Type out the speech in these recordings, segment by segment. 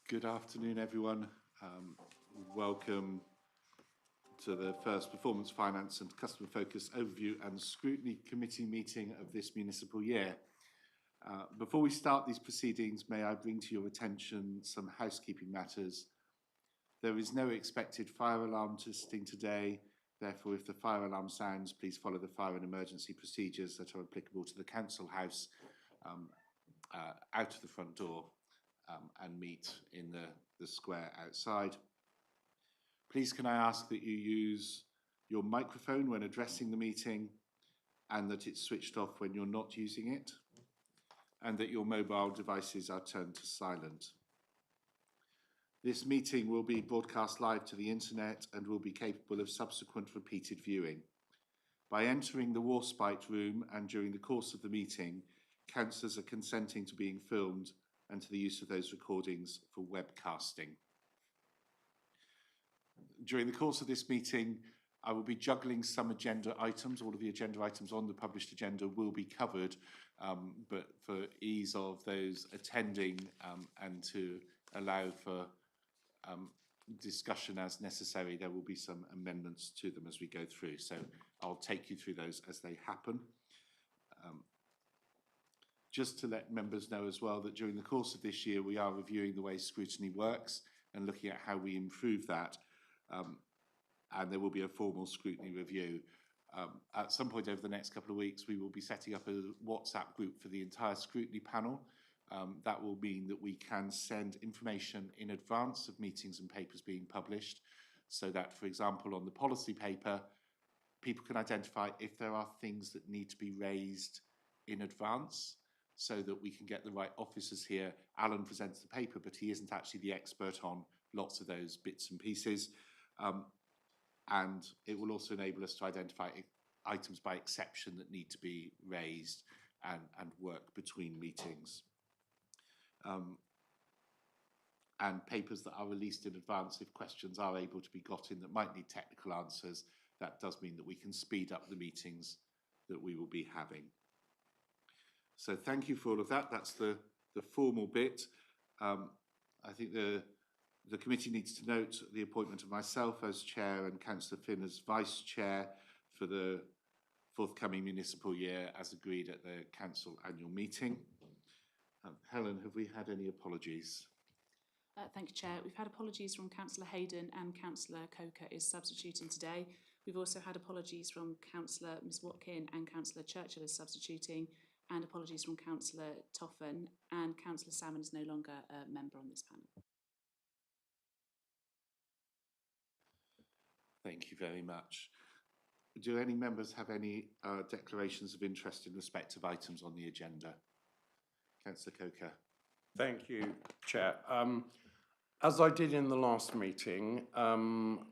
Good afternoon, everyone. Welcome to the first Performance, Finance and Customer Focus Overview and Scrutiny Committee meeting of this municipal year. Before we start these proceedings, may I bring to your attention some housekeeping matters. There is no expected fire alarm testing today. Therefore, if the fire alarm sounds, please follow the fire and emergency procedures that are applicable to the council house out of the front door and meet in the square outside. Please can I ask that you use your microphone when addressing the meeting and that it's switched off when you're not using it, and that your mobile devices are turned to silent. This meeting will be broadcast live to the internet and will be capable of subsequent repeated viewing. By entering the Warspite room and during the course of the meeting, councillors are consenting to being filmed and to the use of those recordings for webcasting. During the course of this meeting, I will be juggling some agenda items. All of the agenda items on the published agenda will be covered, but for ease of those attending and to allow for discussion as necessary, there will be some amendments to them as we go through. So I'll take you through those as they happen. Just to let members know as well that during the course of this year, we are reviewing the way scrutiny works and looking at how we improve that. And there will be a formal scrutiny review. At some point over the next couple of weeks, we will be setting up a WhatsApp group for the entire scrutiny panel. That will mean that we can send information in advance of meetings and papers being published, so that, for example, on the policy paper, people can identify if there are things that need to be raised in advance, so that we can get the right officers here. Alan presents the paper, but he isn't actually the expert on lots of those bits and pieces. And it will also enable us to identify items by exception that need to be raised and work between meetings. And papers that are released in advance, if questions are able to be got in that might need technical answers, that does mean that we can speed up the meetings that we will be having. So thank you for all of that. That's the formal bit. I think the committee needs to note the appointment of myself as chair and Councillor Finn as vice chair for the forthcoming municipal year as agreed at the council annual meeting. Helen, have we had any apologies? Thank you, Chair. We've had apologies from Councillor Hayden and Councillor Coker is substituting today. We've also had apologies from Councillor Ms Watkin and Councillor Churchill is substituting, and apologies from Councillor Toffen, and Councillor Salmon is no longer a member on this panel. Thank you very much. Do any members have any declarations of interest in respect of items on the agenda? Councillor Coker. Thank you, Chair. As I did in the last meeting,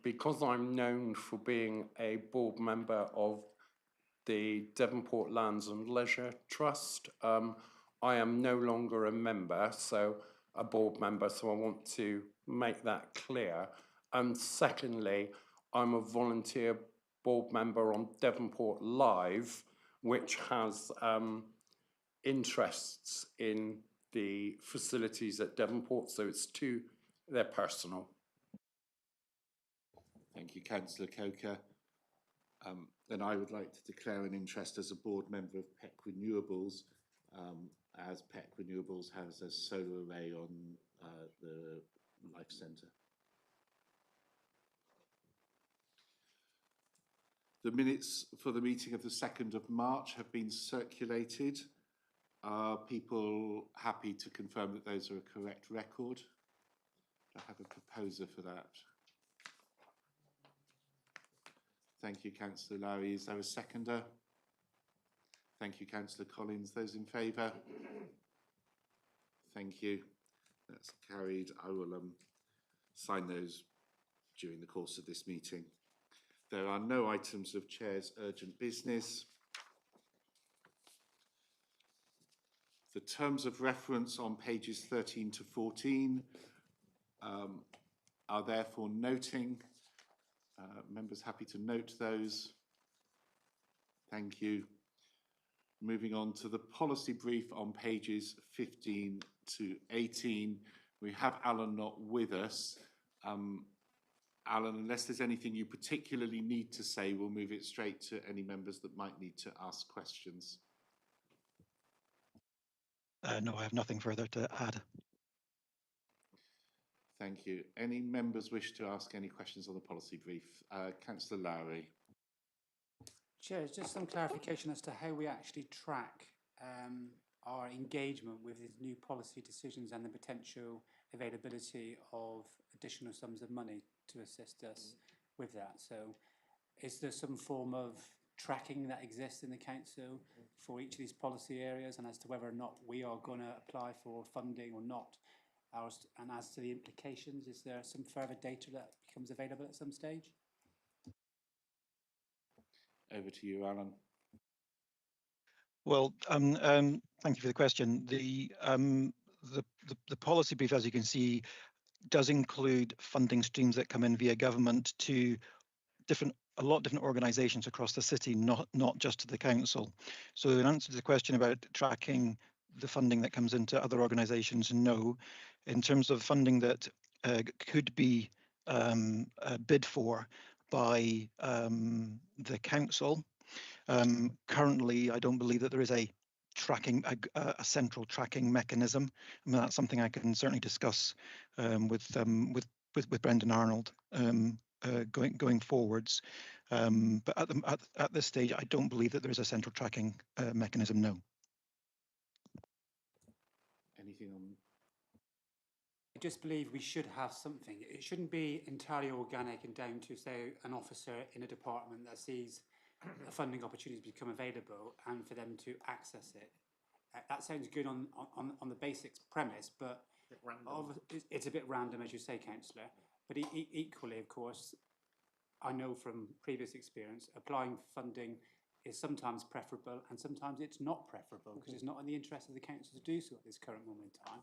because I'm known for being a board member of the Devonport Lands and Leisure Trust, I am no longer a member, so a board member, so I want to make that clear. And secondly, I'm a volunteer board member on Devonport Live, which has interests in the facilities at Devonport, so it's they're personal. Thank you, Councillor Coker. And I would like to declare an interest as a board member of PEC Renewables, as PEC Renewables has a solar array on the Life Centre. The minutes for the meeting of the 2nd of March have been circulated. Are people happy to confirm that those are a correct record? Do I have a proposer for that? Thank you, Councillor Lowry. Is there a seconder? Thank you, Councillor Collins. Those in favour? Thank you. That's carried. I will sign those during the course of this meeting. There are no items of Chair's urgent business. The terms of reference on pages 13 to 14 are therefore noting. Members happy to note those? Thank you. Moving on to the policy brief on pages 15 to 18. We have Alan not with us. Alan, unless there's anything you particularly need to say, we'll move it straight to any members that might need to ask questions. No, I have nothing further to add. Thank you. Any members wish to ask any questions on the policy brief? Councillor Lowry. Chair, just some clarification as to how we actually track our engagement with these new policy decisions and the potential availability of additional sums of money to assist us with that. So is there some form of tracking that exists in the council for each of these policy areas, and as to whether or not we are going to apply for funding or not? And as to the implications, is there some further data that becomes available at some stage? Over to you, Alan. Well, thank you for the question. The policy brief, as you can see, does include funding streams that come in via government to a lot of different organisations across the city, not just to the council. So in answer to the question about tracking the funding that comes into other organisations, no. In terms of funding that could be bid for by the council, currently I don't believe that there is a central tracking mechanism. I mean, that's something I can certainly discuss with Brendan Arnold going forwards. But at this stage, I don't believe that there is a central tracking mechanism. No. Anything on? I just believe we should have something. It shouldn't be entirely organic and down to, say, an officer in a department that sees a funding opportunity become available and for them to access it. That sounds good on the basic premise, but it's a bit random, as you say, Councillor. But equally, of course, I know from previous experience, applying for funding is sometimes preferable and sometimes it's not preferable because it's not in the interest of the council to do so at this current moment in time.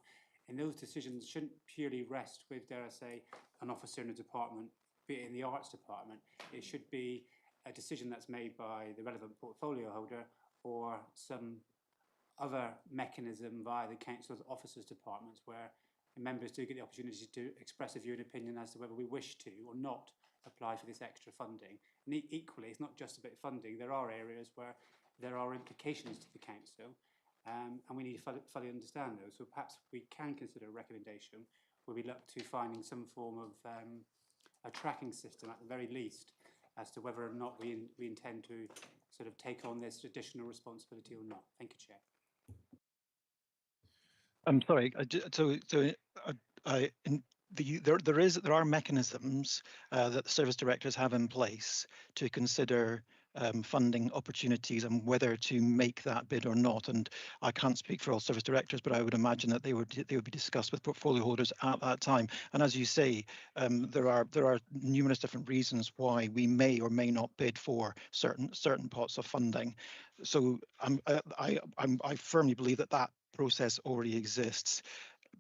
And those decisions shouldn't purely rest with, dare I say, an officer in a department, be it in the arts department. It should be a decision that's made by the relevant portfolio holder or some other mechanism via the council's officers departments, where the members do get the opportunity to express a view and opinion as to whether we wish to or not apply for this extra funding. And equally, it's not just about funding. There are areas where there are implications to the council, and we need to fully understand those. So perhaps we can consider a recommendation where we look to finding some form of a tracking system at the very least as to whether or not we intend to sort of take on this additional responsibility or not. Thank you, Chair. I'm sorry. There are mechanisms that the service directors have in place to consider funding opportunities and whether to make that bid or not. And I can't speak for all service directors, but I would imagine that they would be discussed with portfolio holders at that time. And as you say, there are numerous different reasons why we may or may not bid for certain pots of funding. So I firmly believe that process already exists.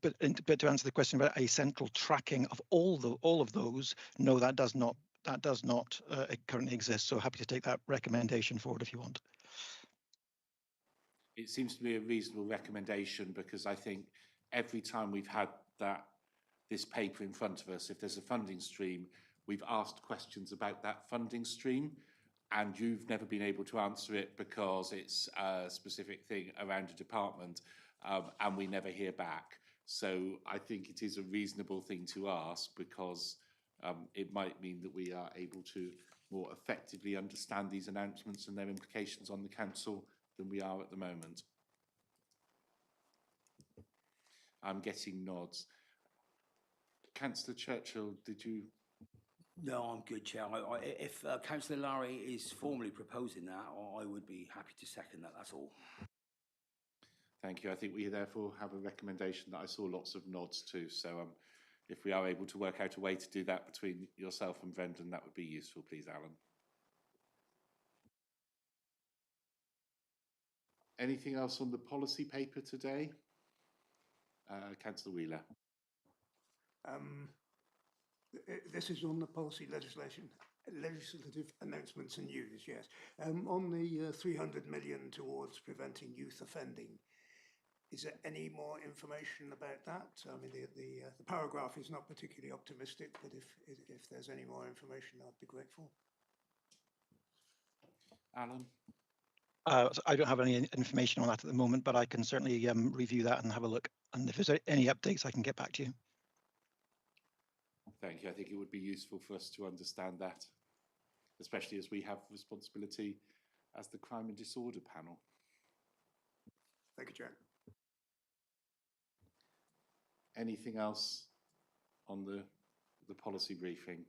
But to answer the question about a central tracking of all of those, no, that does not currently exist. So happy to take that recommendation forward if you want. It seems to be a reasonable recommendation, because I think every time we've had this paper in front of us, if there's a funding stream, we've asked questions about that funding stream, and you've never been able to answer it because it's a specific thing around a department, and we never hear back. So I think it is a reasonable thing to ask, because it might mean that we are able to more effectively understand these announcements and their implications on the council than we are at the moment. I'm getting nods. Councillor Churchill, did you? No, I'm good, Chair. If Councillor Lowry is formally proposing that, I would be happy to second that, that's all. Thank you. I think we therefore have a recommendation that I saw lots of nods to. So if we are able to work out a way to do that between yourself and Brendan, that would be useful, please, Alan. Anything else on the policy paper today? Councillor Wheeler. This is on the policy legislative announcements and news, yes. On the 300 million towards preventing youth offending, Is there any more information about that? I mean, the paragraph is not particularly optimistic, but if there's any more information, I'd be grateful. Alan? So I don't have any information on that at the moment, but I can certainly review that and have a look. And if there's any updates, I can get back to you. Thank you. I think it would be useful for us to understand that, especially as we have responsibility as the Crime and Disorder panel. Thank you, Chair. Anything else on the policy briefing?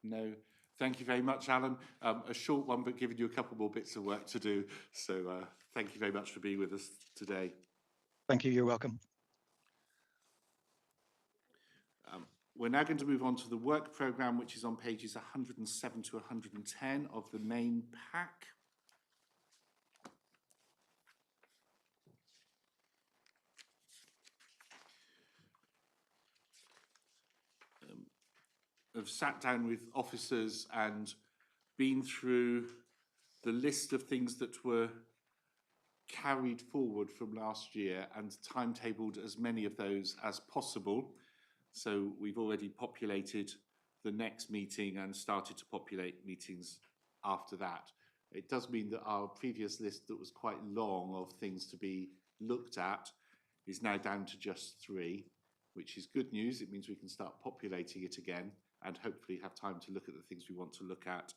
No. Thank you very much, Alan. A short one, but giving you a couple more bits of work to do. So thank you very much for being with us today. Thank you. You're welcome. We're now going to move on to the work programme, which is on pages 107 to 110 of the main pack. I've sat down with officers and been through the list of things that were carried forward from last year and timetabled as many of those as possible. So we've already populated the next meeting and started to populate meetings after that. It does mean that our previous list that was quite long of things to be looked at is now down to just 3, which is good news. It means we can start populating it again and hopefully have time to look at the things we want to look at.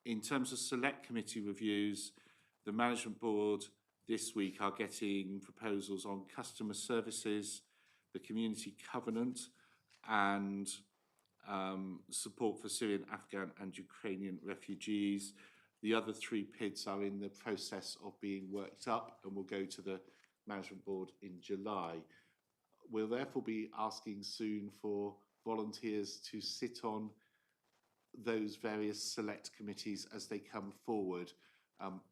In terms of select committee reviews, the management board this week are getting proposals on customer services, the community covenant, and support for Syrian, Afghan and Ukrainian refugees. The other 3 PIDs are in the process of being worked up and will go to the management board in July. We'll therefore be asking soon for volunteers to sit on those various select committees as they come forward.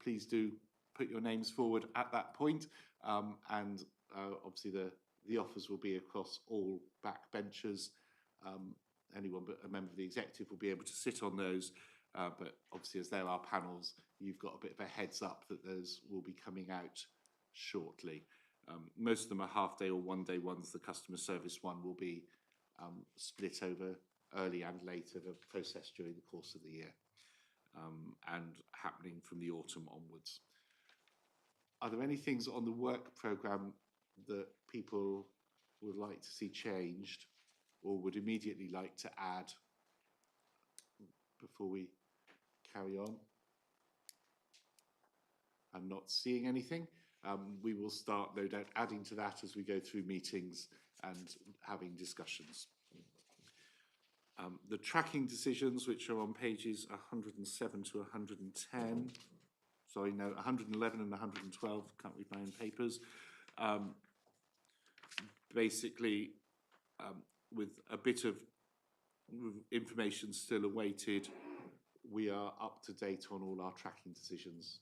Please do put your names forward at that point, and obviously the offers will be across all backbenchers. Anyone but a member of the executive will be able to sit on those, but obviously as there are panels, you've got a bit of a heads up that those will be coming out shortly. Most of them are half-day or one-day ones. The customer service one will be split over early and later, the process during the course of the year, and happening from the autumn onwards. Are there any things on the work programme that people would like to see changed or would immediately like to add before we carry on? I'm not seeing anything. We will start, no doubt, adding to that as we go through meetings and having discussions. The tracking decisions, which are on pages 107 to 110, sorry, no, 111 and 112, can't read my own papers. Basically, with a bit of information still awaited, we are up to date on all our tracking decisions.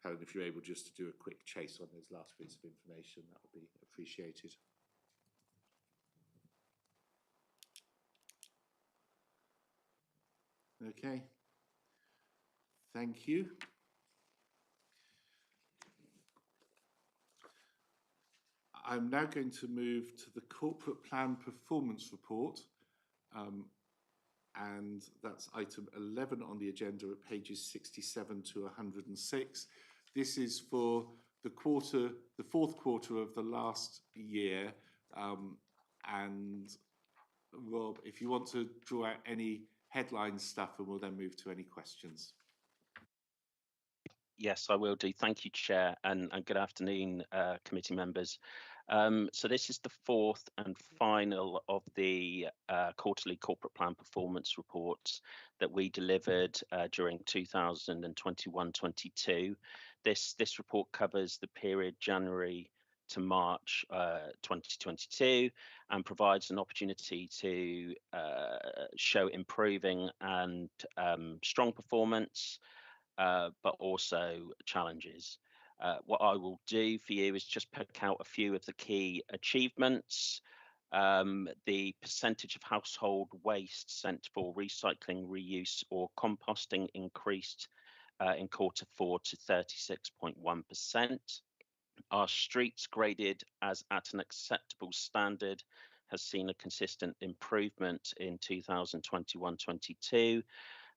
Helen, if you're able just to do a quick chase on those last bits of information, that would be appreciated. Okay, thank you. I'm now going to move to the corporate plan performance report, and that's item 11 on the agenda at pages 67 to 106. This is for the fourth quarter of the last year, and Rob, if you want to draw out any headline stuff, and we'll then move to any questions. Yes, I will do. Thank you, Chair, and good afternoon, committee members. So this is the 4th and final of the quarterly corporate plan performance reports that we delivered during 2021-22. This report covers the period January to March 2022 and provides an opportunity to show improving and strong performance, but also challenges. What I will do for you is just pick out a few of the key achievements. The percentage of household waste sent for recycling, reuse or composting increased in Q4 to 36.1%. Our streets graded as at an acceptable standard has seen a consistent improvement in 2021-22,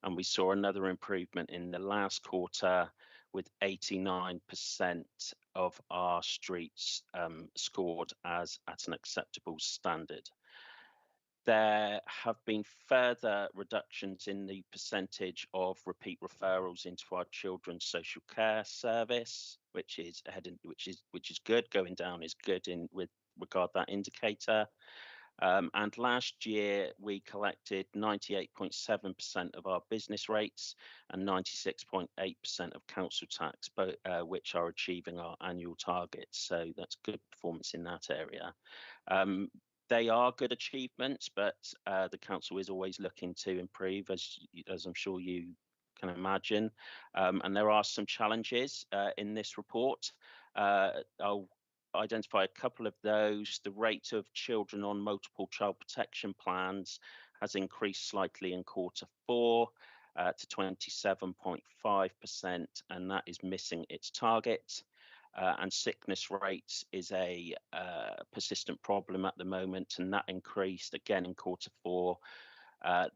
and we saw another improvement in the last quarter with 89% of our streets scored as at an acceptable standard. There have been further reductions in the percentage of repeat referrals into our children's social care service, which is good. Going down is good with regard that indicator. And last year we collected 98.7% of our business rates and 96.8% of council tax, which are achieving our annual targets. So that's good performance in that area. They are good achievements, but the council is always looking to improve, as I'm sure you can imagine. And there are some challenges in this report. I'll identify a couple of those. The rate of children on multiple child protection plans has increased slightly in Q4 to 27.5%, and that is missing its target. And sickness rates is a persistent problem at the moment, and that increased again in Q4.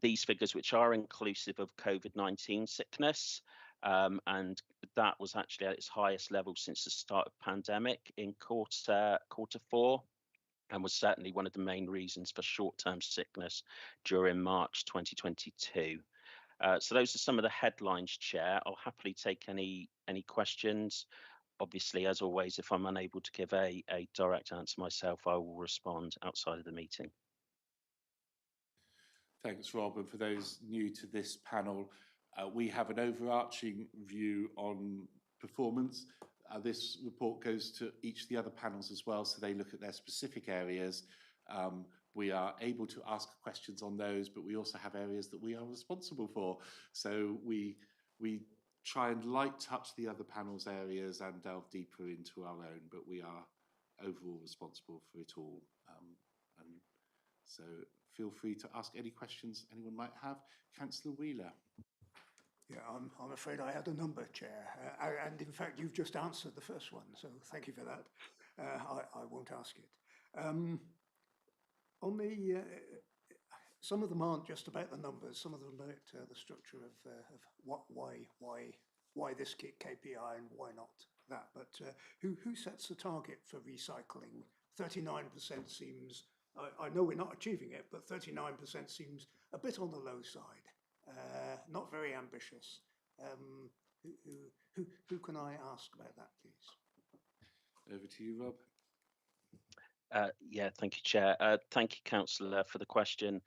These figures, which are inclusive of COVID-19 sickness, and that was actually at its highest level since the start of pandemic in Q4, and was certainly one of the main reasons for short-term sickness during March 2022. So those are some of the headlines, Chair. I'll happily take any questions. Obviously, as always, if I'm unable to give a direct answer myself, I will respond outside of the meeting. Thanks, Rob. And for those new to this panel, we have an overarching view on performance. This report goes to each of the other panels as well, so they look at their specific areas. We are able to ask questions on those, but we also have areas that we are responsible for. So we try and light touch the other panel's areas and delve deeper into our own, but we are overall responsible for it all. And so feel free to ask any questions anyone might have. Councillor Wheeler. Yeah, I'm afraid I had a number, Chair, and in fact you've just answered the first one, so thank you for that. I won't ask it. On the some of them aren't just about the numbers. Some of them about the structure of why this KPI and why not that. But who sets the target for recycling? 39% seems. I know we're not achieving it, but 39% seems a bit on the low side. Not very ambitious. Who can I ask about that, please? Over to you, Rob. Yeah, thank you, Chair. Thank you, Councillor, for the question.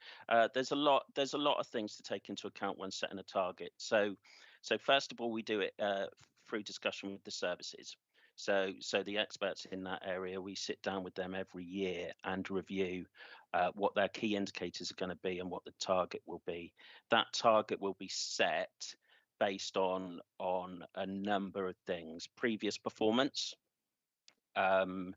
There's a lot of things to take into account when setting a target. So first of all, we do it through discussion with the services. So the experts in that area, we sit down with them every year and review what their key indicators are going to be and what the target will be. That target will be set based on a number of things: previous performance, and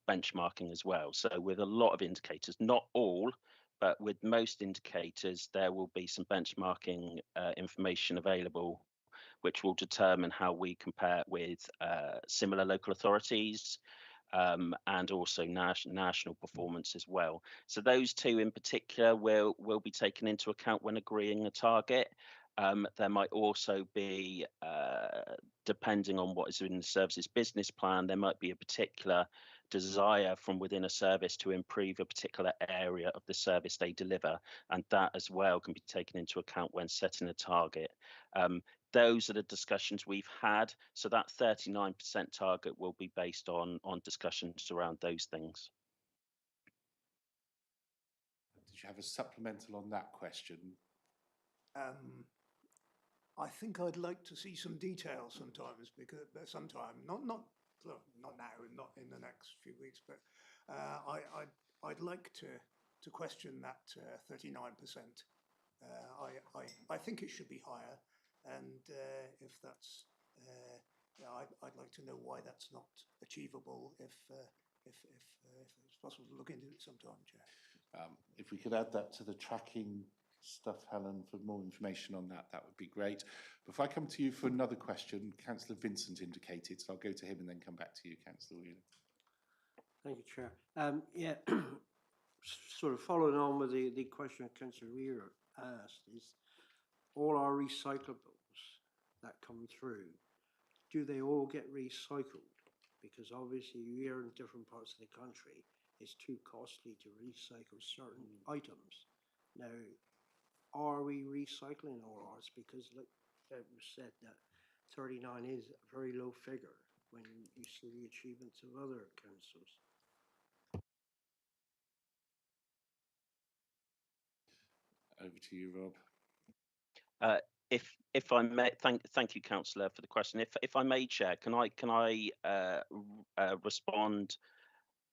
benchmarking as well. So with a lot of indicators, not all, but with most indicators, there will be some benchmarking information available, which will determine how we compare with similar local authorities, and also national performance as well. So those two in particular will be taken into account when agreeing a target. There might also be, depending on what is in the service's business plan, there might be a particular desire from within a service to improve a particular area of the service they deliver, and that as well can be taken into account when setting a target. Those are the discussions we've had. So that 39% target will be based on discussions around those things. Did you have a supplemental on that question? I think I'd like to see some detail sometimes, because sometime, not now, not in the next few weeks, but I'd like to question that 39%. I think it should be higher, and if that's, I'd like to know why that's not achievable. If it's possible to look into it sometime, Chair. If we could add that to the tracking stuff, Helen, for more information on that, that would be great. But if I come to you for another question, Councillor Vincent indicated, so I'll go to him and then come back to you, Councillor Wheeler. Thank you, Chair. Yeah, sort of following on with the question Councillor Weir asked, is all our recyclables that come through, do they all get recycled? Because obviously here in different parts of the country, it's too costly to recycle certain items. Now, are we recycling all ours? Because like it was said that 39 is a very low figure when you see the achievements of other councils. Over to you, Rob. If I may, thank you, Councillor, for the question. If I may, Chair, can I respond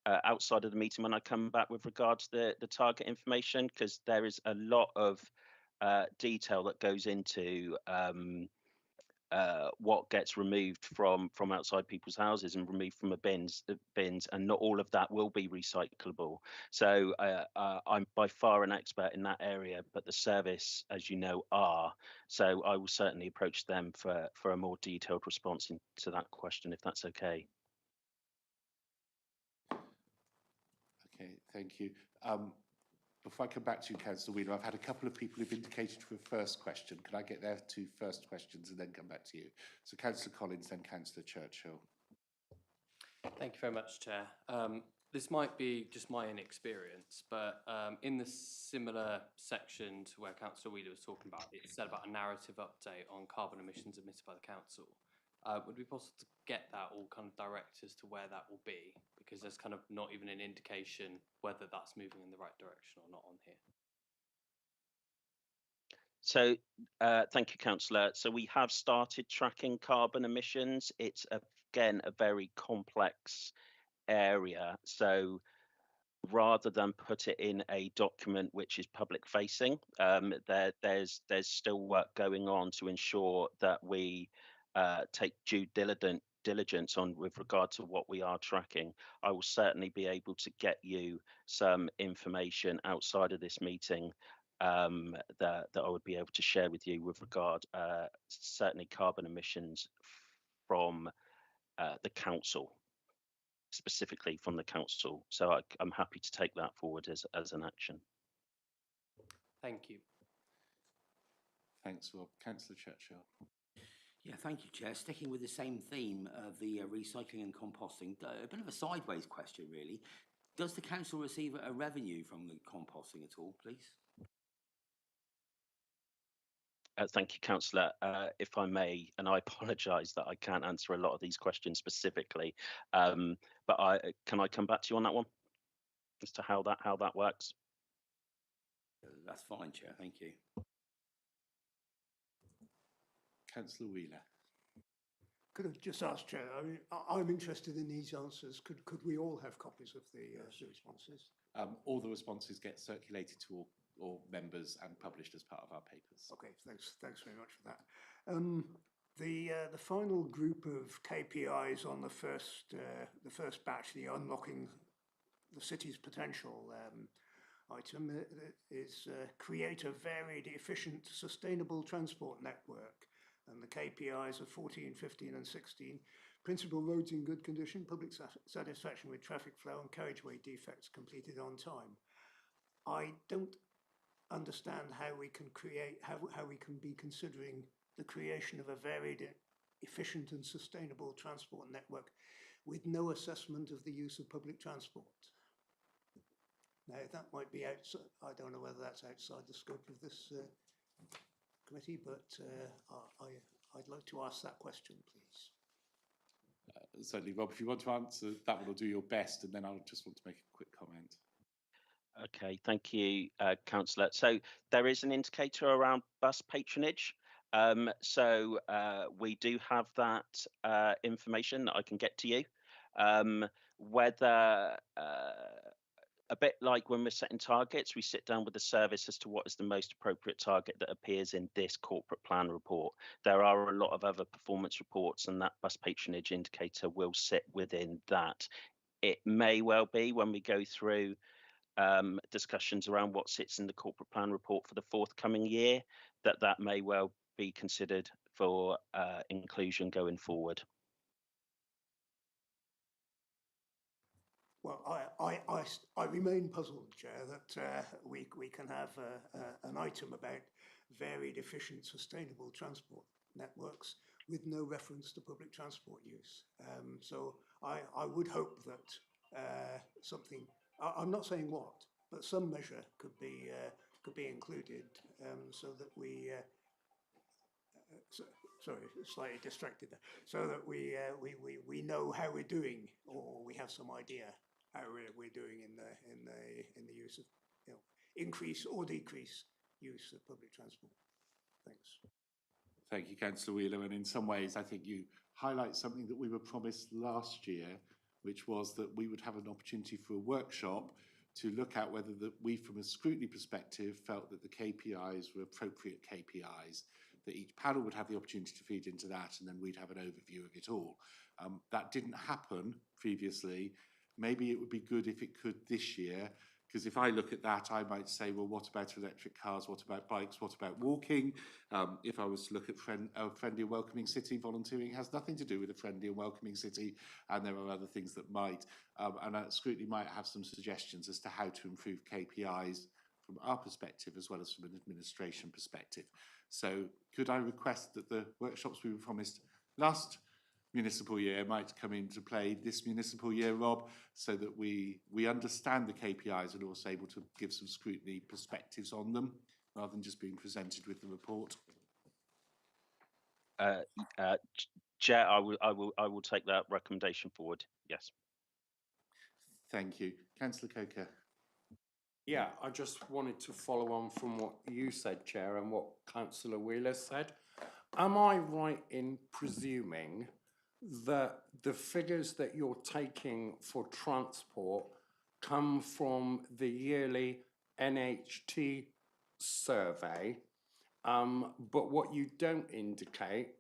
outside of the meeting when I come back with regards to the target information, because there is a lot of detail that goes into what gets removed from outside people's houses and removed from the bins, and not all of that will be recyclable. So I'm by far an expert in that area, but the service, as you know, are. So I will certainly approach them for a more detailed response to that question, if that's okay. Okay, thank you. Before I come back to you, Councillor Wheeler, I've had a couple of people who've indicated for a first question. Can I get their two first questions and then come back to you? So Councillor Collins, then Councillor Churchill. Thank you very much, Chair. This might be just my inexperience, but in the similar section to where Councillor Wheeler was talking about, it said about a narrative update on carbon emissions emitted by the council. Would it be possible to get that all kind of direct as to where that will be? Because there's kind of not even an indication whether that's moving in the right direction or not on here. So thank you, Councillor. So we have started tracking carbon emissions. It's, again, a very complex area. So rather than put it in a document which is public facing, there's still work going on to ensure that we take due diligence on with regard to what we are tracking. I will certainly be able to get you some information outside of this meeting that I would be able to share with you with regard certainly carbon emissions from the council, specifically from the council. So I'm happy to take that forward as an action. Thank you. Thanks, Rob. Councillor Churchill. Yeah, thank you, Chair. Sticking with the same theme of the recycling and composting, a bit of a sideways question, really. Does the council receive a revenue from the composting at all, please? Thank you, Councillor. If I may, and I apologise that I can't answer a lot of these questions specifically, but can I come back to you on that one as to how that works? That's fine, Chair. Thank you. Councillor Wheeler. Could I just ask, Chair, I mean, I'm interested in these answers. Could we all have copies of the responses? All the responses get circulated to all members and published as part of our papers. Okay, thanks very much for that. The final group of KPIs on the first batch, the unlocking the city's potential item, is create a varied, efficient, sustainable transport network. And the KPIs are 14, 15 and 16. Principal roads in good condition, public satisfaction with traffic flow and carriageway defects completed on time. I don't understand how we can create, how we can be considering the creation of a varied, efficient and sustainable transport network with no assessment of the use of public transport. Now that might be outside, I don't know whether that's outside the scope of this committee, but I'd like to ask that question, please. Certainly, Rob, if you want to answer that one, or do your best, and then I'll just want to make a quick comment. Okay, thank you, Councillor. So there is an indicator around bus patronage. So we do have that information that I can get to you. Whether a bit like when we're setting targets, we sit down with the service as to what is the most appropriate target that appears in this corporate plan report. There are a lot of other performance reports, and that bus patronage indicator will sit within that. It may well be when we go through discussions around what sits in the corporate plan report for the forthcoming year, that may well be considered for inclusion going forward. Well, I remain puzzled, Chair, that we can have an item about varied, efficient, sustainable transport networks with no reference to public transport use. So I would hope that something, I'm not saying what, but some measure could be included so that we. Sorry, slightly distracted there. So that we know how we're doing, or we have some idea how we're doing in the use of, increase or decrease use of public transport. Thanks. Thank you, Councillor Wheeler. And in some ways, I think you highlight something that we were promised last year, which was that we would have an opportunity for a workshop to look at whether we, from a scrutiny perspective, felt that the KPIs were appropriate KPIs, that each panel would have the opportunity to feed into that, and then we'd have an overview of it all. That didn't happen previously. Maybe it would be good if it could this year, because if I look at that, I might say, well, what about electric cars? What about bikes? What about walking? If I was to look at a friendly and welcoming city, volunteering has nothing to do with a friendly and welcoming city, and there are other things that might. And Scrutiny might have some suggestions as to how to improve KPIs from our perspective as well as from an administration perspective. So could I request that the workshops we were promised last municipal year might come into play this municipal year, Rob, so that we understand the KPIs and also able to give some scrutiny perspectives on them rather than just being presented with the report? Chair, I will take that recommendation forward. Yes. Thank you. Councillor Coker. Yeah, I just wanted to follow on from what you said, Chair, and what Councillor Wheeler said. Am I right in presuming that the figures that you're taking for transport come from the yearly NHT survey, but what you don't indicate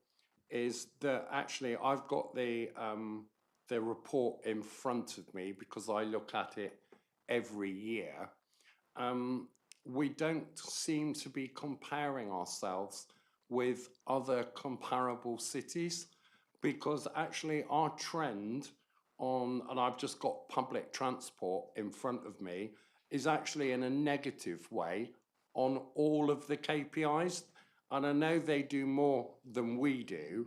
is that actually I've got the report in front of me because I look at it every year. We don't seem to be comparing ourselves with other comparable cities, because actually our trend on, and I've just got public transport in front of me, is actually in a negative way on all of the KPIs. And I know they do more than we do,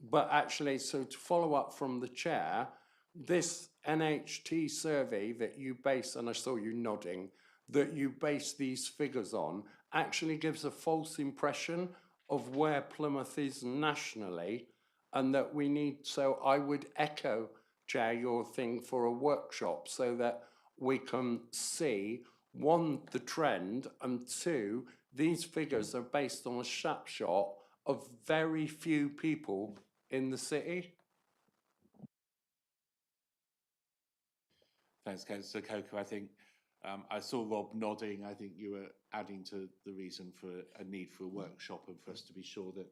but actually, so to follow up from the chair, this NHT survey that you base, and I saw you nodding, that you base these figures on actually gives a false impression of where Plymouth is nationally, and that we need, so I would echo, Chair, your thing for a workshop so that we can see, one, the trend, and two, these figures are based on a snapshot of very few people in the city. Thanks, Councillor Coker. I think I saw Rob nodding. I think you were adding to the reason for a need for a workshop and for us to be sure that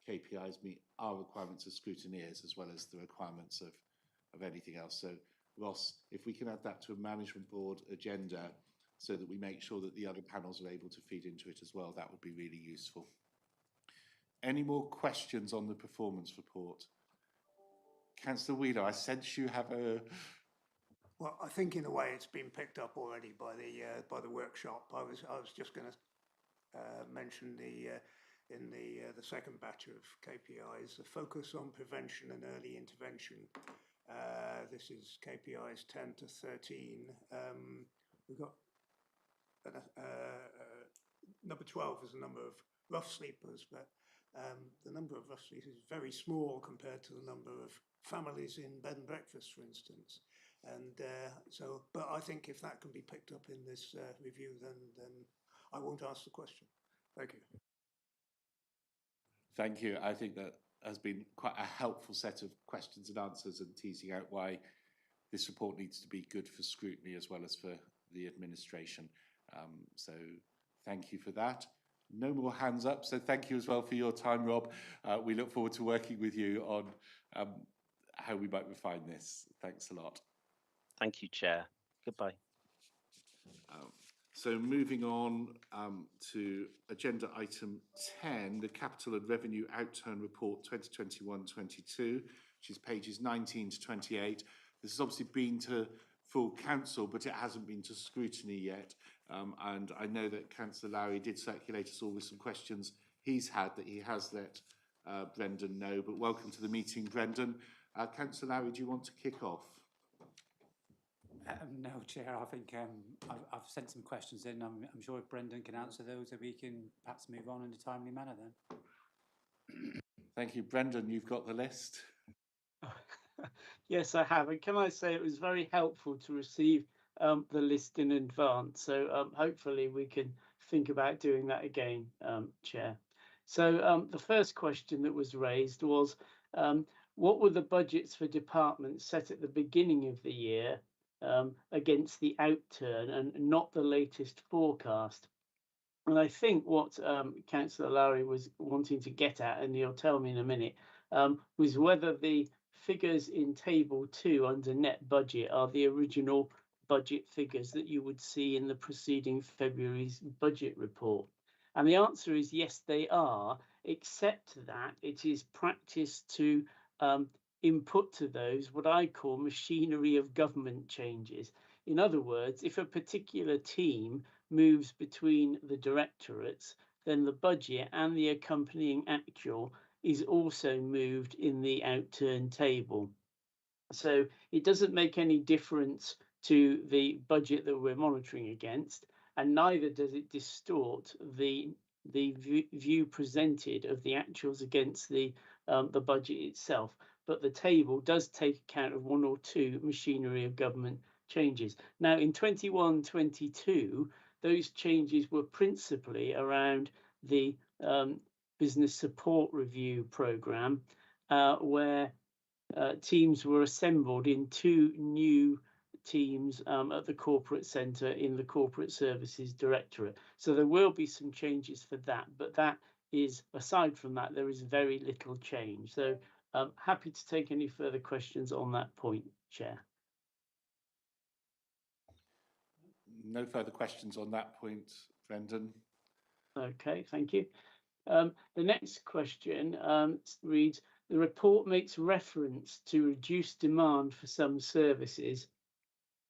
KPIs meet our requirements as scrutineers as well as the requirements of anything else. So, Ross, if we can add that to a management board agenda so that we make sure that the other panels are able to feed into it as well, that would be really useful. Any more questions on the performance report? Councillor Wheeler, I sense you have a... Well, I think in a way it's been picked up already by the workshop. I was just going to mention in the second batch of KPIs, the focus on prevention and early intervention. This is KPIs 10 to 13. We've got number 12 is the number of rough sleepers, but the number of rough sleepers is very small compared to the number of families in bed and breakfast, for instance. And so, but I think if that can be picked up in this review, then I won't ask the question. Thank you. Thank you. I think that has been quite a helpful set of questions and answers and teasing out why this report needs to be good for scrutiny as well as for the administration. So thank you for that. No more hands up, so thank you as well for your time, Rob. We look forward to working with you on how we might refine this. Thanks a lot. Thank you, Chair. Goodbye. So moving on to agenda item 10, the Capital and Revenue Outturn Report 2021-22, which is pages 19 to 28. This has obviously been to full council, but it hasn't been to scrutiny yet. And I know that Councillor Lowry did circulate us all with some questions he's had that he has let Brendan know. But welcome to the meeting, Brendan. Councillor Lowry, do you want to kick off? No, Chair, I think I've sent some questions in. I'm sure if Brendan can answer those, that we can perhaps move on in a timely manner then. Thank you. Brendan, you've got the list. Yes, I have. And can I say it was very helpful to receive the list in advance. So hopefully we can think about doing that again, Chair. So the first question that was raised was, what were the budgets for departments set at the beginning of the year against the outturn and not the latest forecast? And I think what Councillor Lowry was wanting to get at, and he'll tell me in a minute, was whether the figures in table 2 under net budget are the original budget figures that you would see in the preceding February's budget report. And the answer is yes, they are, except that it is practice to input to those what I call machinery of government changes. In other words, if a particular team moves between the directorates, then the budget and the accompanying actual is also moved in the outturn table. So it doesn't make any difference to the budget that we're monitoring against, and neither does it distort the view presented of the actuals against the budget itself. But the table does take account of one or two machinery of government changes. Now in 21-22, those changes were principally around the business support review programme, where teams were assembled in 2 new teams at the corporate centre in the corporate services directorate. So there will be some changes for that, but that is, aside from that, there is very little change. So I'm happy to take any further questions on that point, Chair. No further questions on that point, Brendan. Okay, thank you. The next question reads, the report makes reference to reduced demand for some services.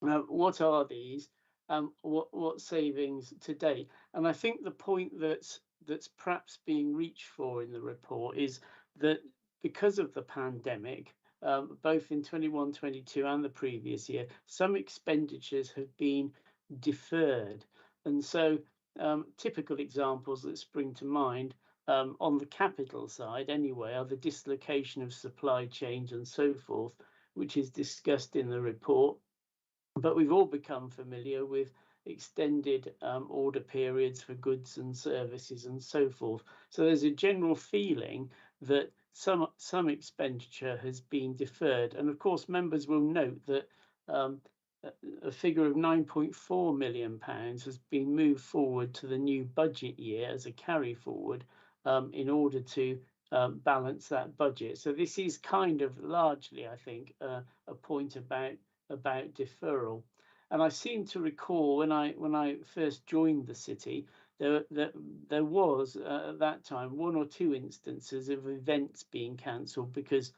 What are these? What savings to date? And I think the point that's perhaps being reached for in the report is that because of the pandemic, both in 21-22 and the previous year, some expenditures have been deferred. And so typical examples that spring to mind on the capital side anyway are the dislocation of supply chains and so forth, which is discussed in the report. But we've all become familiar with extended order periods for goods and services and so forth. So there's a general feeling that some expenditure has been deferred. And of course, members will note that a figure of £9.4 million has been moved forward to the new budget year as a carry forward in order to balance that budget. So this is kind of largely, I think, a point about deferral. And I seem to recall when I first joined the city, there was at that time 1 or 2 instances of events being cancelled because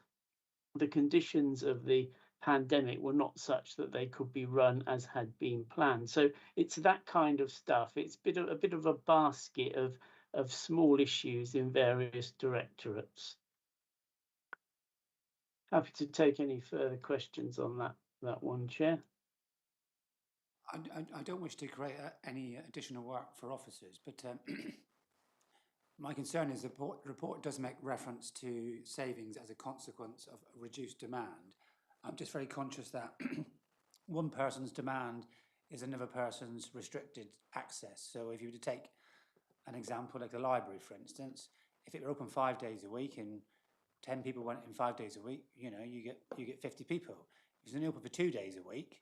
the conditions of the pandemic were not such that they could be run as had been planned. So it's that kind of stuff. It's a bit of a basket of small issues in various directorates. Happy to take any further questions on that one, Chair. I don't wish to create any additional work for officers, but my concern is the report does make reference to savings as a consequence of reduced demand. I'm just very conscious that one person's demand is another person's restricted access. So if you were to take an example like the library, for instance, if it were open 5 days a week and 10 people went in 5 days a week, you know, you get 50 people. If it's only open for 2 days a week,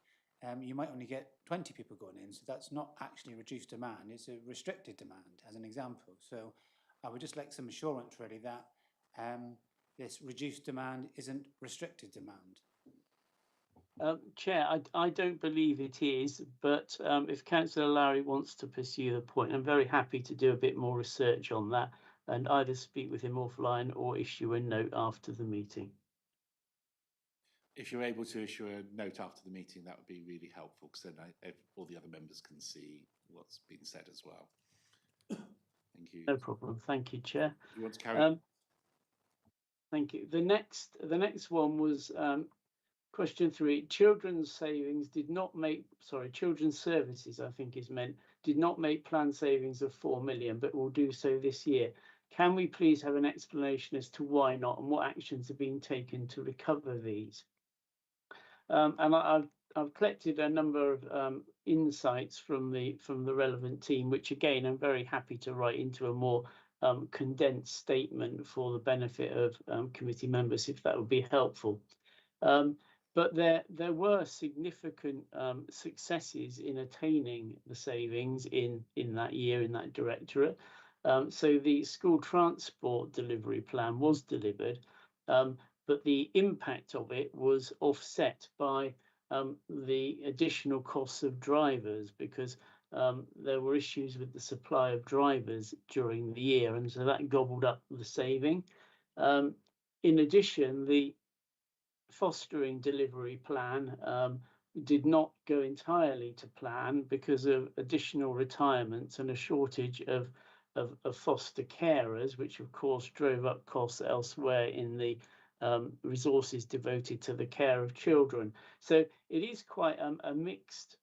you might only get 20 people going in. So that's not actually reduced demand, it's a restricted demand, as an example. So I would just like some assurance really that this reduced demand isn't restricted demand. Chair, I don't believe it is, but if Councillor Lowry wants to pursue the point, I'm very happy to do a bit more research on that and either speak with him offline or issue a note after the meeting. If you're able to issue a note after the meeting, that would be really helpful, because then all the other members can see what's been said as well. Thank you. No problem. Thank you, Chair. You want to carry on? Thank you. The next one was question 3. Children's savings did not make, sorry, children's services, I think is meant, did not make planned savings of 4 million, but will do so this year. Can we please have an explanation as to why not and what actions are being taken to recover these? And I've collected a number of insights from the relevant team, which again I'm very happy to write into a more condensed statement for the benefit of committee members, if that would be helpful. But there were significant successes in attaining the savings in that year in that directorate. So the school transport delivery plan was delivered, but the impact of it was offset by the additional costs of drivers, because there were issues with the supply of drivers during the year, and so that gobbled up the saving. In addition, the fostering delivery plan did not go entirely to plan because of additional retirements and a shortage of foster carers, which of course drove up costs elsewhere in the resources devoted to the care of children. So it is quite a mixed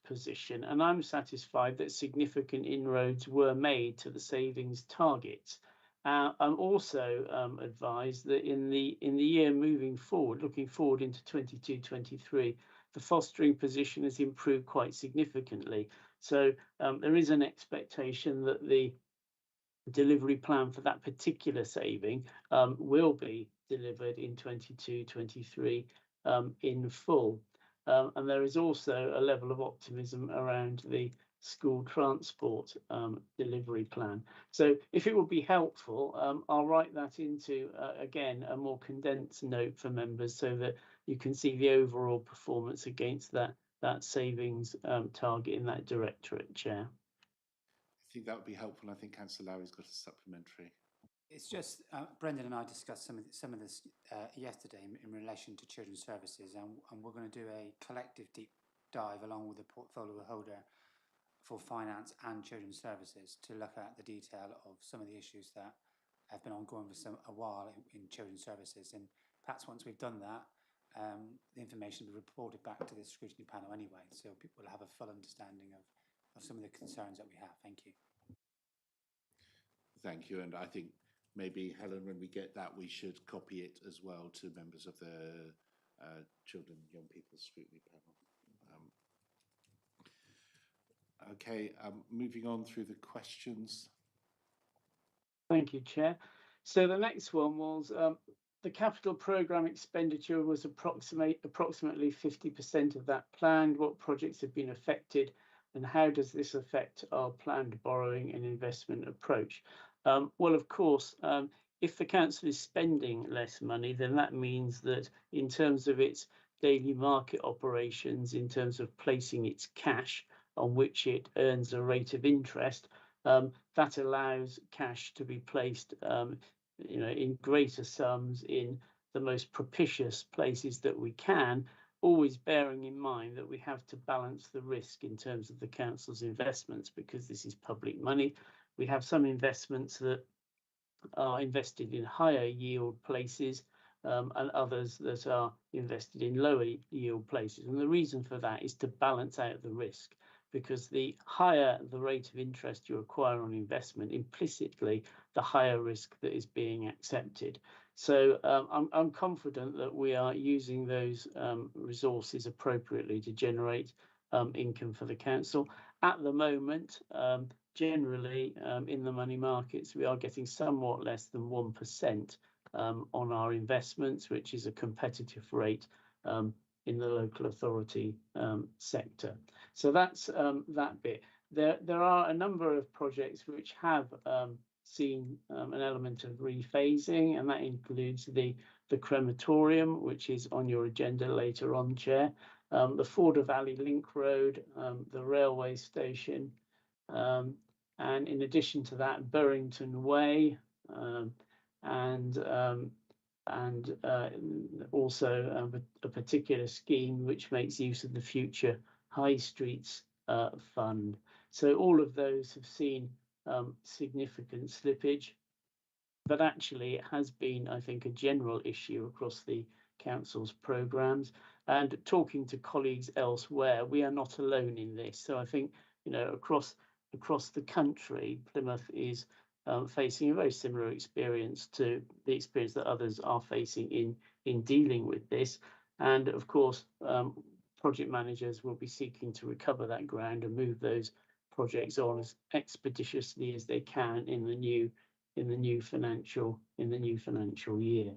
position, and I'm satisfied that significant inroads were made to the savings targets. I'm also advised that in the year moving forward, looking forward into 22-23, the fostering position has improved quite significantly. So there is an expectation that the delivery plan for that particular saving will be delivered in 22-23 in full. And there is also a level of optimism around the school transport delivery plan. So if it would be helpful, I'll write that into, again, a more condensed note for members so that you can see the overall performance against that savings target in that directorate, Chair. I think that would be helpful. I think Councillor Lowry's got a supplementary. It's just Brendan and I discussed some of this yesterday in relation to children's services, and we're going to do a collective deep dive along with the portfolio holder for finance and children's services to look at the detail of some of the issues that have been ongoing for a while in children's services. And perhaps once we've done that, the information will be reported back to the scrutiny panel anyway, so people will have a full understanding of some of the concerns that we have. Thank you. Thank you. And I think maybe, Helen, when we get that, we should copy it as well to members of the Children and Young People Scrutiny Panel. Okay, moving on through the questions. Thank you, Chair. So the next one was the capital programme expenditure was approximately 50% of that planned. What projects have been affected, and how does this affect our planned borrowing and investment approach? Well, of course, if the council is spending less money, then that means that in terms of its daily market operations, in terms of placing its cash on which it earns a rate of interest, that allows cash to be placed in greater sums in the most propitious places that we can, always bearing in mind that we have to balance the risk in terms of the council's investments, because this is public money. We have some investments that are invested in higher yield places and others that are invested in lower yield places. And the reason for that is to balance out the risk, because the higher the rate of interest you acquire on investment, implicitly the higher risk that is being accepted. So I'm confident that we are using those resources appropriately to generate income for the council. At the moment, generally in the money markets, we are getting somewhat less than 1% on our investments, which is a competitive rate in the local authority sector. So that's that bit. There are a number of projects which have seen an element of rephasing, and that includes the the crematorium, which is on your agenda later on, Chair, the Forder Valley Link Road, the railway station, and in addition to that, Burrington Way, and also a particular scheme which makes use of the Future High Streets Fund. So all of those have seen significant slippage, but actually it has been, I think, a general issue across the council's programmes. And talking to colleagues elsewhere, we are not alone in this. So I think, you know, across the country, Plymouth is facing a very similar experience to the experience that others are facing in dealing with this. And of course, project managers will be seeking to recover that ground and move those projects on as expeditiously as they can in the new financial year.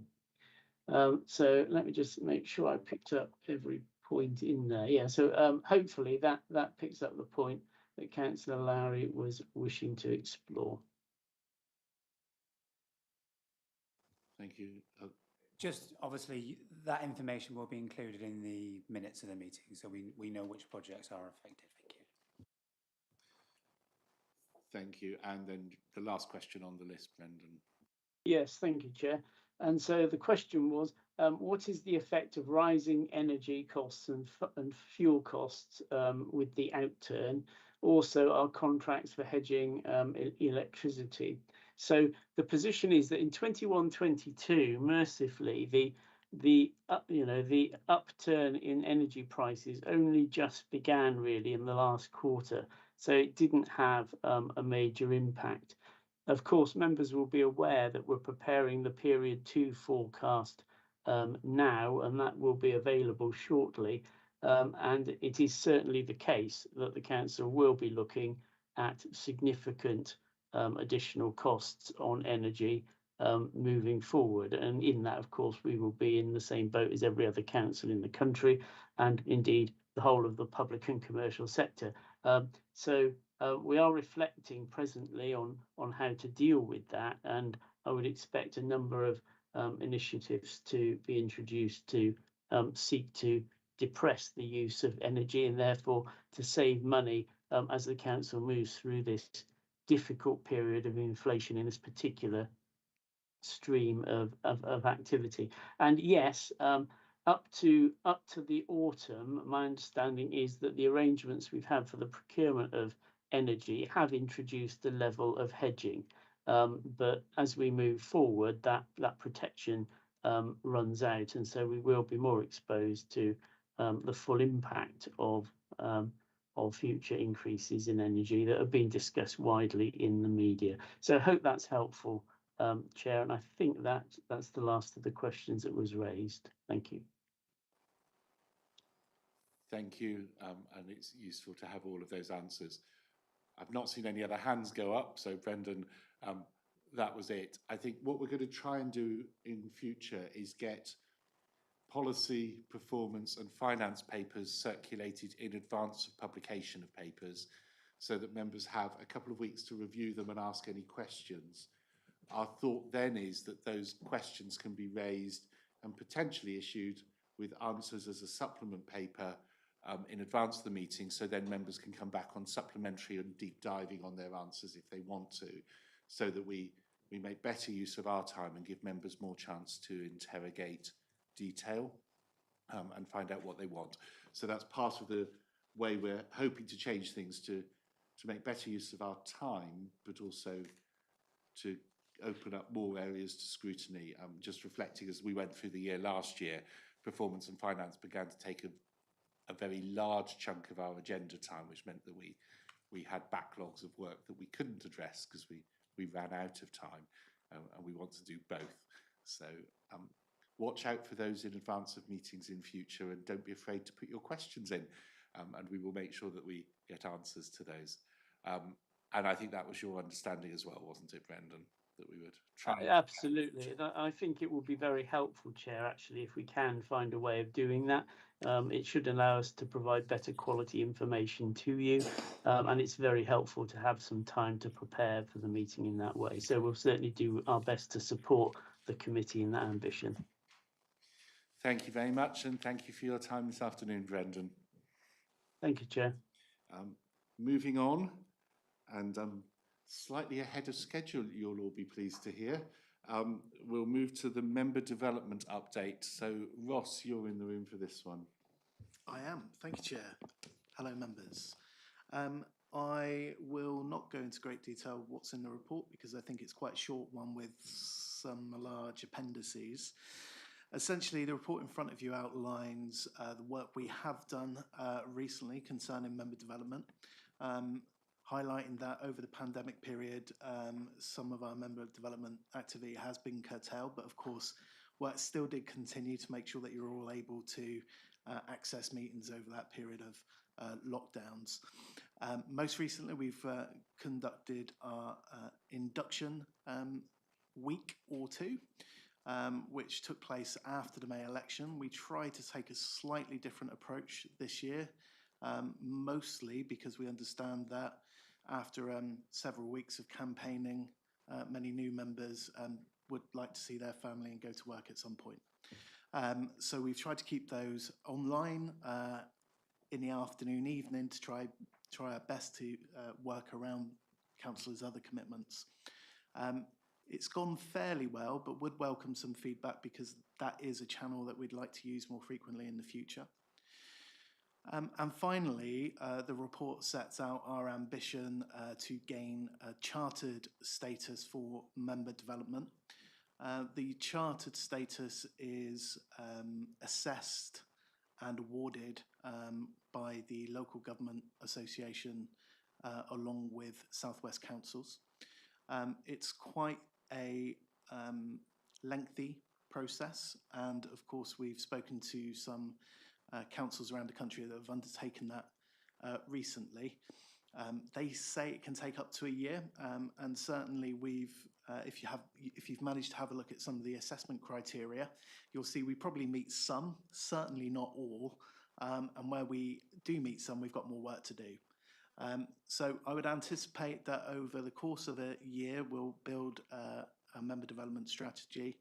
So let me just make sure I picked up every point in there. Yeah, so hopefully that picks up the point that Councillor Lowry was wishing to explore. Thank you. Just obviously that information will be included in the minutes of the meeting, so we know which projects are affected. Thank you. Thank you. And then the last question on the list, Brendan. Yes, thank you, Chair. And so the question was, what is the effect of rising energy costs and fuel costs with the outturn? Also, our contracts for hedging electricity. So the position is that in 21-22, mercifully, the upturn in energy prices only just began really in the last quarter, so it didn't have a major impact. Of course, members will be aware that we're preparing the period 2 forecast now, and that will be available shortly. And it is certainly the case that the council will be looking at significant additional costs on energy moving forward. And in that, of course, we will be in the same boat as every other council in the country, and indeed the whole of the public and commercial sector. So we are reflecting presently on how to deal with that, and I would expect a number of initiatives to be introduced to seek to depress the use of energy and therefore to save money as the council moves through this difficult period of inflation in this particular stream of activity. And yes, up to the autumn, my understanding is that the arrangements we've had for the procurement of energy have introduced a level of hedging, but as we move forward, that protection runs out, and so we will be more exposed to the full impact of future increases in energy that have been discussed widely in the media. So I hope that's helpful, Chair, and I think that's the last of the questions that was raised. Thank you. Thank you, and it's useful to have all of those answers. I've not seen any other hands go up, so Brendan, that was it. I think what we're going to try and do in future is get policy, performance and finance papers circulated in advance of publication of papers so that members have a couple of weeks to review them and ask any questions. Our thought then is that those questions can be raised and potentially issued with answers as a supplement paper in advance of the meeting, so then members can come back on supplementary and deep diving on their answers if they want to, so that we make better use of our time and give members more chance to interrogate detail and find out what they want. So that's part of the way we're hoping to change things, to make better use of our time, but also to open up more areas to scrutiny. Just reflecting as we went through the year last year, performance and finance began to take a very large chunk of our agenda time, which meant that we had backlogs of work that we couldn't address because we ran out of time, and we want to do both. So watch out for those in advance of meetings in future, and don't be afraid to put your questions in, and we will make sure that we get answers to those. And I think that was your understanding as well, wasn't it, Brendan? That we would try. Absolutely. I think it will be very helpful, Chair, actually, if we can find a way of doing that. It should allow us to provide better quality information to you, and it's very helpful to have some time to prepare for the meeting in that way. So we'll certainly do our best to support the committee in that ambition. Thank you very much, and thank you for your time this afternoon, Brendan. Thank you, Chair. Moving on, and slightly ahead of schedule, you'll all be pleased to hear. We'll move to the member development update. So, Ross, you're in the room for this one. I am. Thank you, Chair. Hello, members. I will not go into great detail what's in the report because I think it's quite a short one with some large appendices. Essentially, the report in front of you outlines the work we have done recently concerning member development, highlighting that over the pandemic period, some of our member development activity has been curtailed, but of course, work still did continue to make sure that you're all able to access meetings over that period of lockdowns. Most recently, we've conducted our induction week or two, which took place after the May election. We tried to take a slightly different approach this year, mostly because we understand that after several weeks of campaigning, many new members would like to see their family and go to work at some point. So we've tried to keep those online in the afternoon, evening to try our best to work around councillors' other commitments. It's gone fairly well, but would welcome some feedback because that is a channel that we'd like to use more frequently in the future. And finally, the report sets out our ambition to gain a chartered status for member development. The chartered status is assessed and awarded by the Local Government Association along with South West Councils. It's quite a lengthy process, and of course we've spoken to some councils around the country that have undertaken that recently. They say it can take up to a year, and certainly if you've managed to have a look at some of the assessment criteria, you'll see we probably meet some, certainly not all, and where we do meet some, we've got more work to do. So I would anticipate that over the course of a year, we'll build a member development strategy,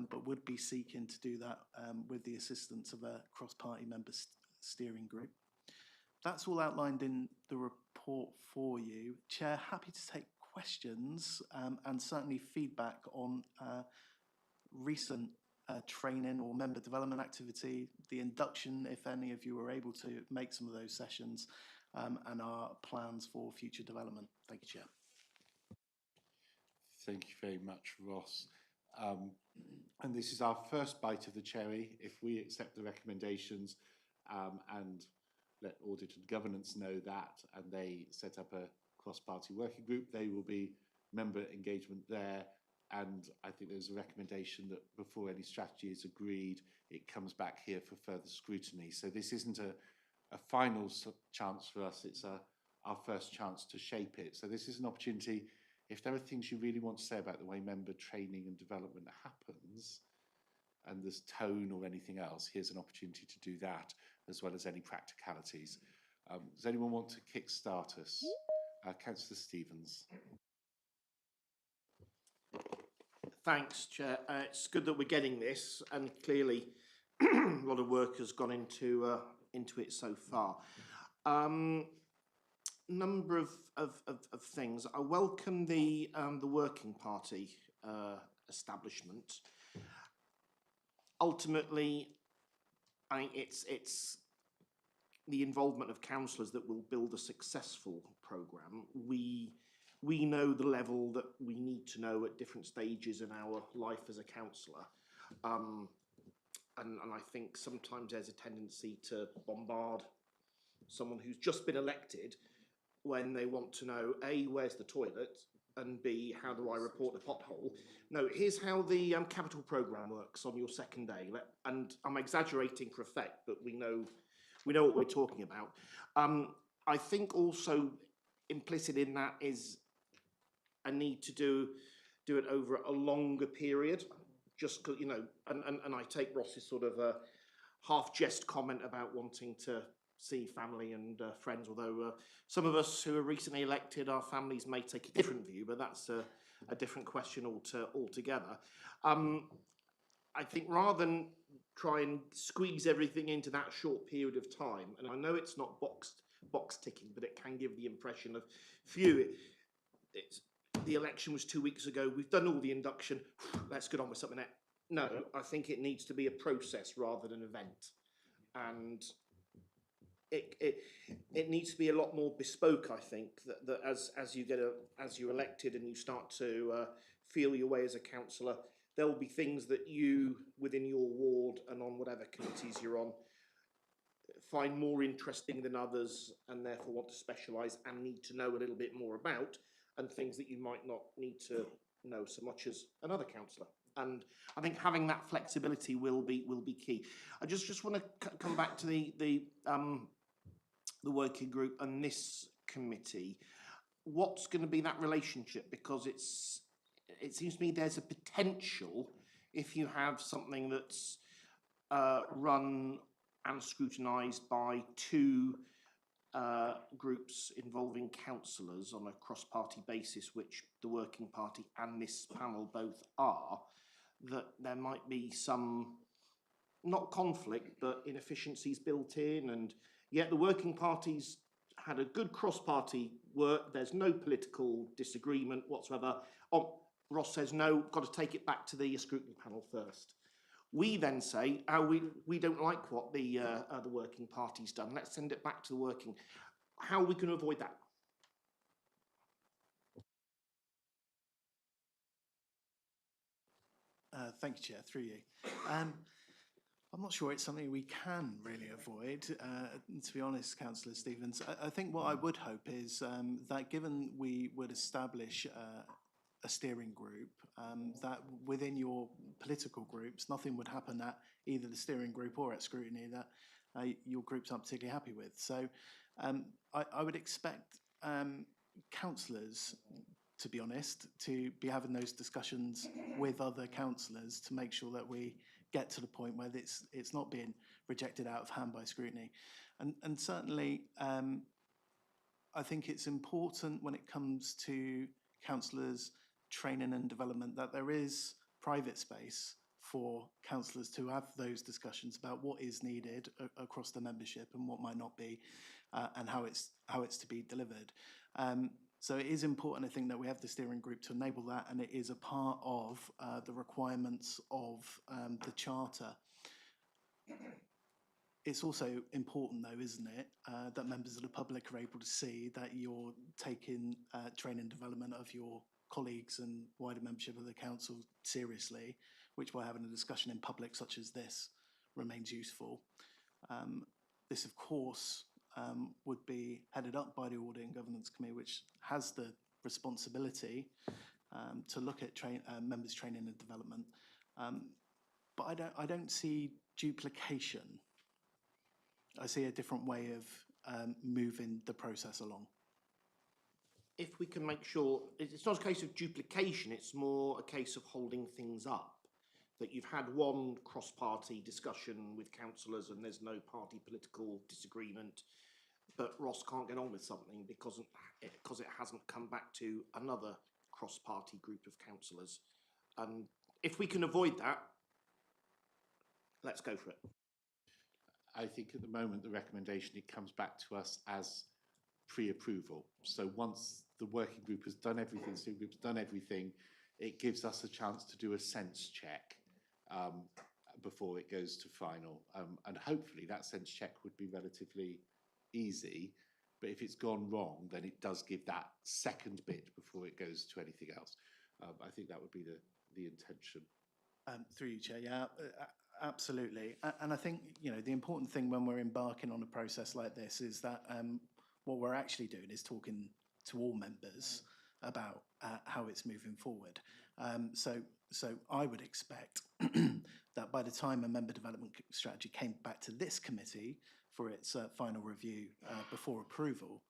but would be seeking to do that with the assistance of a cross-party member steering group. That's all outlined in the report for you. Chair, happy to take questions and certainly feedback on recent training or member development activity, the induction, if any of you are able to make some of those sessions, and our plans for future development. Thank you, Chair. Thank you very much, Ross. And this is our first bite of the cherry. If we accept the recommendations and let Audit and Governance know that, and they set up a cross-party working group, they will be member engagement there. And I think there's a recommendation that before any strategy is agreed, it comes back here for further scrutiny. So this isn't a final chance for us, it's our first chance to shape it. So this is an opportunity, if there are things you really want to say about the way member training and development happens, and there's tone or anything else, here's an opportunity to do that, as well as any practicalities. Does anyone want to kickstart us? Councillor Stevens. Thanks, Chair. It's good that we're getting this, and clearly a lot of work has gone into it so far. Number of things. I welcome the working party establishment. Ultimately, I think it's the involvement of councillors that will build a successful programme. We know the level that we need to know at different stages in our life as a councillor. And I think sometimes there's a tendency to bombard someone who's just been elected when they want to know, A, where's the toilet, and B, how do I report the pothole? No, here's how the capital programme works on your second day. And I'm exaggerating for effect, but we know what we're talking about. I think also implicit in that is a need to do it over a longer period, just because, you know, and I take Ross's sort of a half jest comment about wanting to see family and friends, although some of us who are recently elected, our families may take a different view, but that's a different question altogether. I think rather than try and squeeze everything into that short period of time. And I know it's not box ticking, but it can give the impression of, phew, the election was 2 weeks ago, we've done all the induction, let's get on with something else. No, I think it needs to be a process rather than an event. And it needs to be a lot more bespoke, I think, that as you're elected and you start to feel your way as a councillor, there will be things that you, within your ward and on whatever committees you're on, find more interesting than others and therefore want to specialise and need to know a little bit more about, and things that you might not need to know so much as another councillor. And I think having that flexibility will be key. I just want to come back to the working group and this committee. What's going to be that relationship? Because it seems to me there's a potential, if you have something that's run and scrutinised by two groups involving councillors on a cross-party basis, which the working party and this panel both are, that there might be some, not conflict, but inefficiencies built in. And yet the working parties had a good cross-party work. There's no political disagreement whatsoever. Ross says, no, got to take it back to the scrutiny panel first. We then say, we don't like what the working party's done. Let's send it back to the working. How we can avoid that? Thank you, Chair, through you. I'm not sure it's something we can really avoid, to be honest, Councillor Stevens. I think what I would hope is that given we would establish a steering group, that within your political groups, nothing would happen at either the steering group or at scrutiny that your groups aren't particularly happy with. So I would expect councillors, to be honest, to be having those discussions with other councillors to make sure that we get to the point where it's not being rejected out of hand by scrutiny. And certainly, I think it's important when it comes to councillors' training and development that there is private space for councillors to have those discussions about what is needed across the membership and what might not be, and how it's to be delivered. So it is important, I think, that we have the steering group to enable that, and it is a part of the requirements of the Charter. It's also important, though, isn't it, that members of the public are able to see that you're taking training and development of your colleagues and wider membership of the council seriously, which by having a discussion in public such as this remains useful. This, of course, would be headed up by the Audit and Governance Committee, which has the responsibility to look at members' training and development. But I don't see duplication. I see a different way of moving the process along. If we can make sure, it's not a case of duplication, it's more a case of holding things up. That you've had one cross-party discussion with councillors and there's no party political disagreement, but Ross can't get on with something because it hasn't come back to another cross-party group of councillors. And if we can avoid that, let's go for it. I think at the moment the recommendation, it comes back to us as pre-approval. So once the working group has done everything, steering group's done everything, it gives us a chance to do a sense check before it goes to final. And hopefully that sense check would be relatively easy, but if it's gone wrong, then it does give that second bit before it goes to anything else. I think that would be the intention. Through you, Chair, yeah, absolutely. And I think, the important thing when we're embarking on a process like this is that what we're actually doing is talking to all members about how it's moving forward. So I would expect that by the time a member development strategy came back to this committee for its final review before approval,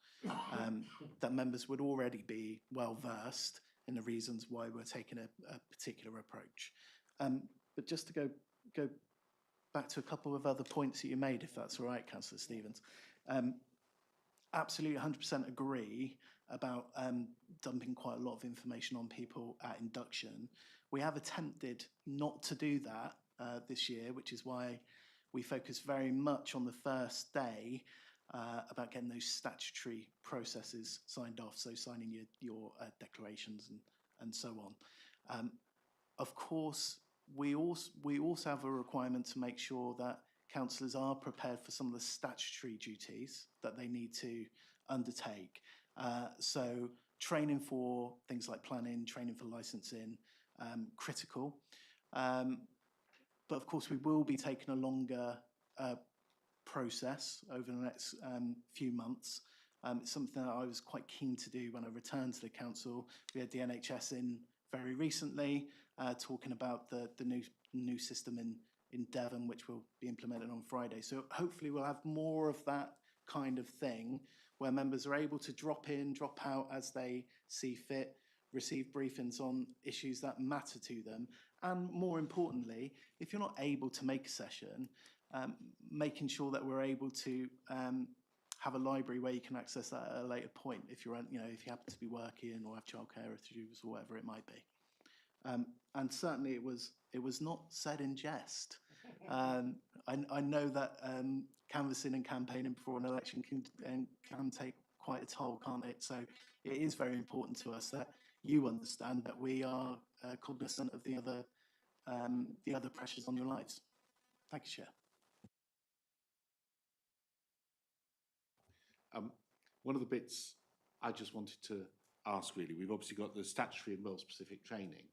that members would already be well versed in the reasons why we're taking a particular approach. But just to go back to a couple of other points that you made, if that's all right, Councillor Stevens. Absolutely 100% agree about dumping quite a lot of information on people at induction. We have attempted not to do that this year, which is why we focus very much on the first day about getting those statutory processes signed off, so signing your declarations and so on. Of course, we also have a requirement to make sure that councillors are prepared for some of the statutory duties that they need to undertake. So training for things like planning, training for licensing, critical. But of course, we will be taking a longer process over the next few months. It's something that I was quite keen to do when I returned to the council. We had the NHS in very recently, talking about the new system in Devon, which will be implemented on Friday. So hopefully we'll have more of that kind of thing where members are able to drop in, drop out as they see fit, receive briefings on issues that matter to them. And more importantly, if you're not able to make a session, making sure that we're able to have a library where you can access that at a later point if you're, if you happen to be working or have childcare issues or whatever it might be. And certainly it was not said in jest. I know that canvassing and campaigning before an election can take quite a toll, can't it? So it is very important to us that you understand that we are cognizant of the other pressures on your lives. Thank you, Chair. One of the bits I just wanted to ask, really, we've obviously got the statutory and role-specific training.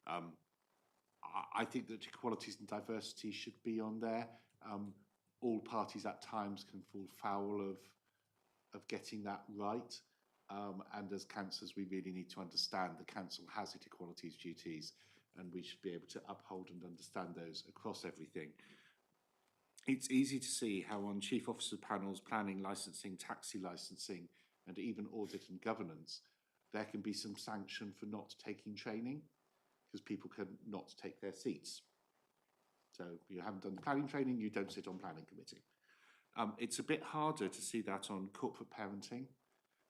I think that equalities and diversity should be on there. All parties at times can fall foul of getting that right. And as councillors, we really need to understand the council has its equalities duties, and we should be able to uphold and understand those across everything. It's easy to see how on chief officer panels, planning, licensing, taxi licensing, and even audit and governance, there can be some sanction for not taking training because people can not take their seats. So you haven't done the planning training, you don't sit on planning committee. It's a bit harder to see that on corporate parenting,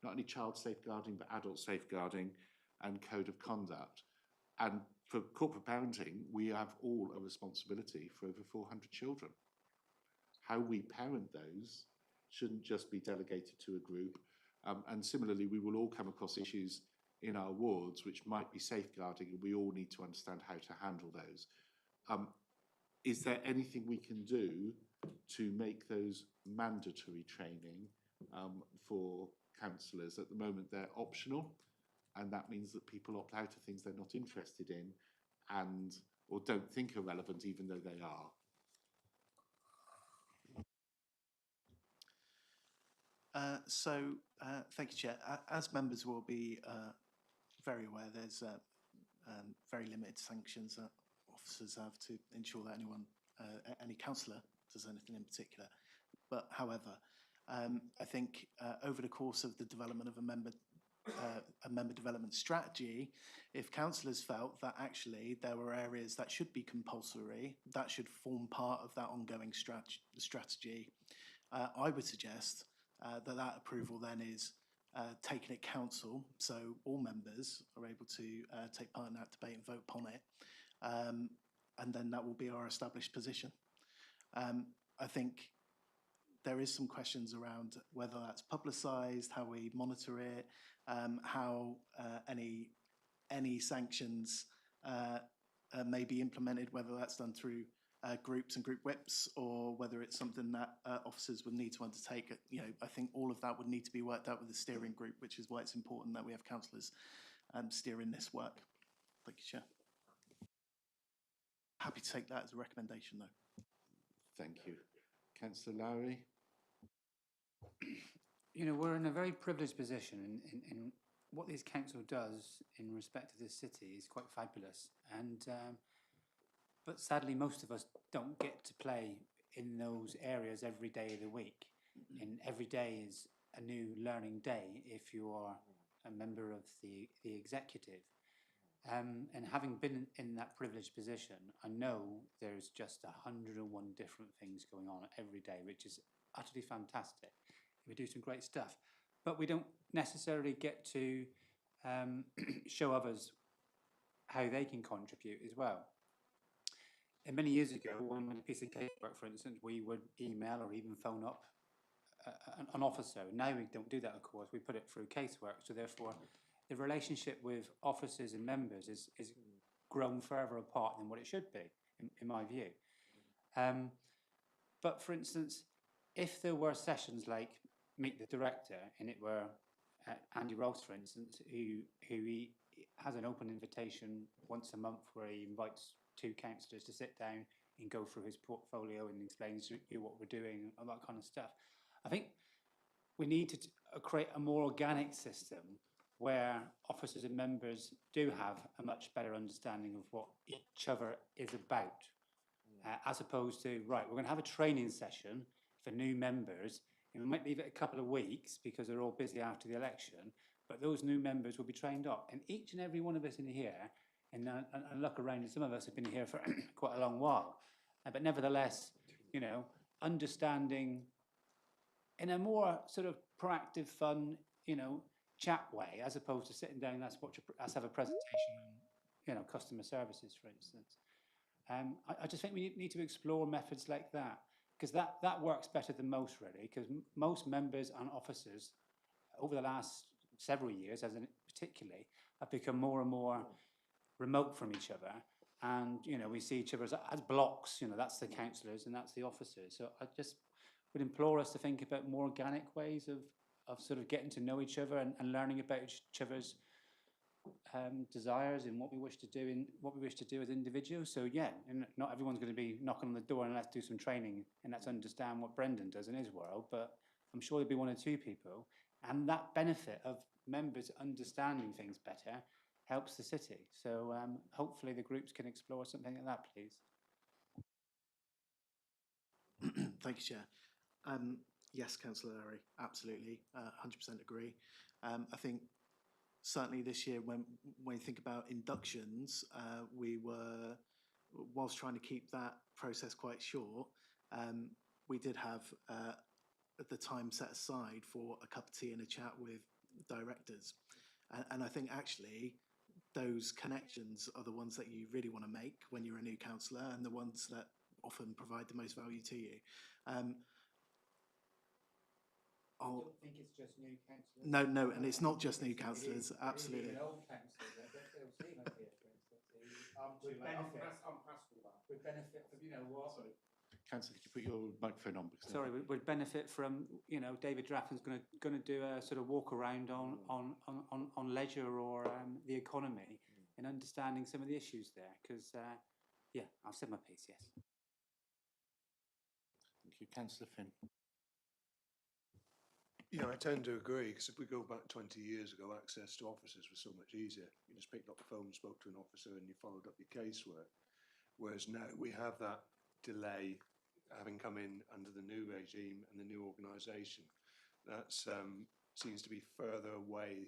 not only child safeguarding, but adult safeguarding and code of conduct. And for corporate parenting, we have all a responsibility for over 400 children. How we parent those shouldn't just be delegated to a group. And similarly, we will all come across issues in our wards which might be safeguarding, and we all need to understand how to handle those. Is there anything we can do to make those mandatory training for councillors? At the moment, they're optional, and that means that people opt out of things they're not interested in and or don't think are relevant, even though they are. Thank you, Chair. As members will be very aware, there's very limited sanctions that officers have to ensure that any councillor does anything in particular. But however, I think over the course of the development of a member development strategy, if councillors felt that actually there were areas that should be compulsory, that should form part of that ongoing strategy, I would suggest that approval then is taken at council, so all members are able to take part in that debate and vote upon it, and then that will be our established position. I think there is some questions around whether that's publicised, how we monitor it, how any sanctions may be implemented, whether that's done through groups and group whips, or whether it's something that officers would need to undertake. I think all of that would need to be worked out with the steering group, which is why it's important that we have councillors steering this work. Thank you, Chair. Happy to take that as a recommendation, though. Thank you. Councillor Lowry? We're in a very privileged position in what this council does in respect to this city is quite fabulous. But sadly, most of us don't get to play in those areas every day of the week. And every day is a new learning day if you are a member of the executive. And having been in that privileged position, I know there's just 101 different things going on every day, which is utterly fantastic. We do some great stuff, but we don't necessarily get to show others how they can contribute as well. many years ago, when a piece of casework, for instance, we would email or even phone up an officer. Now we don't do that, of course. We put it through casework. So therefore, the relationship with officers and members is grown further apart than what it should be, in my view. But for instance, if there were sessions like Meet the Director, and it were Andy Ross, for instance, who he has an open invitation once a month where he invites 2 councillors to sit down and go through his portfolio and explains to you what we're doing and all that kind of stuff. I think we need to create a more organic system where officers and members do have a much better understanding of what each other is about, as opposed to, right, we're going to have a training session for new members, and we might leave it a couple of weeks because they're all busy after the election, but those new members will be trained up. And each and every one of us in here, and I look around, and some of us have been here for quite a long while, but nevertheless, you know, understanding in a more sort of proactive, fun, you know, chat way, as opposed to sitting down, let's have a presentation on, you know, customer services, for instance. I just think we need to explore methods like that, because that works better than most, really, because most members and officers over the last several years, particularly, have become more and more remote from each other. And, you know, we see each other as blocks, you know, that's the councillors and that's the officers. So I just would implore us to think about more organic ways of sort of getting to know each other and learning about each other's desires and what we wish to do as individuals. So yeah, and not everyone's going to be knocking on the door and let's do some training and let's understand what Brendan does in his world, but I'm sure there'll be 1 or 2 people, and that benefit of members understanding things better helps the city. So hopefully the groups can explore something like that, please. Thank you, Chair. Yes, Councillor Larry, absolutely, 100% agree. I think certainly this year, when you think about inductions, we were, whilst trying to keep that process quite short, we did have the time set aside for a cup of tea and a chat with directors. And I think actually those connections are the ones that you really want to make when you're a new councillor, and the ones that often provide the most value to you. I don't think it's just new councillors. No, and it's not just new councillors, absolutely. Even old councillors, they'll see him here, for instance. Would benefit from, you know what? Sorry. Councillor, could you put your microphone on? Sorry, would benefit from, you know, David Drafton's going to do a sort of walk around on leisure or the economy and understanding some of the issues there. Because, yeah, I've said my piece, yes. Thank you. Councillor Finn. Yeah, I tend to agree, because if we go back 20 years ago, access to officers was so much easier. You just picked up the phone, spoke to an officer, and you followed up your casework. Whereas now we have that delay, having come in under the new regime and the new organisation. That seems to be further away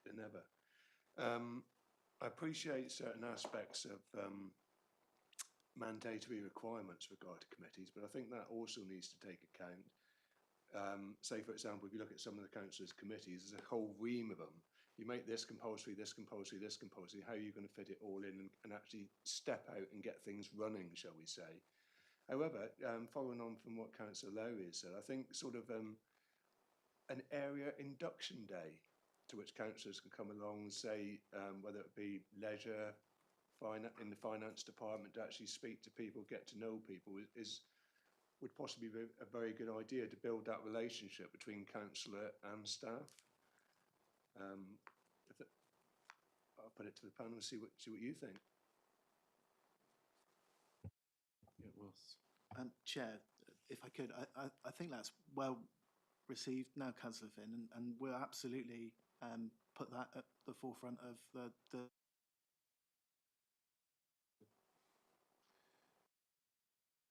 than ever. I appreciate certain aspects of mandatory requirements with regard to committees, but I think that also needs to take account. Say, for example, if you look at some of the councillors' committees, there's a whole ream of them. You make this compulsory, this compulsory, this compulsory. How are you going to fit it all in and actually step out and get things running, shall we say? However, following on from what Councillor Lowry said, I think sort of an area induction day to which councillors can come along and say, whether it be leisure, in the finance department, to actually speak to people, get to know people, would possibly be a very good idea to build that relationship between councillor and staff. I'll put it to the panel and see what you think. It was. Chair, if I could, I think that's well received now, Councillor Finn, and we'll absolutely put that at the forefront of the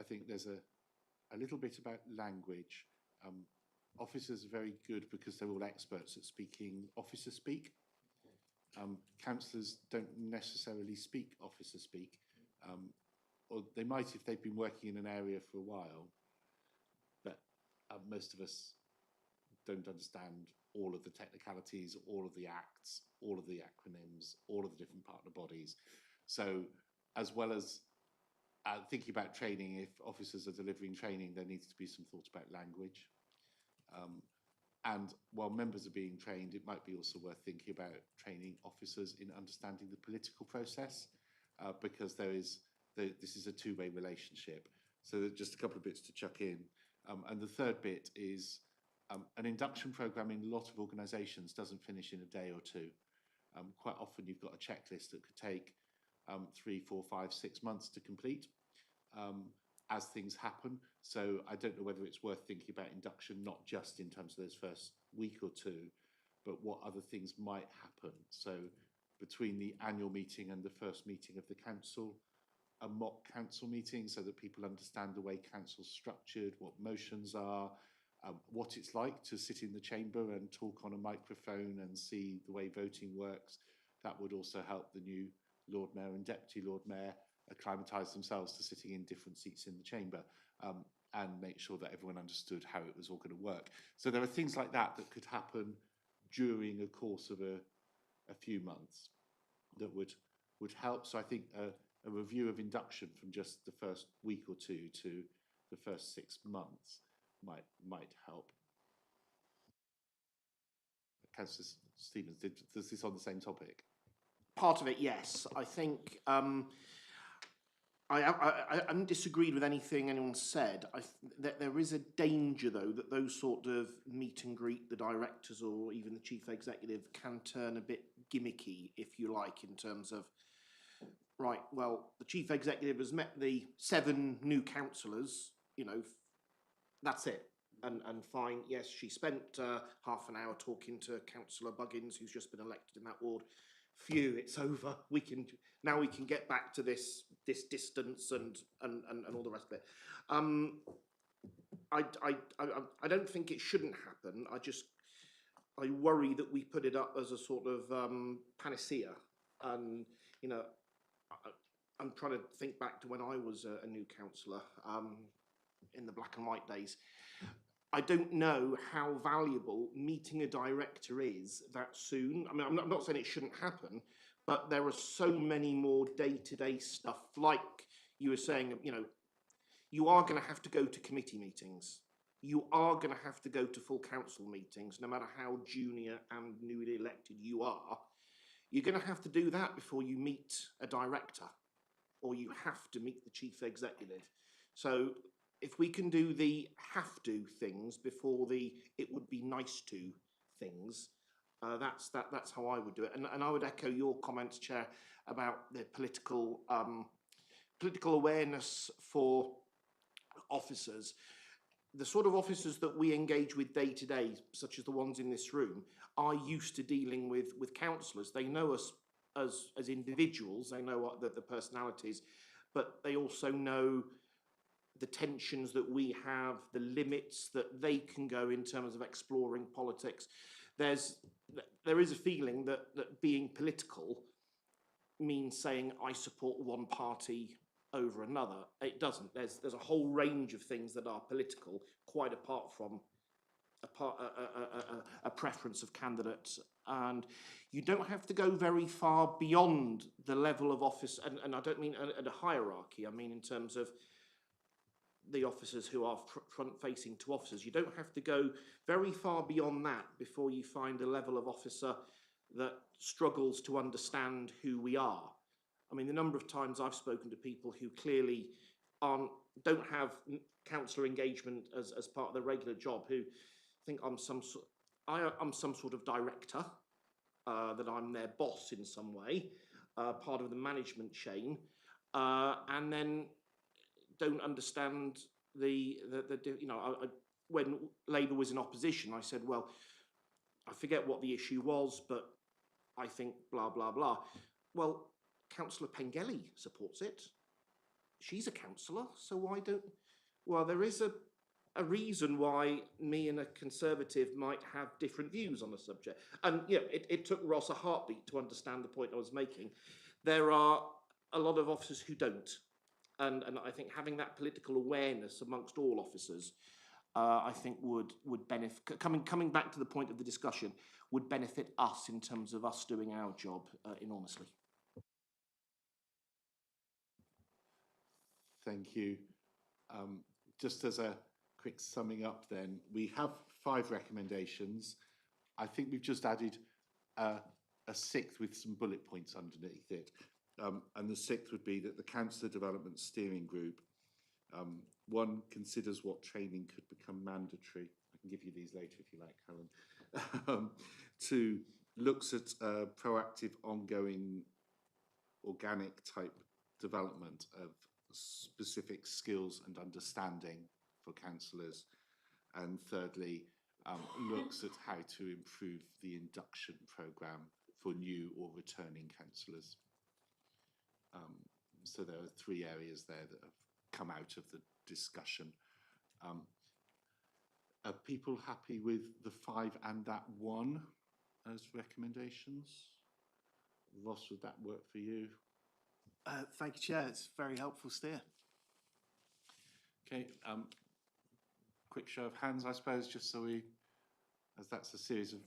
I think there's a little bit about language. Officers are very good because they're all experts at speaking officer speak. Councillors don't necessarily speak officer speak, or they might if they've been working in an area for a while, but most of us don't understand all of the technicalities, all of the acts, all of the acronyms, all of the different partner bodies. So as well as Thinking about training, if officers are delivering training, there needs to be some thought about language. And while members are being trained, it might be also worth thinking about training officers in understanding the political process, because this is a two-way relationship. So just a couple of bits to chuck in. And the third bit is an induction program in a lot of organisations doesn't finish in a day or two. Quite often you've got a checklist that could take 3, 4, 5, 6 months to complete as things happen. So I don't know whether it's worth thinking about induction, not just in terms of those first week or two, but what other things might happen. So between the annual meeting and the first meeting of the council, a mock council meeting so that people understand the way council's structured, what motions are, what it's like to sit in the chamber and talk on a microphone and see the way voting works. That would also help the new Lord Mayor and Deputy Lord Mayor acclimatise themselves to sitting in different seats in the chamber, and make sure that everyone understood how it was all going to work. So there are things like that that could happen during a course of a few months that would help. So I think a review of induction from just the first week or two to the first 6 months might help. Councillor Stevens, does this on the same topic? Part of it, yes. I think I haven't disagreed with anything anyone said. That there is a danger, though, that those sort of meet and greet, the directors or even the chief executive, can turn a bit gimmicky, if you like, in terms of, right, well, the chief executive has met the 7 new councillors, you know, that's it. And fine, yes, she spent half an hour talking to Councillor Buggins, who's just been elected in that ward. Phew, it's over. We can get back to this distance and all the rest of it. I don't think it shouldn't happen. I worry that we put it up as a sort of panacea. And you know, I'm trying to think back to when I was a new councillor in the black and white days. I don't know how valuable meeting a director is that soon. I mean, I'm not saying it shouldn't happen, but there are so many more day-to-day stuff. Like you were saying, you know, you are going to have to go to committee meetings. You are going to have to go to full council meetings, no matter how junior and newly elected you are. You're going to have to do that before you meet a director, or you have to meet the chief executive. So if we can do the have to things before the it would be nice to things, that's how I would do it. And I would echo your comments, Chair, about the political awareness for officers. The sort of officers that we engage with day to day, such as the ones in this room, are used to dealing with councillors. They know us as individuals, they know what the personalities, but they also know the tensions that we have, the limits that they can go in terms of exploring politics. There is a feeling that being political means saying I support one party over another. It doesn't. There's a whole range of things that are political, quite apart from a preference of candidates. And you don't have to go very far beyond the level of office, and I don't mean at a hierarchy, I mean in terms of the officers who are front-facing to officers. You don't have to go very far beyond that before you find a level of officer that struggles to understand who we are. I mean, the number of times I've spoken to people who clearly don't have councillor engagement as part of their regular job, who think I'm some sort of director, that I'm their boss in some way, part of the management chain, and then don't understand when Labour was in opposition, I said, well, I forget what the issue was, but I think blah, blah, blah. Well, Councillor Pengelly supports it. She's a councillor, so why don't... Well, there is a reason why me and a Conservative might have different views on the subject. And, you know, it took Ross a heartbeat to understand the point I was making. There are a lot of officers who don't. And I think having that political awareness amongst all officers, I think would benefit, coming back to the point of the discussion, would benefit us in terms of us doing our job enormously. thank you. Just as a quick summing up then, we have 5 recommendations. I think we've just added a 6th with some bullet points underneath it. And the 6th would be that the Councillor Development Steering Group, 1, considers what training could become mandatory. I can give you these later if you like, Helen. 2, looks at proactive, ongoing, organic type development of specific skills and understanding for councillors. And thirdly, looks at how to improve the induction programme for new or returning councillors. So there are 3 areas there that have come out of the discussion. Are people happy with the 5 and that 1 as recommendations? Ross, would that work for you? Thank you, Chair. It's very helpful steer. Okay, quick show of hands, I suppose, just so we, as that's a series of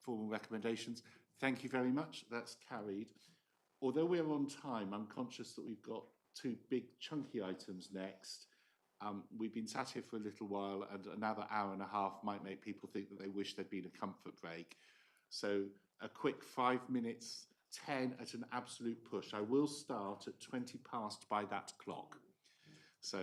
formal recommendations. Thank you very much, that's carried. Although we're on time, I'm conscious that we've got 2 big chunky items next. We've been sat here for a little while, and another hour and a half might make people think that they wish there'd been a comfort break. So a quick 5 minutes, 10 at an absolute push. I will start at 20 past by that clock. So,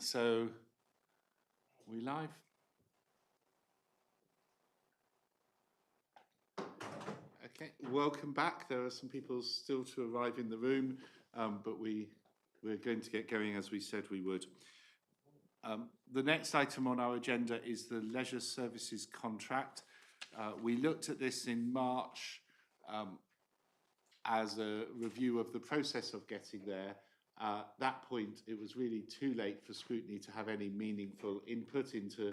so we live? Okay, welcome back. There are some people still to arrive in the room, but we're going to get going as we said we would. The next item on our agenda is the leisure services contract. We looked at this in March as a review of the process of getting there. At that point, it was really too late for Scrutiny to have any meaningful input into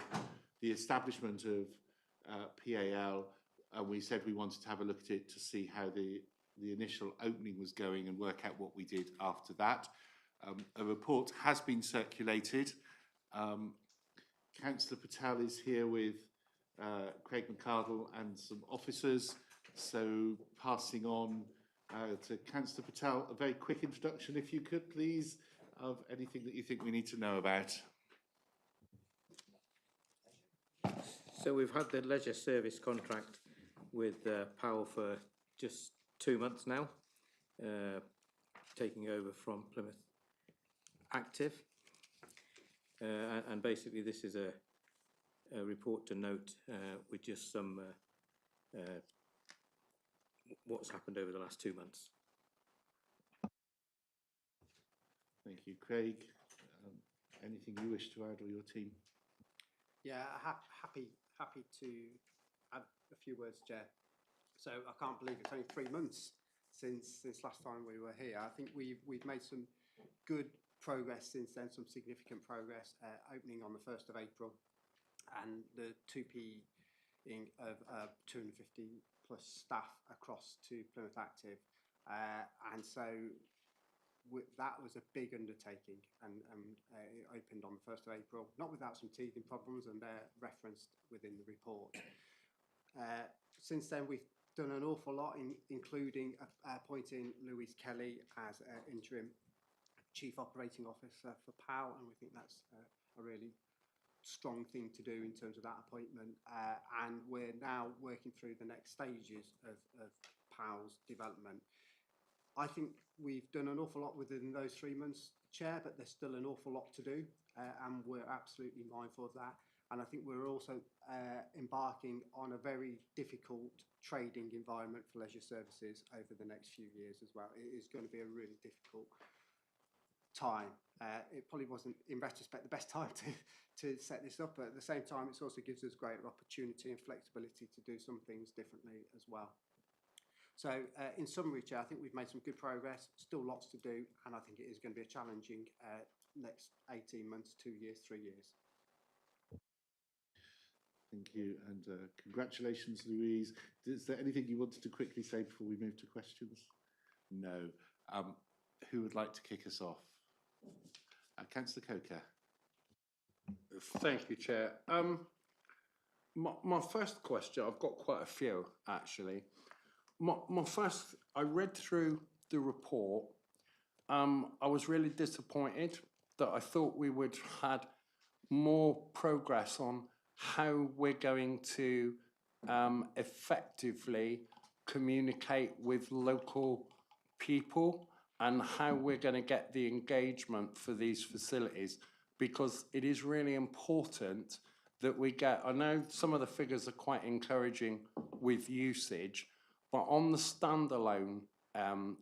the establishment of PAL, and we said we wanted to have a look at it to see how the initial opening was going and work out what we did after that. A report has been circulated. Councillor Patel is here with Craig McCardle and some officers, so passing on to Councillor Patel, a very quick introduction, if you could, please, of anything that you think we need to know about. So we've had the leisure service contract with PAL for just 2 months now, taking over from Plymouth Active. And basically this is a report to note with just some what's happened over the last 2 months. Thank you, Craig. Anything you wish to add, or your team? Yeah, happy to add a few words, Chair. So I can't believe it's only 3 months since last time we were here. I think we've made some good progress since then, some significant progress, opening on the 1st of April, and the 2Ping of 250 plus staff across to Plymouth Active, and so that was a big undertaking, and it opened on the 1st of April, not without some teething problems, and they're referenced within the report. Since then, we've done an awful lot, including appointing Louise Kelly as interim Chief Operating Officer for PAL, and we think that's a really strong thing to do in terms of that appointment. And we're now working through the next stages of PAL's development. I think we've done an awful lot within those 3 months, Chair, but there's still an awful lot to do, and we're absolutely mindful of that. And I think we're also embarking on a very difficult trading environment for leisure services over the next few years as well. It is going to be a really difficult time. It probably wasn't, in retrospect, the best time to set this up, but at the same time, it also gives us greater opportunity and flexibility to do some things differently as well. So in summary, Chair, I think we've made some good progress, still lots to do, and I think it is going to be a challenging next 18 months, 2 years, 3 years. Thank you, and congratulations, Louise. Is there anything you wanted to quickly say before we move to questions? No. Who would like to kick us off? Councillor Coker. Thank you, Chair. My first question, I've got quite a few actually. My first, I read through the report. I was really disappointed that I thought we would had more progress on how we're going to effectively communicate with local people and how we're going to get the engagement for these facilities, because it is really important that we get, I know some of the figures are quite encouraging with usage, but on the standalone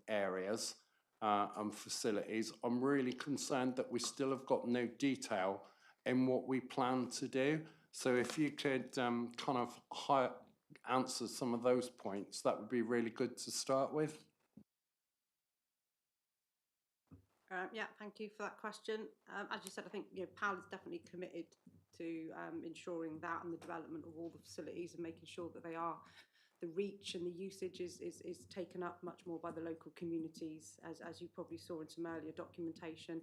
areas and facilities, I'm really concerned that we still have got no detail in what we plan to do. So if you could kind of answer some of those points, that would be really good to start with. Yeah, thank you for that question. As you said, I think PAL is definitely committed to ensuring that and the development of all the facilities and making sure that they are, the reach and the usage is taken up much more by the local communities, as you probably saw in some earlier documentation.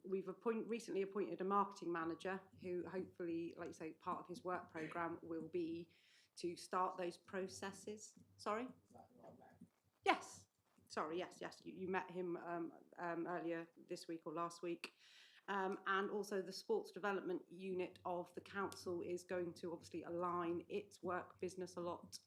We've recently appointed a marketing manager who hopefully, like you say, part of his work programme will be to start those processes. Sorry? Yes. Sorry, yes. You met him earlier this week or last week. And also the sports development unit of the council is going to obviously align its work business a lot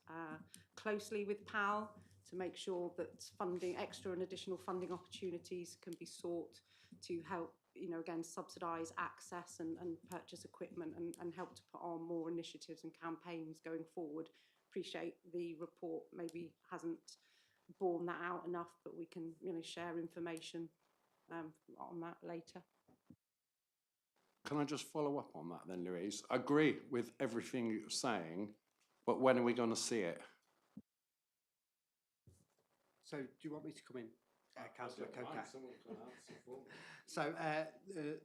closely with PAL to make sure that funding, extra and additional funding opportunities can be sought to help, again, subsidise access and purchase equipment and help to put on more initiatives and campaigns going forward. Appreciate the report maybe hasn't borne that out enough, but we can share information on that later. Can I just follow up on that then, Louise? I agree with everything you're saying, but when are we going to see it? So do you want me to come in, Councillor Coker? So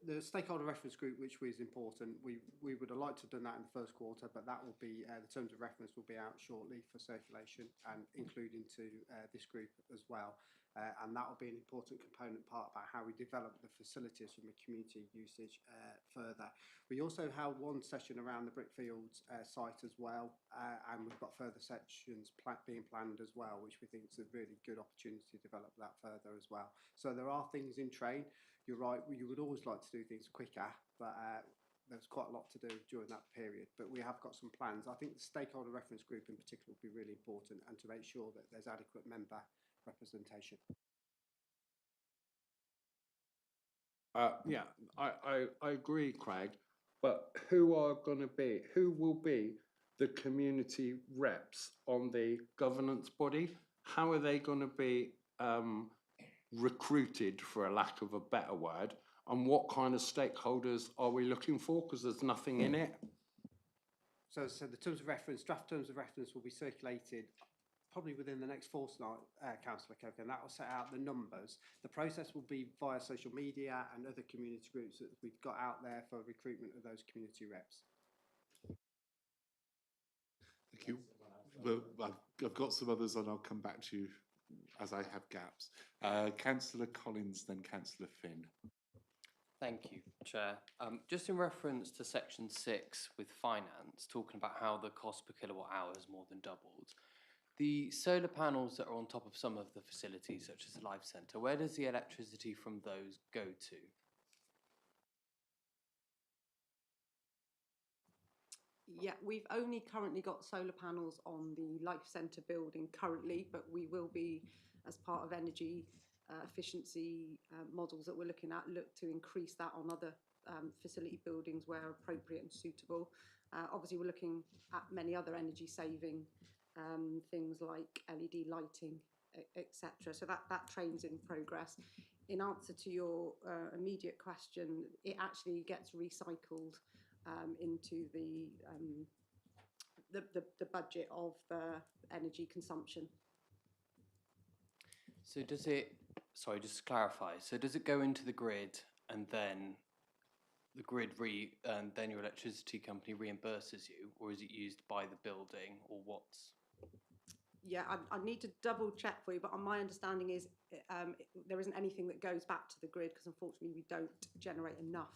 the stakeholder reference group, which was important, we would have liked to have done that in the first quarter, but that will be, the terms of reference will be out shortly for circulation and including to this group as well. And that will be an important component part about how we develop the facilities from a community usage further. We also held one session around the Brickfields site as well, and we've got further sections being planned as well, which we think is a really good opportunity to develop that further as well. So there are things in train. You're right, you would always like to do things quicker, but there's quite a lot to do during that period. But we have got some plans. I think the stakeholder reference group in particular will be really important, and to make sure that there's adequate member representation. Yeah, I agree, Craig, but who will be the community reps on the governance body? How are they going to be recruited, for a lack of a better word, and what kind of stakeholders are we looking for? Because there's nothing in it. So the terms of reference, draft terms of reference will be circulated probably within the next fortnight, Councillor Coker, and that will set out the numbers. The process will be via social media and other community groups that we've got out there for recruitment of those community reps. Thank you. Well, I've got some others and I'll come back to you as I have gaps. Councillor Collins, then Councillor Finn. Thank you, Chair. Just in reference to section 6 with finance, talking about how the cost per kilowatt hour has more than doubled. The solar panels that are on top of some of the facilities, such as the Life Centre, where does the electricity from those go to? Yeah, we've only currently got solar panels on the Life Centre building currently, but we will be, as part of energy efficiency models that we're looking at, look to increase that on other facility buildings where appropriate and suitable. Obviously, we're looking at many other energy saving things like LED lighting, etc. So that train's in progress. In answer to your immediate question, it actually gets recycled into the budget of the energy consumption. So does it, sorry, just to clarify, so does it go into the grid and then the grid and then your electricity company reimburses you, or is it used by the building, or what's? Yeah, I need to double check for you, but on my understanding is there isn't anything that goes back to the grid because unfortunately we don't generate enough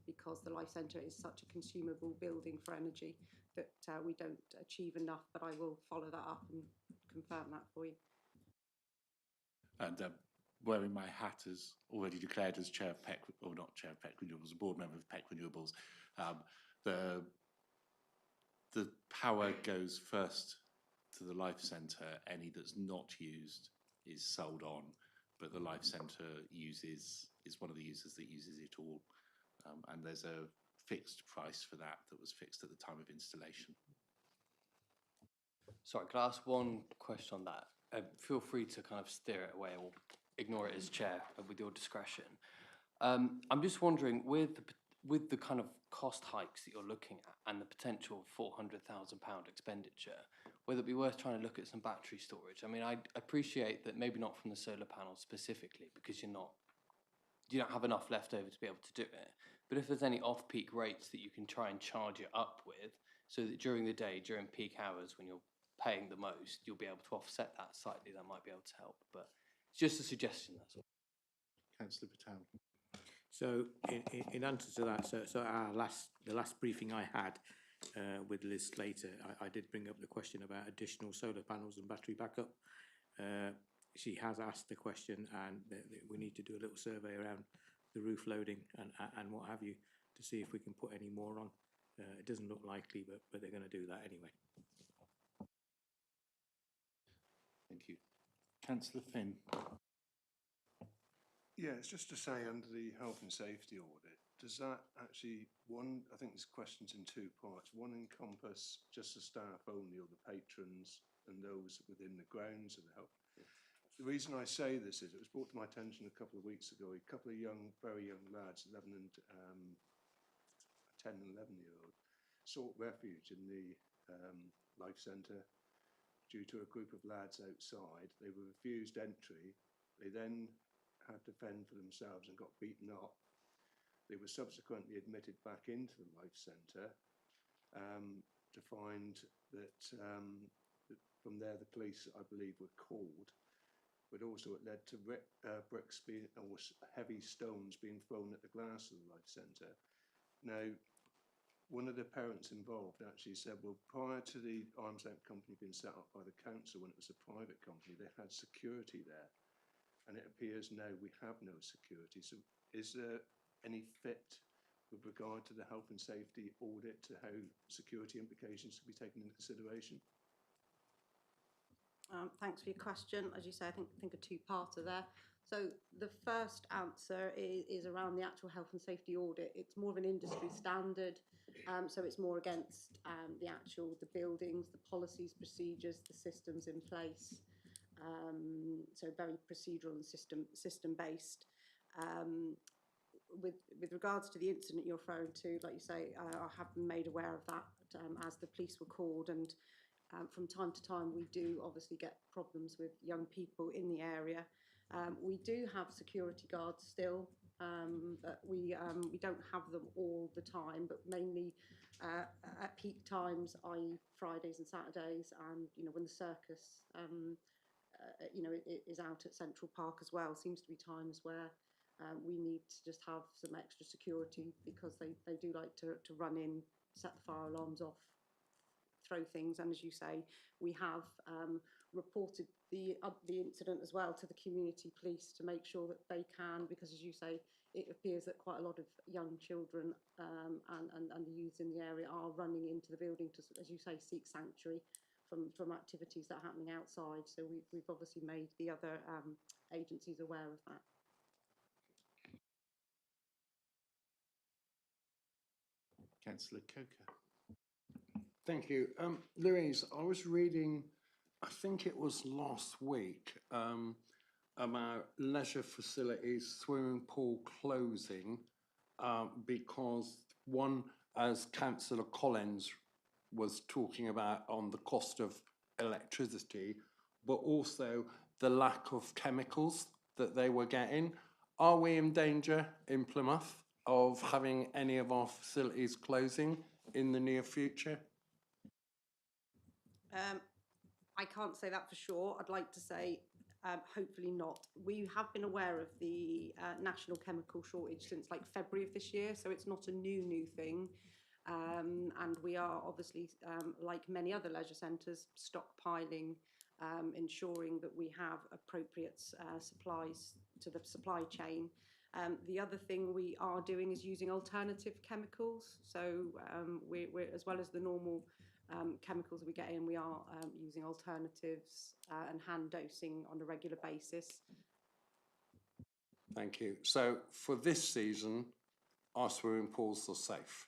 because the Life Centre is such a consumable building for energy that we don't achieve enough, but I will follow that up and confirm that for you. And wearing my hat as already declared as Chair of PEC, or not Chair of PEC Renewables, a board member of PEC Renewables, the power goes first to the Life Centre. Any that's not used is sold on, but the Life Centre is one of the users that uses it all. And there's a fixed price for that was fixed at the time of installation. Sorry, can I ask one question on that? Feel free to kind of steer it away or ignore it as chair with your discretion. I'm just wondering, with the kind of cost hikes that you're looking at and the potential £400,000 expenditure, whether it be worth trying to look at some battery storage. I mean, I appreciate that maybe not from the solar panels specifically because you don't have enough left over to be able to do it. But if there's any off-peak rates that you can try and charge it up with, so that during the day, during peak hours when you're paying the most, you'll be able to offset that slightly, that might be able to help. But it's just a suggestion, that's all. Councillor Patel. So in answer to that, so the last briefing I had with Liz Slater, I did bring up the question about additional solar panels and battery backup. She has asked the question, and we need to do a little survey around the roof loading and what have you to see if we can put any more on. It doesn't look likely, but they're going to do that anyway. Thank you. Councillor Finn. Yeah, it's just to say under the health and safety audit, does that actually, I think this question's in two parts. One encompass just the staff only or the patrons and those within the grounds of the health. The reason I say this is it was brought to my attention a couple of weeks ago, a couple of very young lads, 10 and 11-year-old, sought refuge in the Life Centre due to a group of lads outside. They were refused entry. They then had to fend for themselves and got beaten up. They were subsequently admitted back into the Life Centre to find that from there the police, I believe, were called, but also it led to bricks or heavy stones being thrown at the glass of the Life Centre. Now, one of the parents involved actually said, well, prior to the arms length company being set up by the council when it was a private company, they had security there. And it appears now we have no security. So is there any fit with regard to the health and safety audit to how security implications should be taken into consideration? Thanks for your question. As you say, I think a two-parter there. So the first answer is around the actual health and safety audit. It's more of an industry standard. So it's more against the buildings, the policies, procedures, the systems in place. So very procedural and system based. With regards to the incident you're referring to, like you say, I have been made aware of that as the police were called, and from time to time we do obviously get problems with young people in the area. We do have security guards still, but we don't have them all the time, but mainly at peak times, i.e. Fridays and Saturdays, and when the circus is out at Central Park as well. Seems to be times where we need to just have some extra security because they do like to run in, set the fire alarms off, throw things, and as you say, we have reported the incident as well to the community police to make sure that they can, because as you say, it appears that quite a lot of young children and the youths in the area are running into the building to, as you say, seek sanctuary from activities that are happening outside. So we've obviously made the other agencies aware of that. Councillor Coker. Thank you. Louise, I was reading, I think it was last week, about leisure facilities, swimming pool closing, because one, as Councillor Collins was talking about on the cost of electricity, but also the lack of chemicals that they were getting. Are we in danger in Plymouth of having any of our facilities closing in the near future? I can't say that for sure. I'd like to say hopefully not. We have been aware of the national chemical shortage since like February of this year, so it's not a new thing. And we are obviously, like many other leisure centres, stockpiling, ensuring that we have appropriate supplies to the supply chain. The other thing we are doing is using alternative chemicals. So we're as well as the normal chemicals we get in, we are using alternatives and hand dosing on a regular basis. Thank you. So for this season, our swimming pools are safe?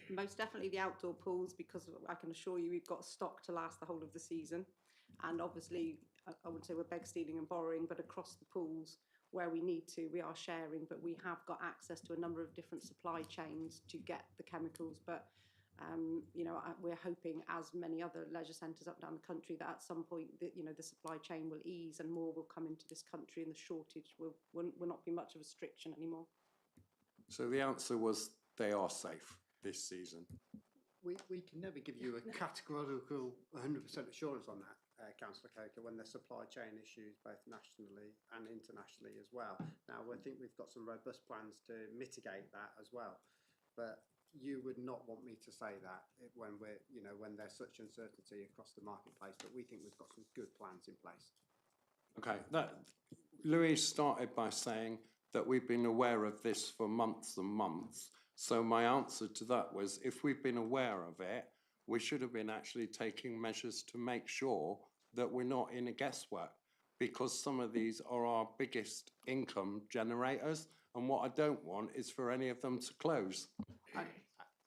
Most definitely the outdoor pools, because I can assure you we've got stock to last the whole of the season. And obviously, I wouldn't say we're beg, stealing and borrowing, but across the pools where we need to, we are sharing, but we have got access to a number of different supply chains to get the chemicals. But you know, we're hoping, as many other leisure centres up and down the country, that at some point, the supply chain will ease and more will come into this country, and the shortage will not be much of a restriction anymore. So the answer was they are safe this season. We can never give you a categorical 100% assurance on that, Councillor Coker, when there's supply chain issues both nationally and internationally as well. Now, I think we've got some robust plans to mitigate that as well, but you would not want me to say that when when there's such uncertainty across the marketplace, but we think we've got some good plans in place. Okay, Louise started by saying that we've been aware of this for months and months. So my answer to that was, if we've been aware of it, we should have been actually taking measures to make sure that we're not in a guesswork, because some of these are our biggest income generators, and what I don't want is for any of them to close.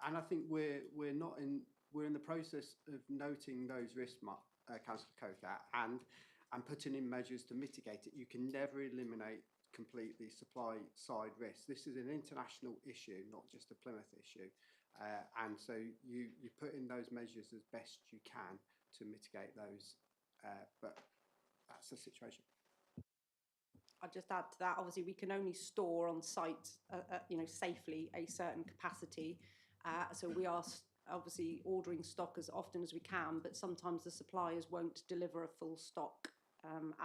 And I think we're in the process of noting those risks, Councillor Coker, and putting in measures to mitigate it. You can never eliminate completely supply side risks. This is an international issue, not just a Plymouth issue, and so you put in those measures as best you can to mitigate those, but that's the situation. I'll just add to that. Obviously, we can only store on site, safely a certain capacity. So we are obviously ordering stock as often as we can, but sometimes the suppliers won't deliver a full stock,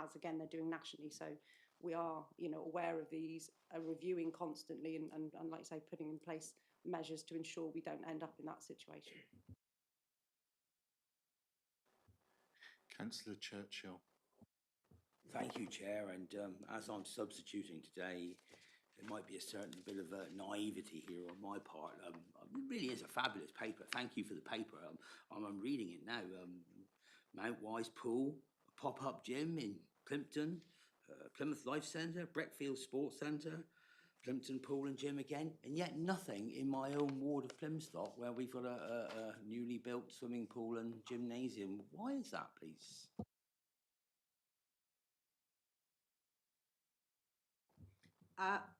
as again they're doing nationally. So we are, aware of these, reviewing constantly, and like I say, putting in place measures to ensure we don't end up in that situation. Councillor Churchill. Thank you, Chair. And as I'm substituting today, there might be a certain bit of naivety here on my part. It really is a fabulous paper. Thank you for the paper. I'm reading it now. Mount Wise Pool, a pop-up gym in Plimpton, Plymouth Life Centre, Breckfield Sports Centre, Plimpton Pool and Gym again, and yet nothing in my own ward of Plymouth where we've got a newly built swimming pool and gymnasium. Why is that, please?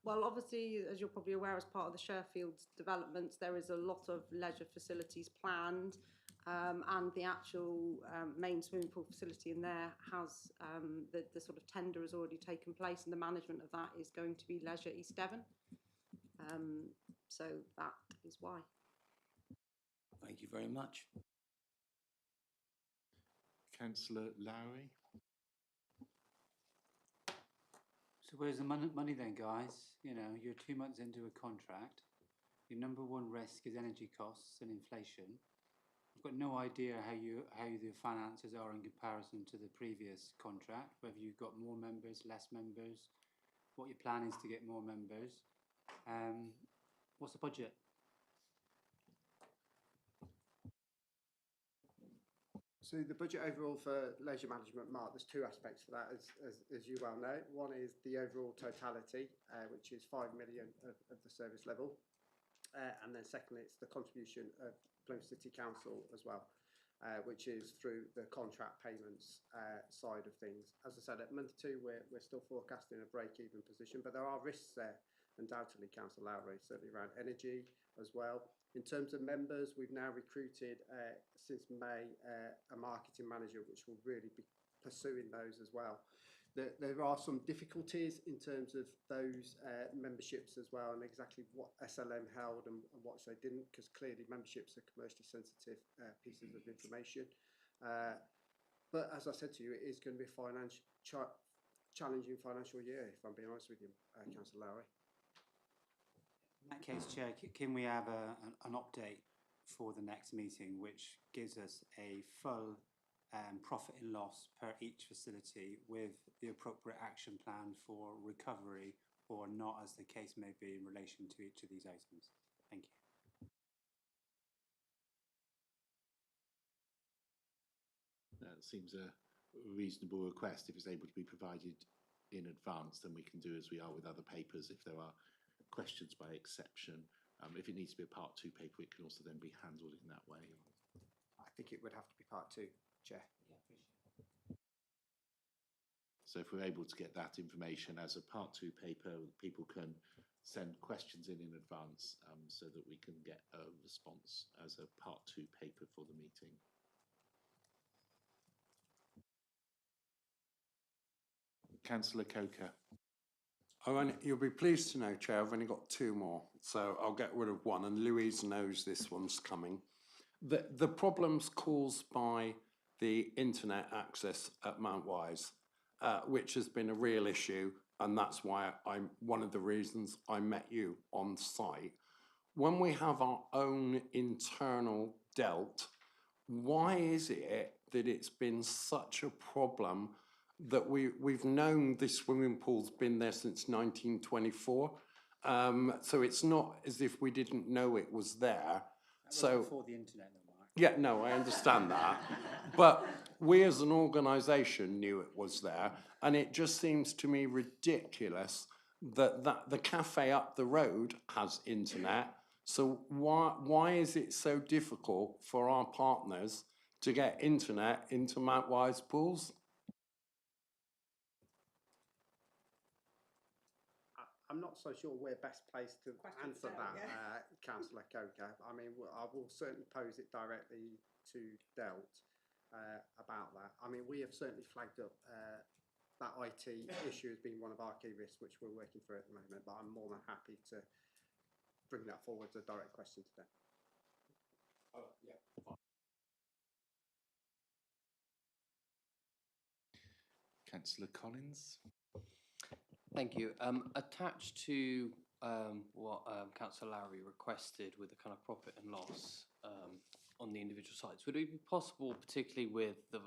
Well, obviously, as you're probably aware, as part of the Sherfields developments, there is a lot of leisure facilities planned, and the actual main swimming pool facility in there has the sort of tender has already taken place, and the management of that is going to be Leisure East Devon. So that is why. Thank you very much. Councillor Lowry. So where's the money then, guys? You're 2 months into a contract. Your number one risk is energy costs and inflation. I've got no idea how the finances are in comparison to the previous contract, whether you've got more members, less members, what your plan is to get more members. What's the budget? So the budget overall for leisure management, Mark, there's two aspects for that, as you well know. One is the overall totality, which is 5 million of the service level. And then secondly, it's the contribution of Plymouth City Council as well, which is through the contract payments side of things. As I said, at month 2, we're still forecasting a break-even position, but there are risks there, undoubtedly, Councillor Lowry, certainly around energy as well. In terms of members, we've now recruited, since May, a marketing manager, which will really be pursuing those as well. There are some difficulties in terms of those memberships as well, and exactly what SLM held and what they didn't, because clearly memberships are commercially sensitive pieces of information. But as I said to you, it is going to be a challenging financial year, if I'm being honest with you, Councillor Lowry. In that case, Chair, can we have an update for the next meeting, which gives us a full profit and loss per each facility with the appropriate action plan for recovery or not, as the case may be, in relation to each of these items? Thank you. That seems a reasonable request. If it's able to be provided in advance, then we can do as we are with other papers. If there are questions by exception, if it needs to be a part 2 paper, it can also then be handled in that way. I think it would have to be part 2, Chair. So if we're able to get that information as a part 2 paper, people can send questions in advance so that we can get a response as a part 2 paper for the meeting. Councillor Coker. You'll be pleased to know, Chair, I've only got 2 more, so I'll get rid of one, and Louise knows this one's coming. The problem's caused by the internet access at Mount Wise, which has been a real issue, and that's why one of the reasons I met you on site. When we have our own internal DELT, why is it that it's been such a problem that we've known this swimming pool's been there since 1924? So it's not as if we didn't know it was there. So before the internet, though, Mark. Yeah, no, I understand that. But we as an organisation knew it was there, and it just seems to me ridiculous that the cafe up the road has internet. So why is it so difficult for our partners to get internet into Mount Wise pools? I'm not so sure we're best placed to answer that, Councillor Coker. I mean, I will certainly pose it directly to DELT about that. I mean, we have certainly flagged up that IT issue as being one of our key risks, which we're working through at the moment, but I'm more than happy to bring that forward as a direct question to them. Councillor Collins. Thank you. Attached to what Councillor Lowry requested with the kind of profit and loss on the individual sites, would it be possible, particularly with the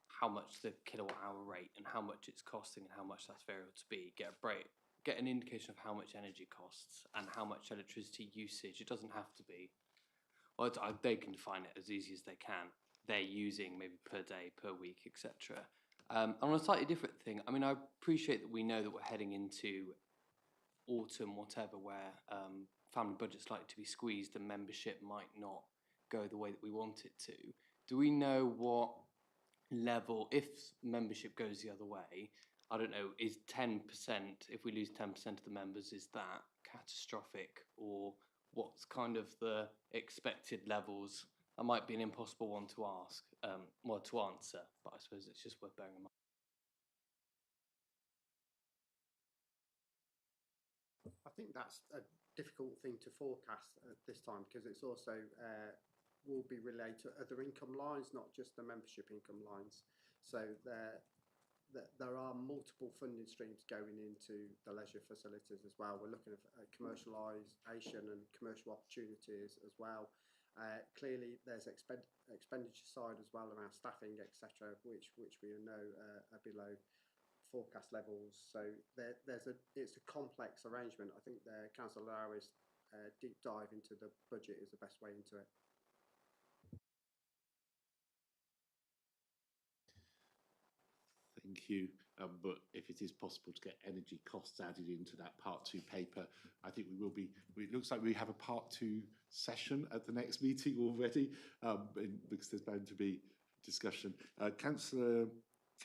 how much the kilowatt hour rate and how much it's costing and how much that's variable to be, get an indication of how much energy costs and how much electricity usage? It doesn't have to be, well, they can define it as easy as they can. They're using maybe per day, per week, etc. On a slightly different thing, I mean, I appreciate that we know that we're heading into autumn, whatever, where family budget's likely to be squeezed and membership might not go the way that we want it to. Do we know what level, if membership goes the other way, I don't know, is 10%, if we lose 10% of the members, is that catastrophic? Or what's kind of the expected levels? That might be an impossible one to ask, well, to answer, but I suppose it's just worth bearing in mind. I think that's a difficult thing to forecast at this time, because it's also will be related to other income lines, not just the membership income lines. So there are multiple funding streams going into the leisure facilities as well. We're looking at commercialisation and commercial opportunities as well. Clearly, there's expenditure side as well around staffing, etc., which we know are below forecast levels. So it's a complex arrangement. I think Councillor Lowry's deep dive into the budget is the best way into it. Thank you. But if it is possible to get energy costs added into that part 2 paper, I think we will be. It looks like we have a part 2 session at the next meeting already, because there's bound to be discussion. Councillor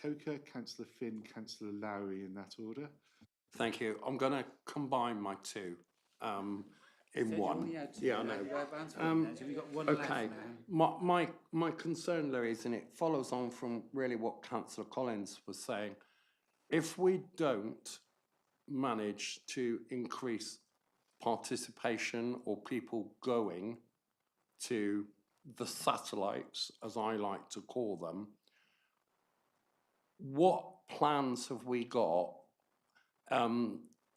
Coker, Councillor Finn, Councillor Lowry, in that order. Thank you. I'm going to combine my 2. in Said you one. only had two. Yeah, I You know. have answered them then, so we've got one left Okay, now. my concern, Louise, and it follows on from really what Councillor Collins was saying. If we don't manage to increase participation or people going to the satellites, as I like to call them, what plans have we got?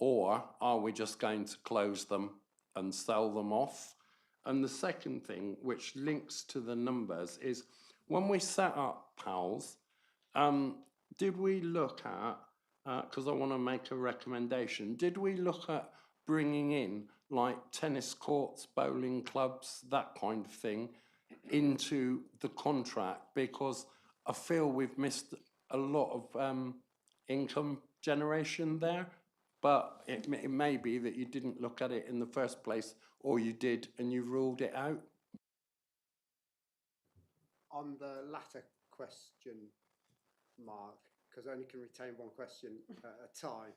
Or are we just going to close them and sell them off? And the second thing, which links to the numbers, is when we set up PALS, did we look at, because I want to make a recommendation, did we look at bringing in like tennis courts, bowling clubs, that kind of thing into the contract? Because I feel we've missed a lot of income generation there, but it may be that you didn't look at it in the first place, or you did and you ruled it out. On the latter question, Mark, because I only can retain one question at a time.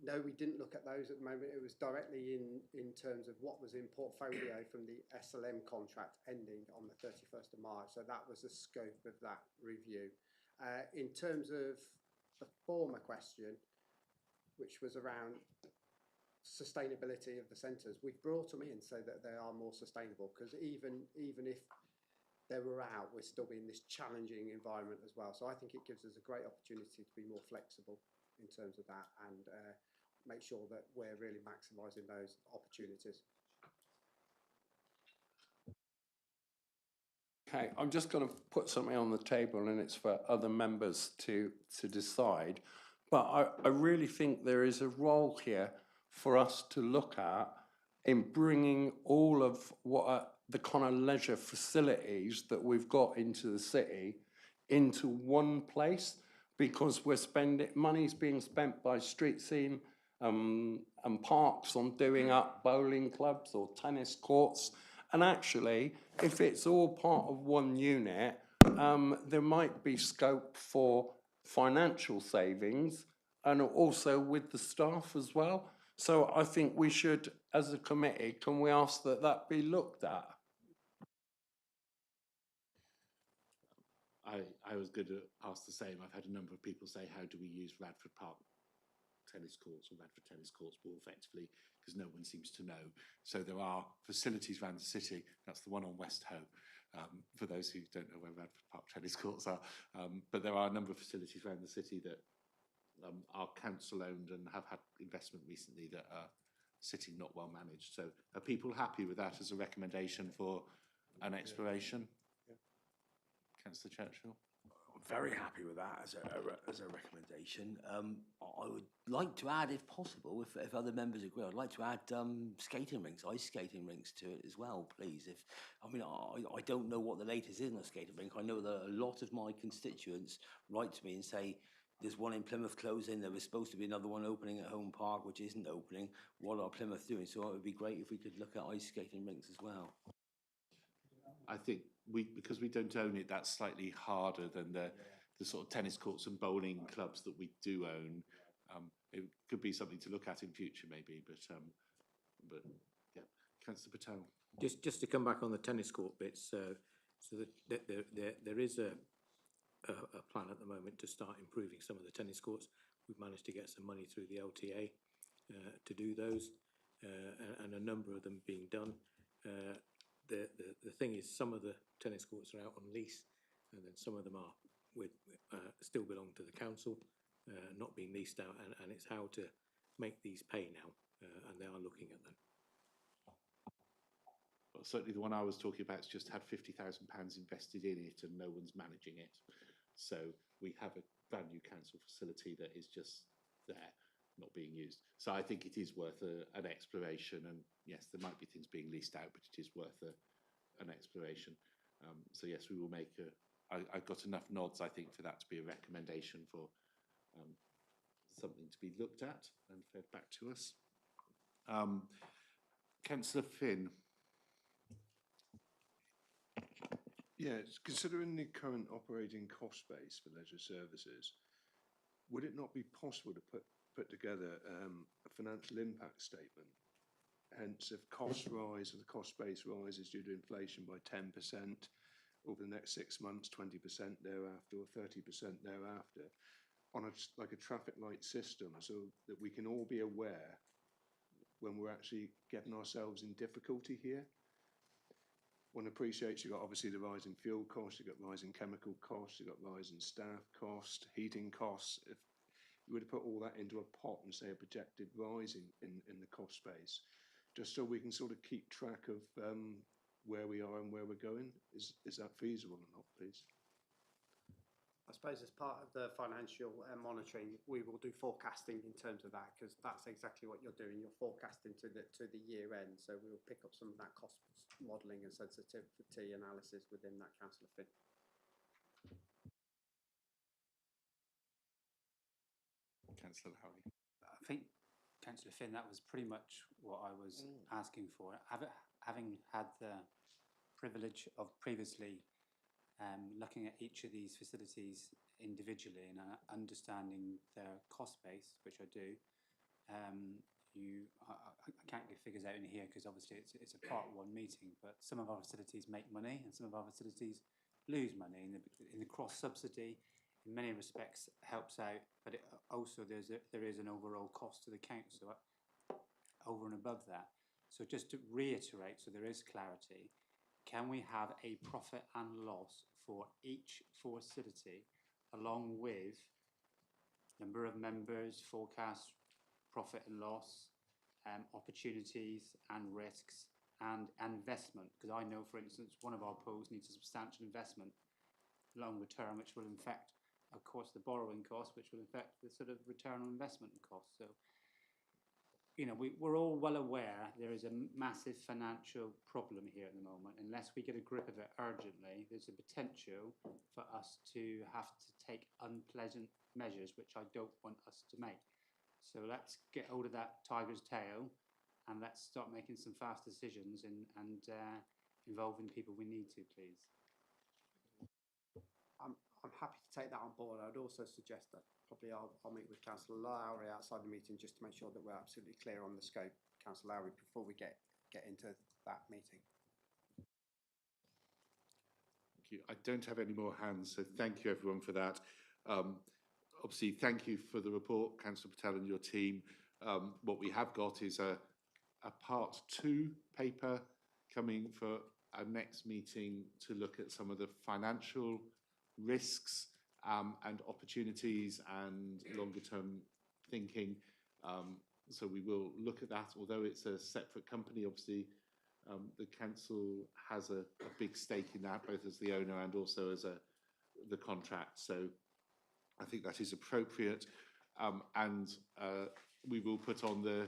No, we didn't look at those at the moment. It was directly in terms of what was in portfolio from the SLM contract ending on the 31st of March. So that was the scope of that review. In terms of the former question, which was around sustainability of the centres, we've brought them in so that they are more sustainable, because even if they were out, we're still in this challenging environment as well. So I think it gives us a great opportunity to be more flexible in terms of that and make sure that we're really maximising those opportunities. Okay, I'm just going to put something on the table, and it's for other members to decide. But I really think there is a role here for us to look at in bringing all of what are the kind of leisure facilities that we've got into the city into one place, because money's being spent by street scene and parks on doing up bowling clubs or tennis courts. And actually, if it's all part of one unit, there might be scope for financial savings and also with the staff as well. So I think we should, as a committee, can we ask that that be looked at? I was going to ask the same. I've had a number of people say, how do we use Radford Park tennis courts or Radford tennis courts more effectively, because no one seems to know. So there are facilities around the city. That's the one on West Hoe, for those who don't know where Radford Park tennis courts are. But there are a number of facilities around the city that are council owned and have had investment recently that are sitting not well managed. So are people happy with that as a recommendation for an exploration? Councillor Churchill? I'm very happy with that as a recommendation. I would like to add, if possible, if other members agree, I'd like to add skating rinks, ice skating rinks to it as well, please. I don't know what the latest is on a skating rink. I know that a lot of my constituents write to me and say, there's one in Plymouth closing, there was supposed to be another one opening at Home Park, which isn't opening. What are Plymouth doing? So it would be great if we could look at ice skating rinks as well. I think because we don't own it, that's slightly harder than the sort of tennis courts and bowling clubs that we do own. It could be something to look at in future, maybe. But yeah, Councillor Patel. Just to come back on the tennis court bits, so that there is a plan at the moment to start improving some of the tennis courts. We've managed to get some money through the LTA to do those, and a number of them being done. The thing is, some of the tennis courts are out on lease, and then some of them are still belong to the council, not being leased out, and it's how to make these pay now, and they are looking at that. Well, certainly the one I was talking about has just had £50,000 invested in it, and no one's managing it. So we have a brand new council facility that is just there, not being used. So I think it is worth an exploration, and yes, there might be things being leased out, but it is worth an exploration. So yes, we will make I've got enough nods, I think, for that to be a recommendation for something to be looked at and fed back to us. Councillor Finn. Yes, considering the current operating cost base for leisure services, would it not be possible to put together a financial impact statement Hence, if costs rise, if the cost base rises due to inflation by 10% over the next 6 months, 20% thereafter, or 30% thereafter, on like a traffic light system, so that we can all be aware when we're actually getting ourselves in difficulty here. One appreciates you've got obviously the rise in fuel costs, you've got rising chemical costs, you've got rising staff cost, heating costs. If you were to put all that into a pot and say a projected rise in the cost base, just so we can sort of keep track of where we are and where we're going, is that feasible or not, please? I suppose as part of the financial monitoring, we will do forecasting in terms of that, because that's exactly what you're doing. You're forecasting to the year end, so we will pick up some of that cost modelling and sensitivity analysis within that, Councillor Finn. Councillor Howley. I think, Councillor Finn, that was pretty much what I was asking for. Having had the privilege of previously looking at each of these facilities individually and understanding their cost base, which I do, I can't give figures out in here because obviously it's a part one meeting, but some of our facilities make money and some of our facilities lose money. In the cross subsidy, in many respects, helps out, but it also there is an overall cost to the council over and above that. So just to reiterate, so there is clarity, can we have a profit and loss for each facility, along with number of members, forecast profit and loss, opportunities and risks, and investment? Because I know, for instance, one of our pools needs a substantial investment longer term, which will affect, of course, the borrowing cost, which will affect the sort of return on investment cost. So, you know, we're all well aware there is a massive financial problem here at the moment. Unless we get a grip of it urgently, there's a potential for us to have to take unpleasant measures, which I don't want us to make. So let's get hold of that tiger's tail and let's start making some fast decisions and involving people we need to, please. I'm happy to take that on board. I'd also suggest that probably I'll meet with Councillor Lowry outside the meeting just to make sure that we're absolutely clear on the scope, Councillor Lowry, before we get into that meeting. Thank you. I don't have any more hands, so thank you everyone for that. Obviously, thank you for the report, Councillor Patel and your team. What we have got is a part 2 paper coming for our next meeting to look at some of the financial risks and opportunities and longer term thinking. So we will look at that, although it's a separate company. Obviously, the council has a big stake in that, both as the owner and also as the contract. So I think that is appropriate. And we will put on the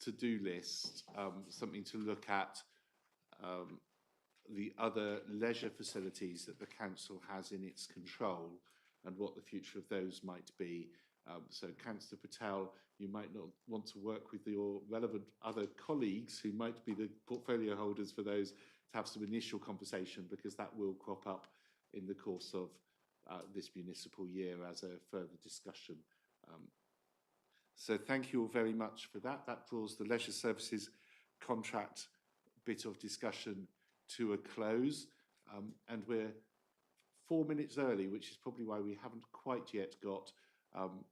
to-do list something to look at the other leisure facilities that the council has in its control and what the future of those might be. So Councillor Patel, you might not want to work with your relevant other colleagues who might be the portfolio holders for those to have some initial conversation, because that will crop up in the course of this municipal year as a further discussion. So thank you all very much for that. That draws the leisure services contract bit of discussion to a close, and we're 4 minutes early, which is probably why we haven't quite yet got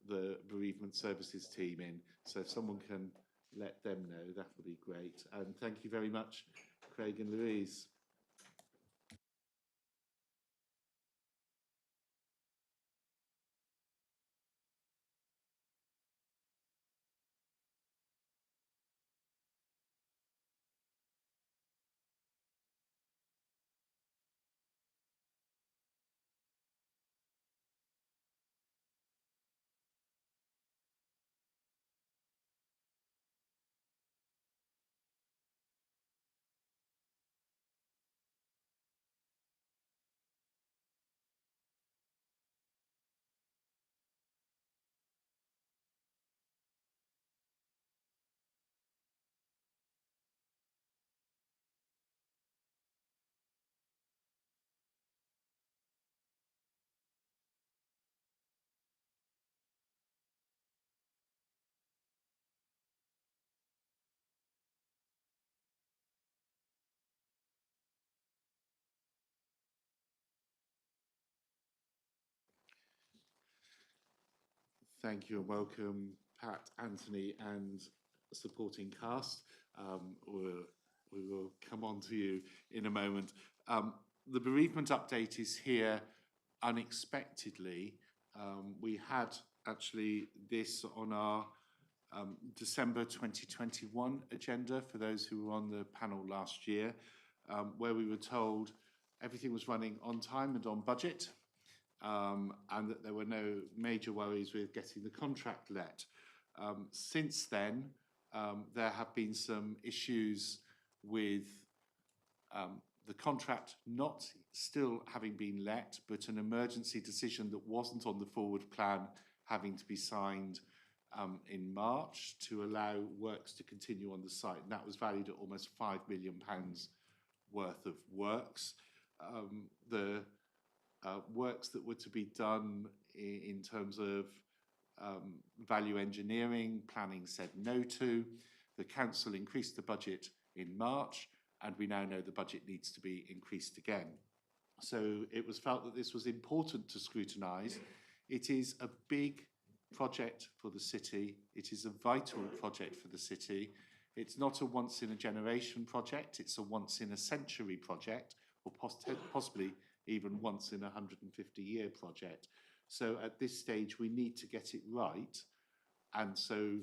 the bereavement services team in. So if someone can let them know, that would be great. And thank you very much, Craig and Louise. thank you and welcome Pat, Anthony and supporting cast. We will come on to you in a moment. The bereavement update is here unexpectedly. We had actually this on our December 2021 agenda for those who were on the panel last year, where we were told everything was running on time and on budget, and that there were no major worries with getting the contract let. Since then, there have been some issues with the contract not still having been let, but an emergency decision that wasn't on the forward plan having to be signed in March to allow works to continue on the site. And that was valued at almost £5 million worth of works. The works that were to be done in terms of value engineering, planning said no to. The council increased the budget in March, and we now know the budget needs to be increased again. So it was felt that this was important to scrutinise. It is a big project for the city. It is a vital project for the city. It's not a once-in-a-generation project. It's a once-in-a-century project, or possibly even once in a 150-year project. So at this stage, we need to get it right. And so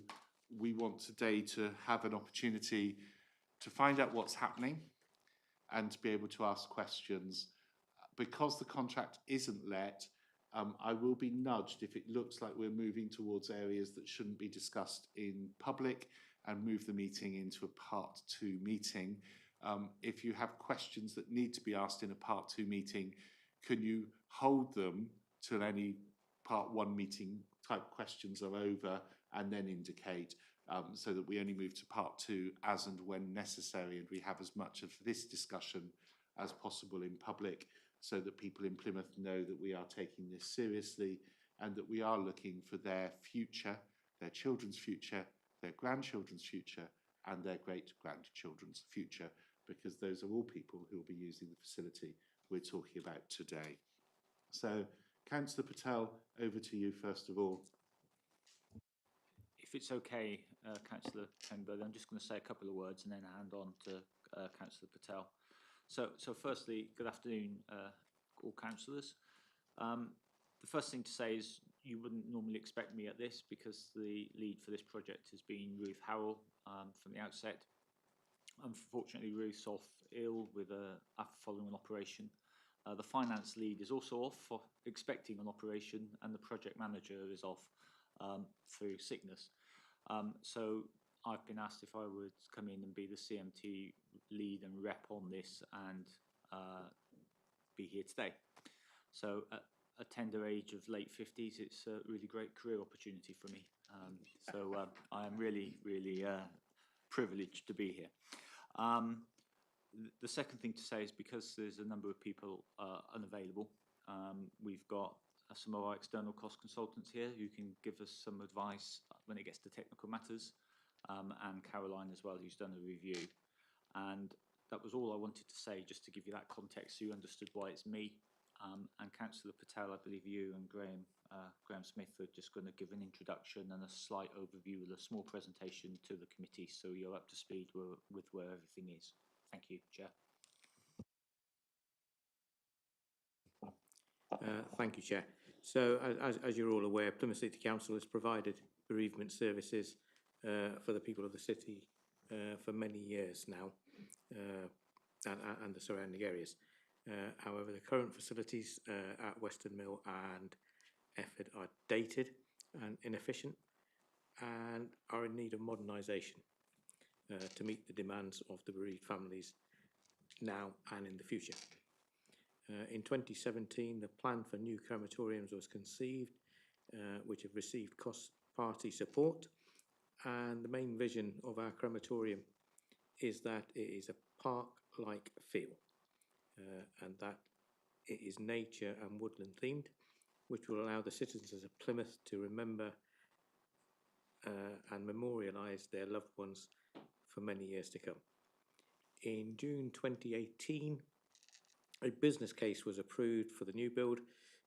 we want today to have an opportunity to find out what's happening and to be able to ask questions. Because the contract isn't let, I will be nudged if it looks like we're moving towards areas that shouldn't be discussed in public, and move the meeting into a part 2 meeting. If you have questions that need to be asked in a part 2 meeting, can you hold them till any part 1 meeting type questions are over, and then indicate, so that we only move to part 2 as and when necessary, and we have as much of this discussion as possible in public, so that people in Plymouth know that we are taking this seriously and that we are looking for their future, their children's future, their grandchildren's future, and their great-grandchildren's future, because those are all people who will be using the facility we're talking about today. So, Councillor Patel, over to you first of all. If it's okay, Councillor Pemberton, I'm just going to say a couple of words and then hand on to Councillor Patel. So firstly, good afternoon, all councillors. The first thing to say is you wouldn't normally expect me at this, because the lead for this project has been Ruth Howell from the outset. Unfortunately, Ruth's off ill with after following an operation. The finance lead is also off for expecting an operation, and the project manager is off through sickness. So I've been asked if I would come in and be the CMT lead and rep on this, and be here today. So at a tender age of late 50s, it's a really great career opportunity for me. So I am really, really privileged to be here. The second thing to say is, because there's a number of people unavailable, we've got some of our external cost consultants here who can give us some advice when it gets to technical matters, and Caroline as well, who's done a review. And that was all I wanted to say, just to give you that context so you understood why it's me. And Councillor Patel, I believe you and Graham Smith are just going to give an introduction and a slight overview with a small presentation to the committee, so you're up to speed with where everything is. Thank you, Chair. Thank you, Chair. So, as you're all aware, Plymouth City Council has provided bereavement services for the people of the city for many years now, and the surrounding areas. However, the current facilities at Western Mill and Efford are dated and inefficient, and are in need of modernisation to meet the demands of the bereaved families now and in the future. In 2017, the plan for new crematoriums was conceived, which have received cross-party support, and the main vision of our crematorium is that it is a park-like feel, and that it is nature and woodland themed, which will allow the citizens of Plymouth to remember and memorialise their loved ones for many years to come. In June 2018, a business case was approved for the new build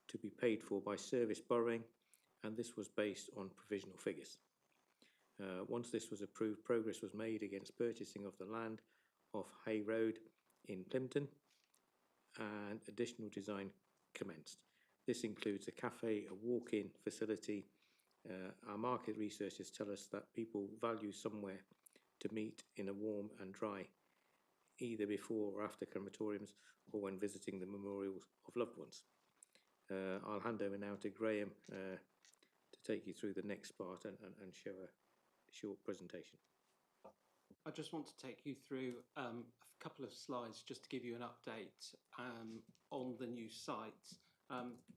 to be paid for by service borrowing, and this was based on provisional figures. Once this was approved, progress was made against purchasing of the land off Hay Road in Plymouth, and additional design commenced. This includes a cafe, a walk-in facility. Our market researchers tell us that people value somewhere to meet in a warm and dry, either before or after crematoriums or when visiting the memorials of loved ones. I'll hand over now to Graham to take you through the next part and show a short presentation. I just want to take you through a couple of slides just to give you an update on the new site.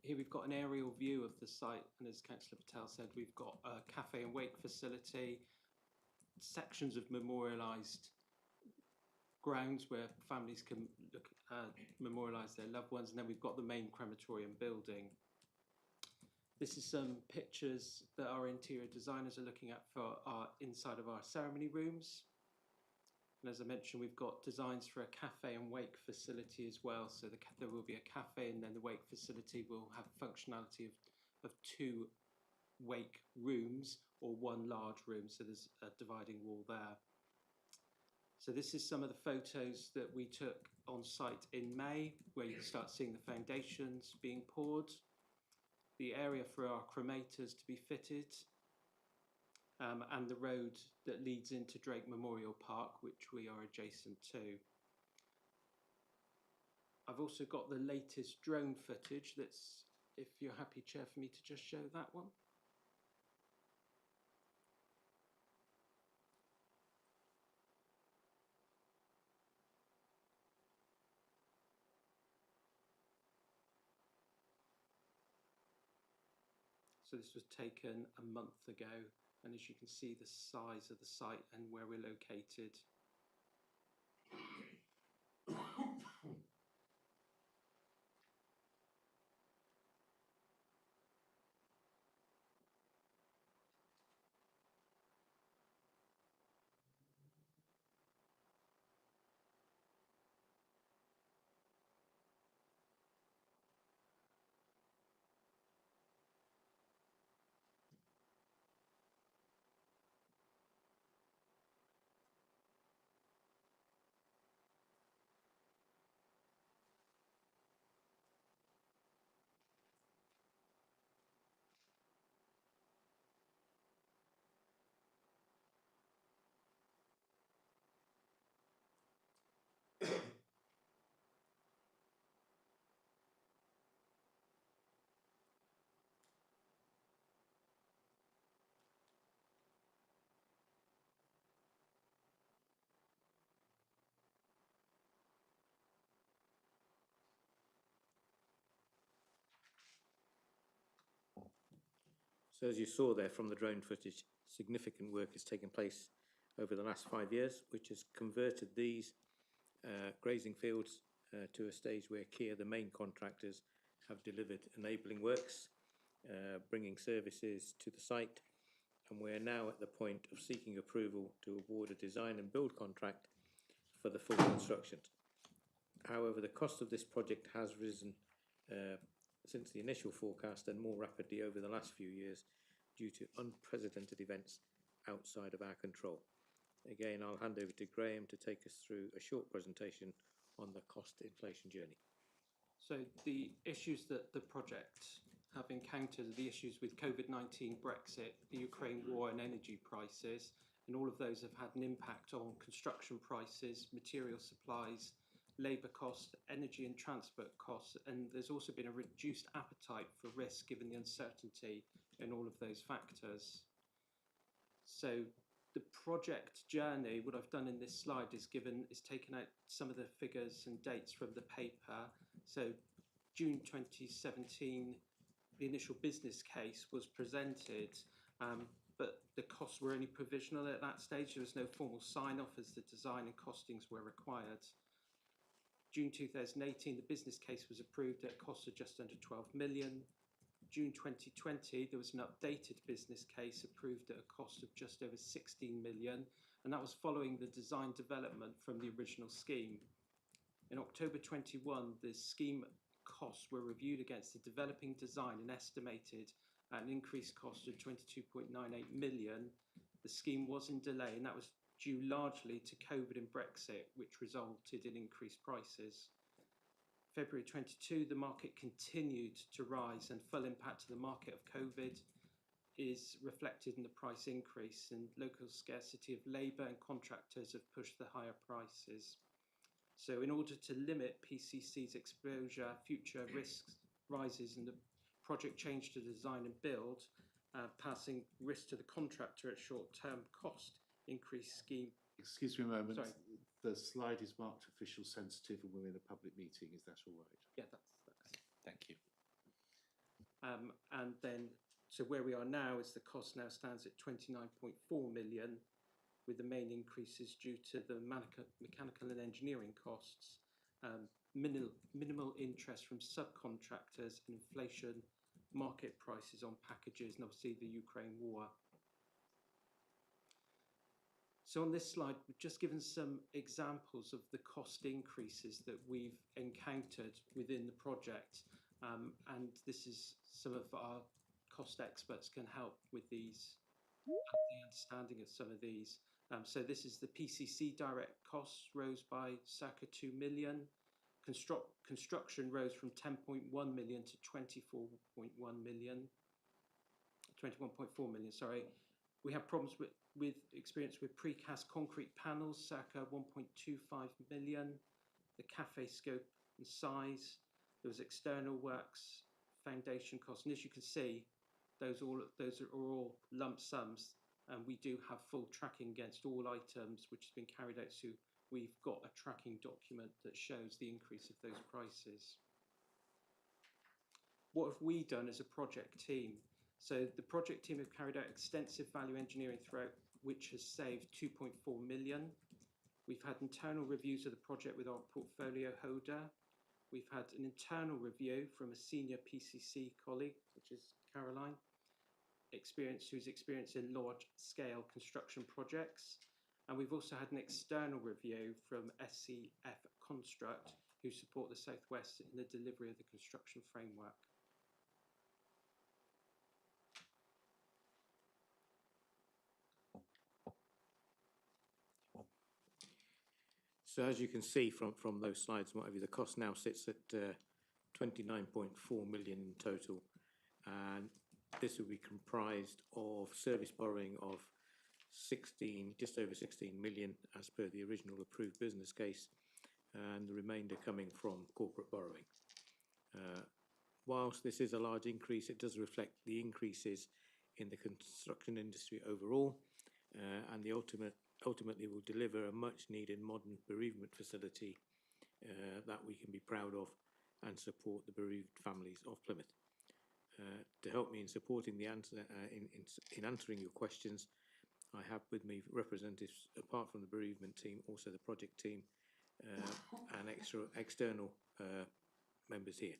Here we've got an aerial view of the site, and as Councillor Patel said, we've got a cafe and wake facility, sections of memorialised grounds where families can look memorialise their loved ones, and then we've got the main crematorium building. This is some pictures that our interior designers are looking at for our inside of our ceremony rooms. And as I mentioned, we've got designs for a cafe and wake facility as well. So there will be a cafe, and then the wake facility will have functionality of 2 wake rooms or 1 large room. So there's a dividing wall there. So this is some of the photos that we took on site in May, where you can start seeing the foundations being poured, the area for our cremators to be fitted, and the road that leads into Drake Memorial Park, which we are adjacent to. I've also got the latest drone footage that's, if you're happy, Chair, for me to just show that one. So this was taken a month ago, and as you can see, the size of the site and where we're located. So as you saw there from the drone footage, significant work has taken place over the last 5 years, which has converted these grazing fields to a stage where Kia, the main contractors, have delivered enabling works, bringing services to the site, and we're now at the point of seeking approval to award a design and build contract for the full construction. However, the cost of this project has risen since the initial forecast and more rapidly over the last few years due to unprecedented events outside of our control. Again, I'll hand over to Graham to take us through a short presentation on the cost inflation journey. So the issues that the project have encountered are the issues with COVID-19, Brexit, the Ukraine war and energy prices, and all of those have had an impact on construction prices, material supplies, labour costs, energy and transport costs, and there's also been a reduced appetite for risk given the uncertainty in all of those factors. So the project journey, what I've done in this slide is taken out some of the figures and dates from the paper. So June 2017, the initial business case was presented, but the costs were only provisional at that stage. There was no formal sign-off as the design and costings were required. June 2018, the business case was approved at a cost of just under 12 million. June 2020, there was an updated business case approved at a cost of just over 16 million, and that was following the design development from the original scheme. In October 21, the scheme costs were reviewed against the developing design and estimated at an increased cost of 22.98 million. The scheme was in delay, and that was due largely to COVID and Brexit, which resulted in increased prices. February 22, the market continued to rise, and full impact of the market of COVID is reflected in the price increase, and local scarcity of labour and contractors have pushed the higher prices. So in order to limit PCC's exposure, future risks rises and the project changed to design and build, passing risk to the contractor at short-term cost, increased scheme. Excuse me a moment. Sorry. The slide is marked official sensitive and we're in a public meeting. Is that all right? Yeah, that's. Thank you. And then, so where we are now is the cost now stands at 29.4 million, with the main increases due to the mechanical and engineering costs, minimal interest from subcontractors, and inflation, market prices on packages, and obviously the Ukraine war. So on this slide, we've just given some examples of the cost increases that we've encountered within the project. And this is some of our cost experts can help with these, the understanding of some of these. So this is the PCC direct costs rose by circa 2 million. Construction rose from 10.1 million to 24.1 million. 21.4 million, sorry. We have problems with experience with precast concrete panels, circa 1.25 million. The cafe scope and size. There was external works, foundation costs, and as you can see, those are all lump sums, and we do have full tracking against all items, which has been carried out. So we've got a tracking document that shows the increase of those prices. What have we done as a project team? So the project team have carried out extensive value engineering throughout, which has saved 2.4 million. We've had internal reviews of the project with our portfolio holder. We've had an internal review from a senior PCC colleague, which is Caroline, who's experienced in large-scale construction projects. And we've also had an external review from SCF Construct, who support the South West in the delivery of the construction framework. So as you can see from those slides, whatever, the cost now sits at 29.4 million in total, and this will be comprised of service borrowing of just over 16 million as per the original approved business case, and the remainder coming from corporate borrowing. Whilst this is a large increase, it does reflect the increases in the construction industry overall, and ultimately will deliver a much needed modern bereavement facility that we can be proud of and support the bereaved families of Plymouth. To help me in supporting the answer, in answering your questions, I have with me representatives, apart from the bereavement team, also the project team and external members here,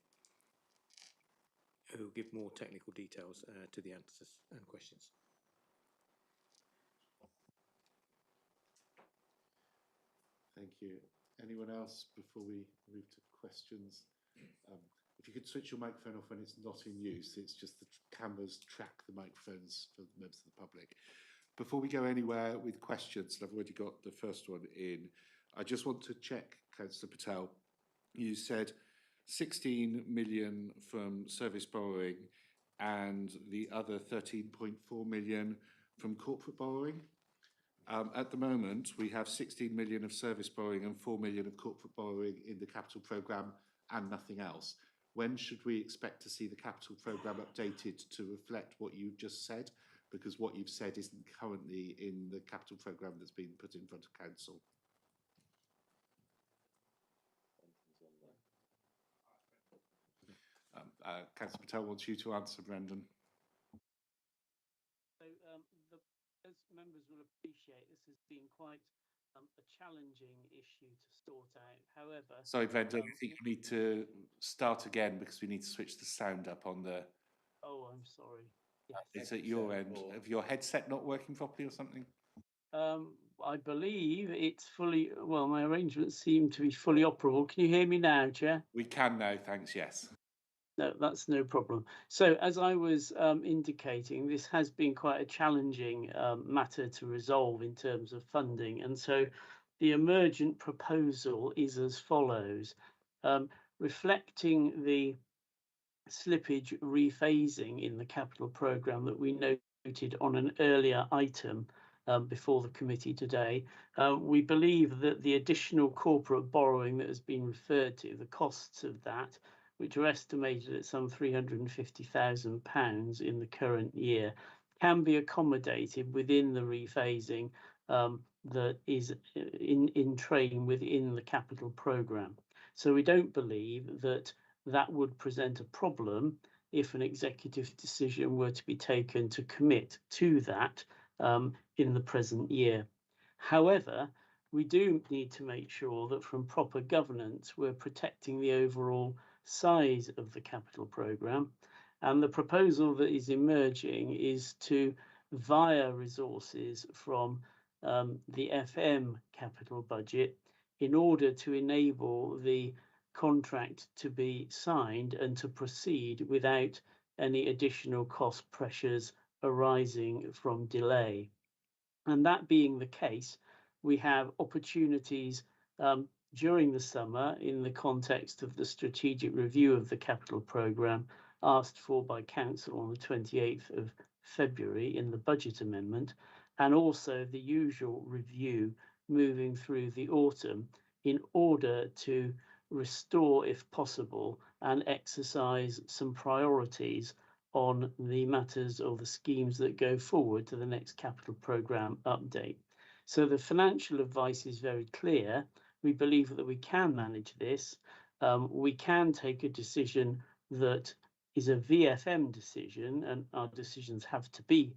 who will give more technical details to the answers and questions. Thank you. Anyone else before we move to questions? If you could switch your microphone off when it's not in use, it's just the cameras track the microphones for the members of the public. Before we go anywhere with questions, and I've already got the first one in, I just want to check, Councillor Patel, you said 16 million from service borrowing and the other 13.4 million from corporate borrowing. At the moment, we have 16 million of service borrowing and 4 million of corporate borrowing in the capital programme and nothing else. When should we expect to see the capital programme updated to reflect what you've just said? Because what you've said isn't currently in the capital programme that's been put in front of council. Councillor Patel wants you to answer, Brendan. So as members will appreciate, this has been quite a challenging issue to sort out. However, sorry, Brendan, I think you need to start again because we need to switch the sound up on the. Oh, I'm sorry. Yes. Is it your end? Of your headset not working properly or something? I believe it's fully. Well, my arrangements seem to be fully operable. Can you hear me now, Chair? We can now, thanks. Yes. No, that's no problem. So as I was indicating, this has been quite a challenging matter to resolve in terms of funding. And so the emergent proposal is as follows. Reflecting the slippage rephasing in the capital programme that we noted on an earlier item before the committee today, we believe that the additional corporate borrowing that has been referred to, the costs of that, which are estimated at some £350,000 in the current year, can be accommodated within the rephasing that is in train within the capital programme. So we don't believe that that would present a problem if an executive decision were to be taken to commit to that in the present year. However, we do need to make sure that from proper governance, we're protecting the overall size of the capital programme. And the proposal that is emerging is to, via resources from the FM capital budget, in order to enable the contract to be signed and to proceed without any additional cost pressures arising from delay. And that being the case, we have opportunities during the summer in the context of the strategic review of the capital programme asked for by Council on the 28th of February in the budget amendment, and also the usual review moving through the autumn in order to restore, if possible, and exercise some priorities on the matters or the schemes that go forward to the next capital programme update. So the financial advice is very clear. We believe that we can manage this. We can take a decision that is a VFM decision, and our decisions have to be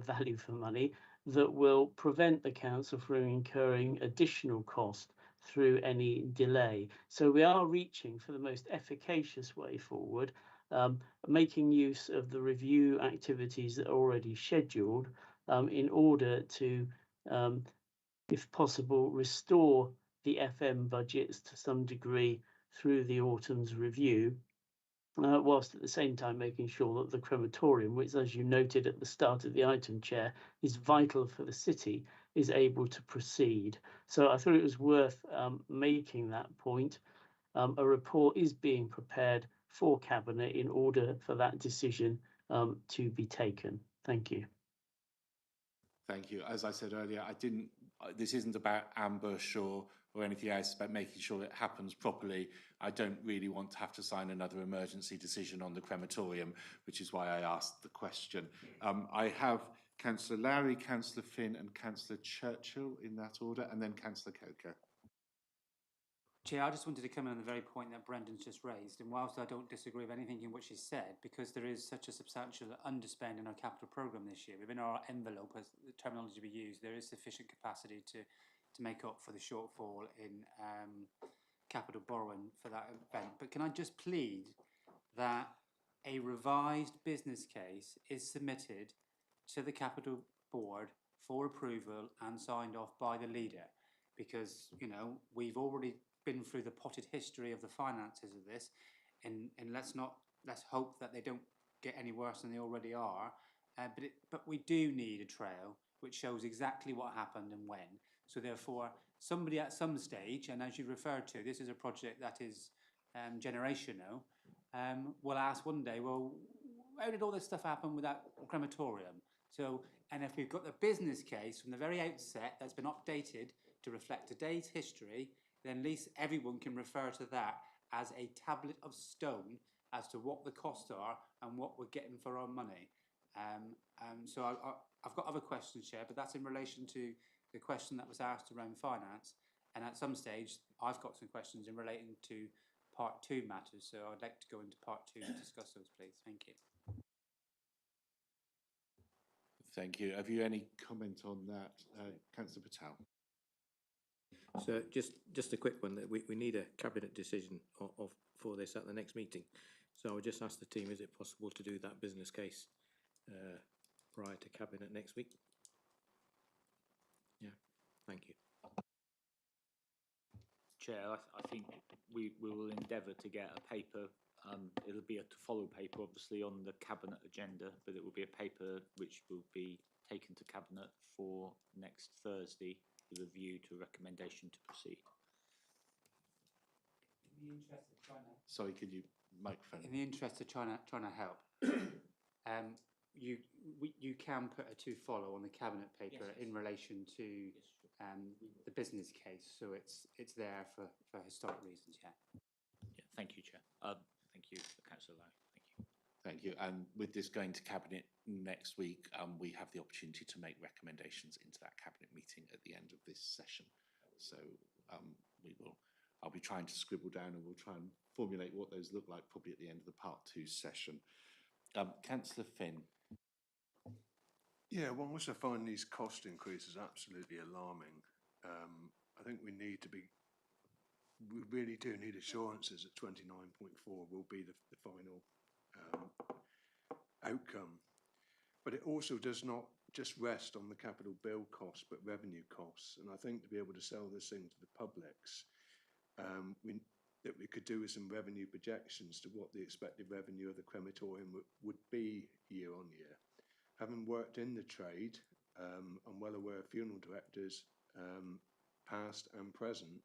value for money, that will prevent the council from incurring additional cost through any delay. So we are reaching for the most efficacious way forward, making use of the review activities that are already scheduled in order to, if possible, restore the FM budgets to some degree through the autumn's review, whilst at the same time making sure that the crematorium, which, as you noted at the start of the item, Chair, is vital for the city, is able to proceed. So I thought it was worth making that point. A report is being prepared for Cabinet in order for that decision to be taken. Thank you. Thank you. As I said earlier, this isn't about ambush or anything else, it's about making sure it happens properly. I don't really want to have to sign another emergency decision on the crematorium, which is why I asked the question. I have Councillor Lowry, Councillor Finn and Councillor Churchill in that order, and then Councillor Coker. Chair, I just wanted to come in on the very point that Brendan's just raised, and whilst I don't disagree with anything in which he said, because there is such a substantial underspend in our capital programme this year, within our envelope, as the terminology we use, there is sufficient capacity to make up for the shortfall in capital borrowing for that event. But can I just plead that a revised business case is submitted to the capital board for approval and signed off by the leader, because, you know, we've already been through the potted history of the finances of this, and let's hope that they don't get any worse than they already are. But we do need a trail which shows exactly what happened and when. So therefore, somebody at some stage, and as you referred to, this is a project that is generational, will ask one day, well, how did all this stuff happen with that crematorium? So, and if we've got the business case from the very outset that's been updated to reflect today's history, then at least everyone can refer to that as a tablet of stone as to what the costs are and what we're getting for our money. So I've got other questions, Chair, but that's in relation to the question that was asked around finance. And at some stage, I've got some questions in relating to Part 2 matters. So I'd like to go into Part 2 and discuss those, please. Thank you. Thank you. Have you any comment on that, Councillor Patel? So just a quick one, that we need a cabinet decision for this at the next meeting. So I would just ask the team, is it possible to do that business case prior to cabinet next week? Yeah, thank you. Chair, I think we will endeavour to get a paper It'll be a to follow paper, obviously, on the Cabinet agenda, but it will be a paper which will be taken to Cabinet for next Thursday with a view to a recommendation to proceed. In the interest of trying to, Sorry, could you microphone? in the interest of trying to help, you can put a to follow on the Cabinet paper in relation to the business case, so it's there for historic reasons. Yeah. Yeah, thank you, Chair. Thank you, Councillor Lowe. Thank you. Thank you. And with this going to Cabinet next week, we have the opportunity to make recommendations into that Cabinet meeting at the end of this session. So I'll be trying to scribble down, and we'll try and formulate what those look like probably at the end of the part 2 session. Councillor Finn. Yeah, one which I find these cost increases absolutely alarming. I think we really do need assurances that 29.4 will be the final outcome. But it also does not just rest on the capital bill costs, but revenue costs. And I think to be able to sell this thing to the publics, that we could do with some revenue projections to what the expected revenue of the crematorium would be year on year. Having worked in the trade, I'm well aware of funeral directors, past and present,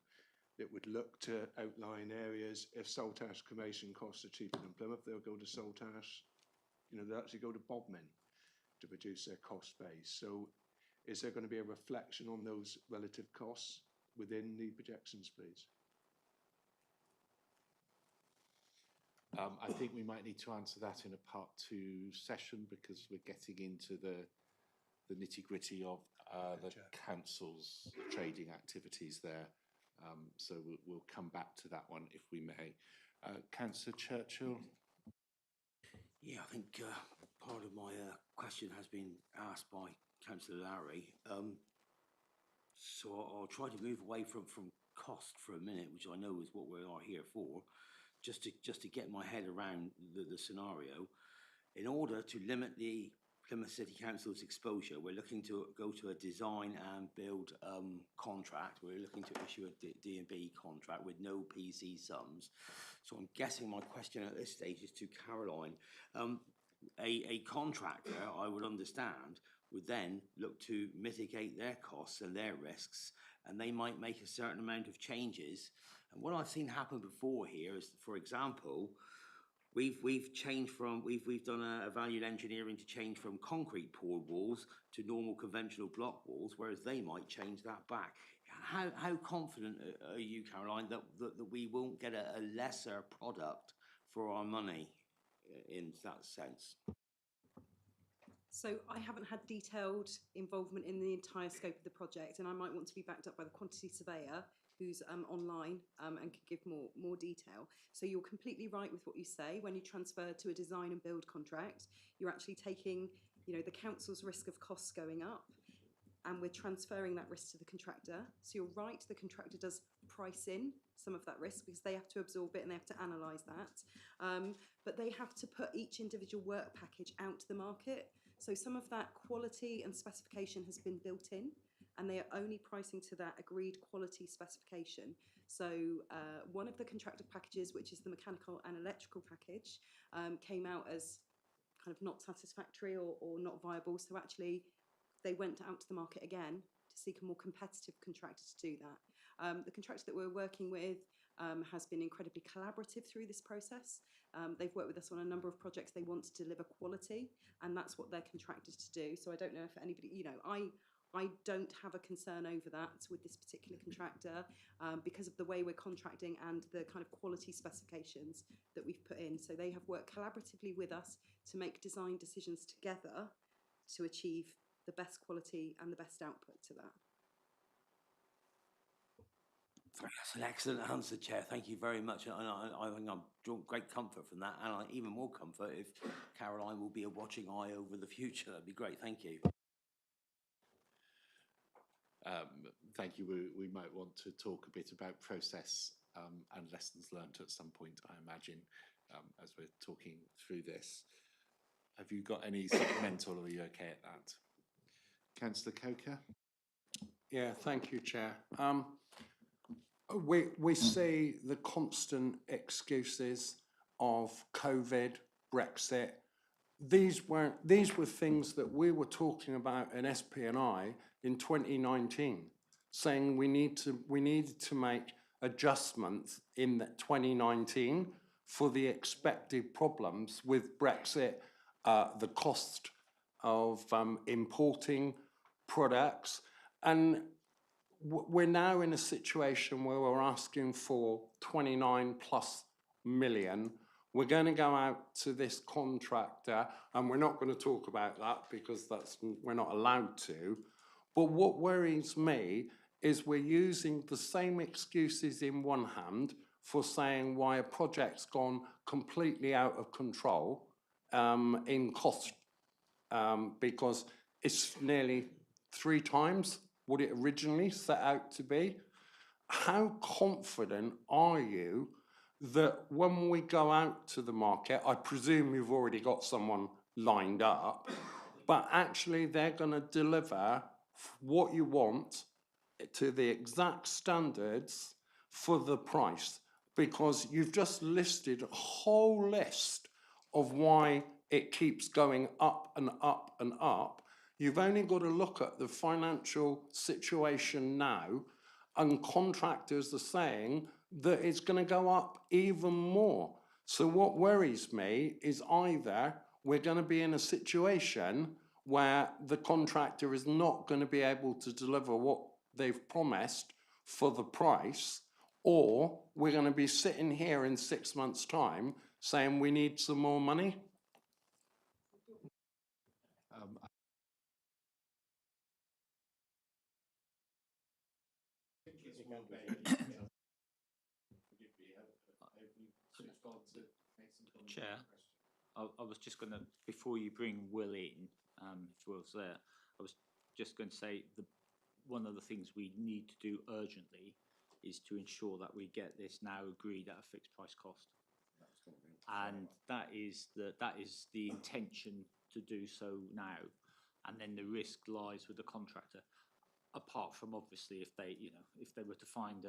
that would look to outline areas. If Saltash cremation costs are cheaper than Plymouth, they'll go to Saltash. They'll actually go to Bodmin to reduce their cost base. So is there going to be a reflection on those relative costs within the projections, please? I think we might need to answer that in a part 2 session, because we're getting into the nitty-gritty of the council's trading activities there. So we'll come back to that one if we may. Councillor Churchill. Yeah, I think part of my question has been asked by Councillor Larry. So I'll try to move away from cost for a minute, which I know is what we are here for, just to get my head around the scenario. In order to limit the Plymouth City Council's exposure, we're looking to go to a design and build contract. We're looking to issue a D&B contract with no PC sums. So I'm guessing my question at this stage is to Caroline. A contractor, I would understand, would then look to mitigate their costs and their risks, and they might make a certain amount of changes. And what I've seen happen before here is, for example, we've changed from, we've done a valued engineering to change from concrete poured walls to normal conventional block walls, whereas they might change that back. How confident are you, Caroline, that we won't get a lesser product for our money in that sense? So I haven't had detailed involvement in the entire scope of the project, and I might want to be backed up by the quantity surveyor who's online and can give more detail. So you're completely right with what you say. When you transfer to a design and build contract, you're actually taking, the council's risk of costs going up, and we're transferring that risk to the contractor. So you're right, the contractor does price in some of that risk because they have to absorb it and they have to analyse that. But they have to put each individual work package out to the market. So some of that quality and specification has been built in, and they are only pricing to that agreed quality specification. So one of the contractor packages, which is the mechanical and electrical package, came out as kind of not satisfactory or not viable. So actually they went out to the market again to seek a more competitive contractor to do that. The contractor that we're working with has been incredibly collaborative through this process. They've worked with us on a number of projects. They want to deliver quality, and that's what they're contracted to do. So I don't know if anybody, I don't have a concern over that with this particular contractor because of the way we're contracting and the kind of quality specifications that we've put in. So they have worked collaboratively with us to make design decisions together to achieve the best quality and the best output to that. That's an excellent answer, Chair. Thank you very much. And I think I've drawn great comfort from that, and even more comfort if Caroline will be a watching eye over the future. That'd be great. Thank you. Thank you. We might want to talk a bit about process and lessons learned at some point, I imagine, as we're talking through this. Have you got any supplemental, or are you okay at that? Councillor Coker? Yeah, thank you, Chair. We see the constant excuses of COVID, Brexit. These were things that we were talking about in SPNI in 2019, saying we needed to make adjustments in 2019 for the expected problems with Brexit, the cost of importing products, and we're now in a situation where we're asking for 29 plus million. We're going to go out to this contractor, and we're not going to talk about that because we're not allowed to. But what worries me is we're using the same excuses in one hand for saying why a project's gone completely out of control in cost, because it's nearly 3 times what it originally set out to be. How confident are you that when we go out to the market, I presume you've already got someone lined up, but actually they're going to deliver what you want to the exact standards for the price? Because you've just listed a whole list of why it keeps going up and up and up. You've only got to look at the financial situation now, and contractors are saying that it's going to go up even more. So what worries me is either we're going to be in a situation where the contractor is not going to be able to deliver what they've promised for the price, or we're going to be sitting here in 6 months' time saying we need some more money. Chair, I was just going to, before you bring Will in, if Will's there, I was just going to say one of the things we need to do urgently is to ensure that we get this now agreed at a fixed price cost. And that is the intention to do so now. And then the risk lies with the contractor. Apart from obviously if they were to find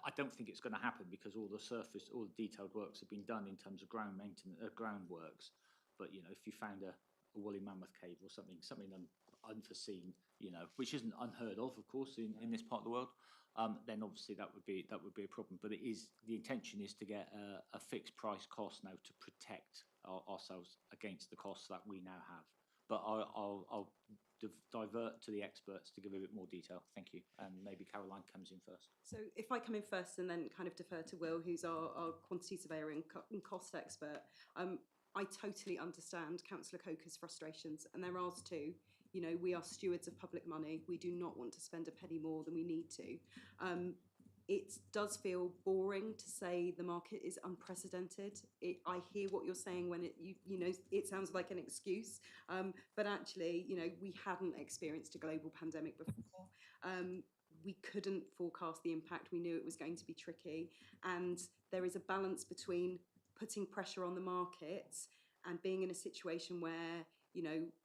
I don't think it's going to happen because all the detailed works have been done in terms of ground maintenance, groundworks. But if you found a woolly mammoth cave or something unforeseen, which isn't unheard of course, in this part of the world, then obviously that would be a problem. But the intention is to get a fixed price cost now to protect ourselves against the costs that we now have. But I'll divert to the experts to give a bit more detail. Thank you. And maybe Caroline comes in first. So if I come in first and then kind of defer to Will, who's our quantity surveyor and cost expert, I totally understand Councillor Coker's frustrations, and they're ours too. We are stewards of public money. We do not want to spend a penny more than we need to. It does feel boring to say the market is unprecedented. I hear what you're saying when it sounds like an excuse, but actually, we hadn't experienced a global pandemic before. We couldn't forecast the impact. We knew it was going to be tricky, and there is a balance between putting pressure on the markets and being in a situation where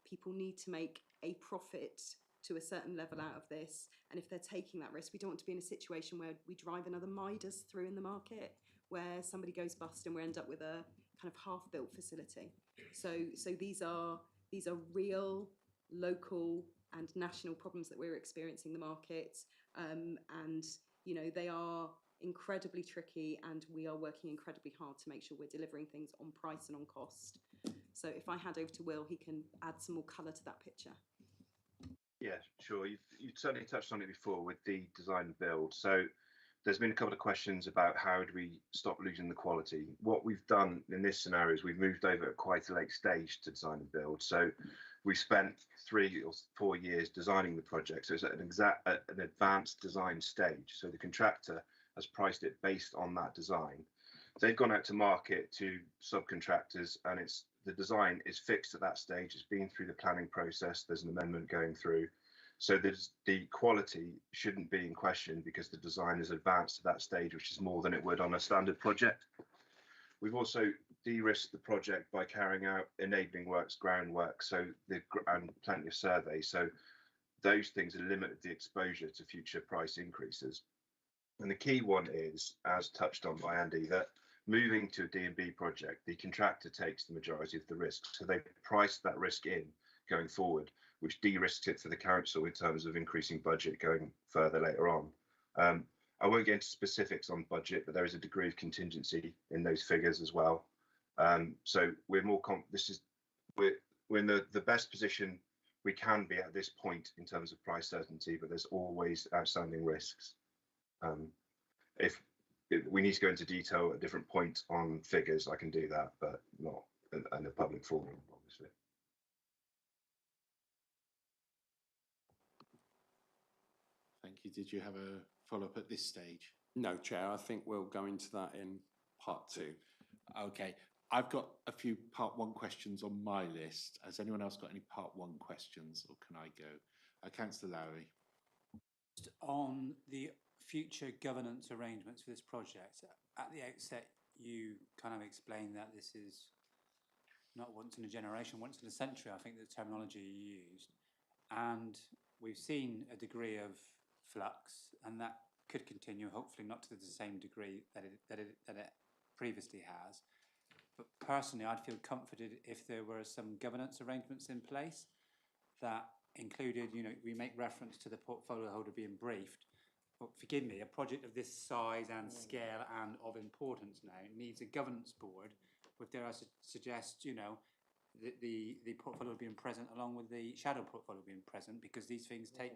people need to make a profit to a certain level out of this, and if they're taking that risk, we don't want to be in a situation where we drive another Midas through in the market, where somebody goes bust and we end up with a kind of half-built facility. So these are real local and national problems that we're experiencing in the markets, and they are incredibly tricky, and we are working incredibly hard to make sure we're delivering things on price and on cost. So if I hand over to Will, he can add some more colour to that picture. Yeah, sure. You've certainly touched on it before with the design and build. So there's been a couple of questions about how do we stop losing the quality. What we've done in this scenario is we've moved over at quite a late stage to design and build. So we spent 3 or 4 years designing the project. So it's at an advanced design stage. So the contractor has priced it based on that design. They've gone out to market to subcontractors, and the design is fixed at that stage. It's been through the planning process. There's an amendment going through. So the quality shouldn't be in question because the design is advanced to that stage, which is more than it would on a standard project. We've also de-risked the project by carrying out enabling works, groundwork, and plenty of surveys. So those things have limited the exposure to future price increases. And the key one is, as touched on by Andy, that Moving to a D&B project, the contractor takes the majority of the risk. So they price that risk in going forward, which de-risks it for the council in terms of increasing budget going further later on. I won't get into specifics on budget, but there is a degree of contingency in those figures as well. So we're more we're in the best position we can be at this point in terms of price certainty, but there's always outstanding risks. If we need to go into detail at a different point on figures, I can do that, but not in a public forum, obviously. Thank you. Did you have a follow-up at this stage? No, Chair, I think we'll go into that in part two. Okay. I've got a few part one questions on my list. Has anyone else got any part one questions, or can I go? Councillor Lowry. Just on the future governance arrangements for this project, at the outset, you kind of explained that this is not once in a generation, once in a century, I think the terminology you used. And we've seen a degree of flux, and that could continue, hopefully not to the same degree that it previously has. But personally, I'd feel comforted if there were some governance arrangements in place that included, you know, we make reference to the portfolio holder being briefed. But forgive me, a project of this size and scale and of importance now needs a governance board, but dare I suggest, you know, the portfolio being present along with the shadow portfolio being present, because these things take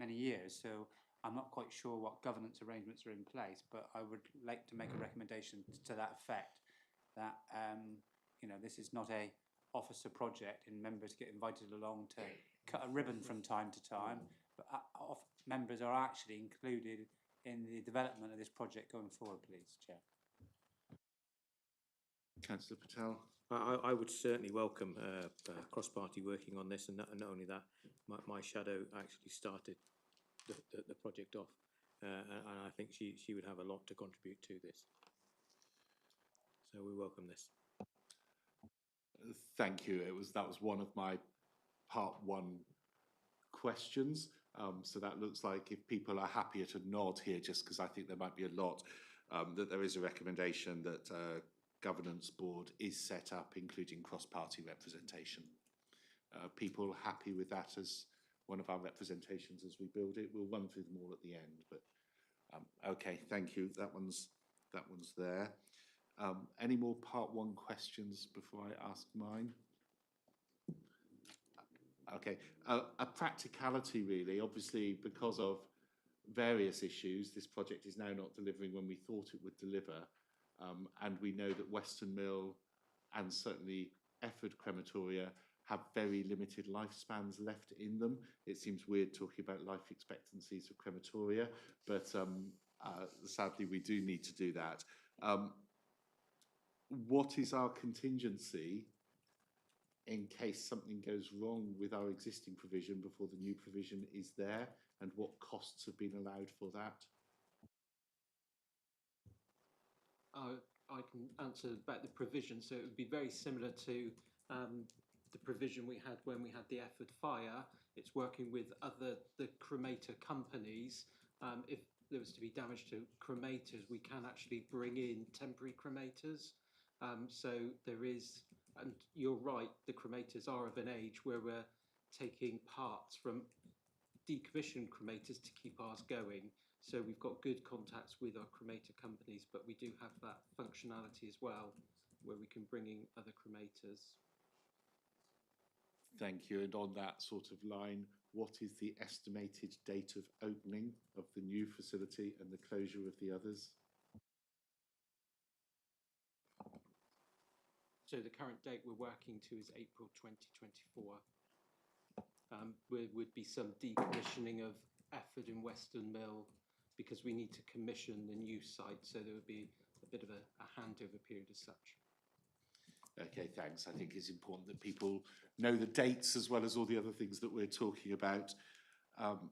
many years. So I'm not quite sure what governance arrangements are in place, but I would like to make a recommendation to that effect, that you know, this is not a officer project and members get invited along to cut a ribbon from time to time, but members are actually included in the development of this project going forward, please, Chair. Councillor Patel. I would certainly welcome cross-party working on this, and not only that, my shadow actually started the project off, and I think she would have a lot to contribute to this. So we welcome this. Thank you. That was one of my part one questions. So that looks like, if people are happier to nod here, just because I think there might be a lot, that there is a recommendation that governance board is set up, including cross-party representation. People happy with that as one of our representations as we build it? We'll run through them all at the end, but okay, thank you. That one's there. Any more part one questions before I ask mine? Okay, a practicality really, obviously because of various issues, this project is now not delivering when we thought it would deliver, and we know that Western Mill and certainly Efford crematoria have very limited lifespans left in them. It seems weird talking about life expectancies of crematoria, but sadly we do need to do that. What is our contingency in case something goes wrong with our existing provision before the new provision is there, and what costs have been allowed for that? I can answer about the provision. So it would be very similar to the provision we had when we had the Efford fire. It's working with the cremator companies. If there was to be damage to cremators, we can actually bring in temporary cremators. So there is, and you're right, the cremators are of an age where we're taking parts from decommissioned cremators to keep ours going. So we've got good contacts with our cremator companies, but we do have that functionality as well, where we can bring in other cremators. Thank you. And on that sort of line, what is the estimated date of opening of the new facility and the closure of the others? So the current date we're working to is April 2024. There would be some decommissioning of Efford and Western Mill because we need to commission the new site, so there would be a bit of a handover period as such. Okay, thanks. I think it's important that people know the dates as well as all the other things that we're talking about. And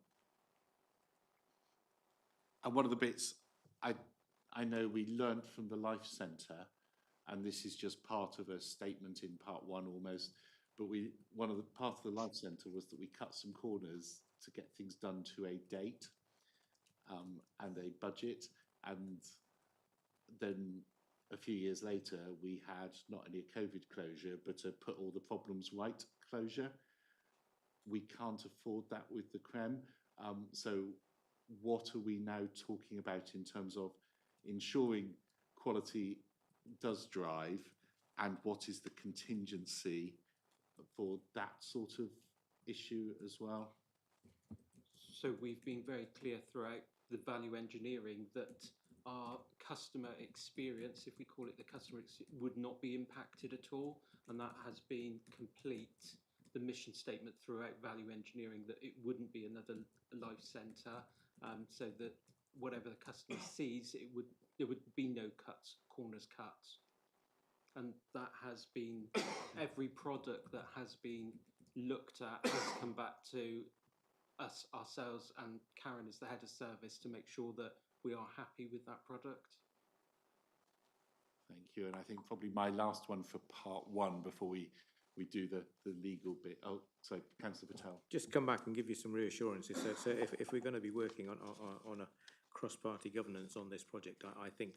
one of the bits I know we learned from the Life Centre, and this is just part of a statement in part one almost, but one of the part of the Life Centre was that we cut some corners to get things done to a date and a budget, and then a few years later, we had not only a COVID closure, but a put all the problems right closure. We can't afford that with the CREM. So what are we now talking about in terms of ensuring quality does drive, and what is the contingency for that sort of issue as well? So we've been very clear throughout the value engineering that our customer experience, if we call it the customer experience, would not be impacted at all, and that has been complete. The mission statement throughout value engineering, that it wouldn't be another life centre, so that whatever the customer sees, there would be no cuts, corners cuts. And that has been, every product that has been looked at has come back to us, ourselves, and Karen as the head of service to make sure that we are happy with that product. Thank you. And I think probably my last one for part one before we do the legal bit. Oh, sorry, Councillor Patel. Just come back and give you some reassurances. So if we're going to be working on a cross-party governance on this project, I think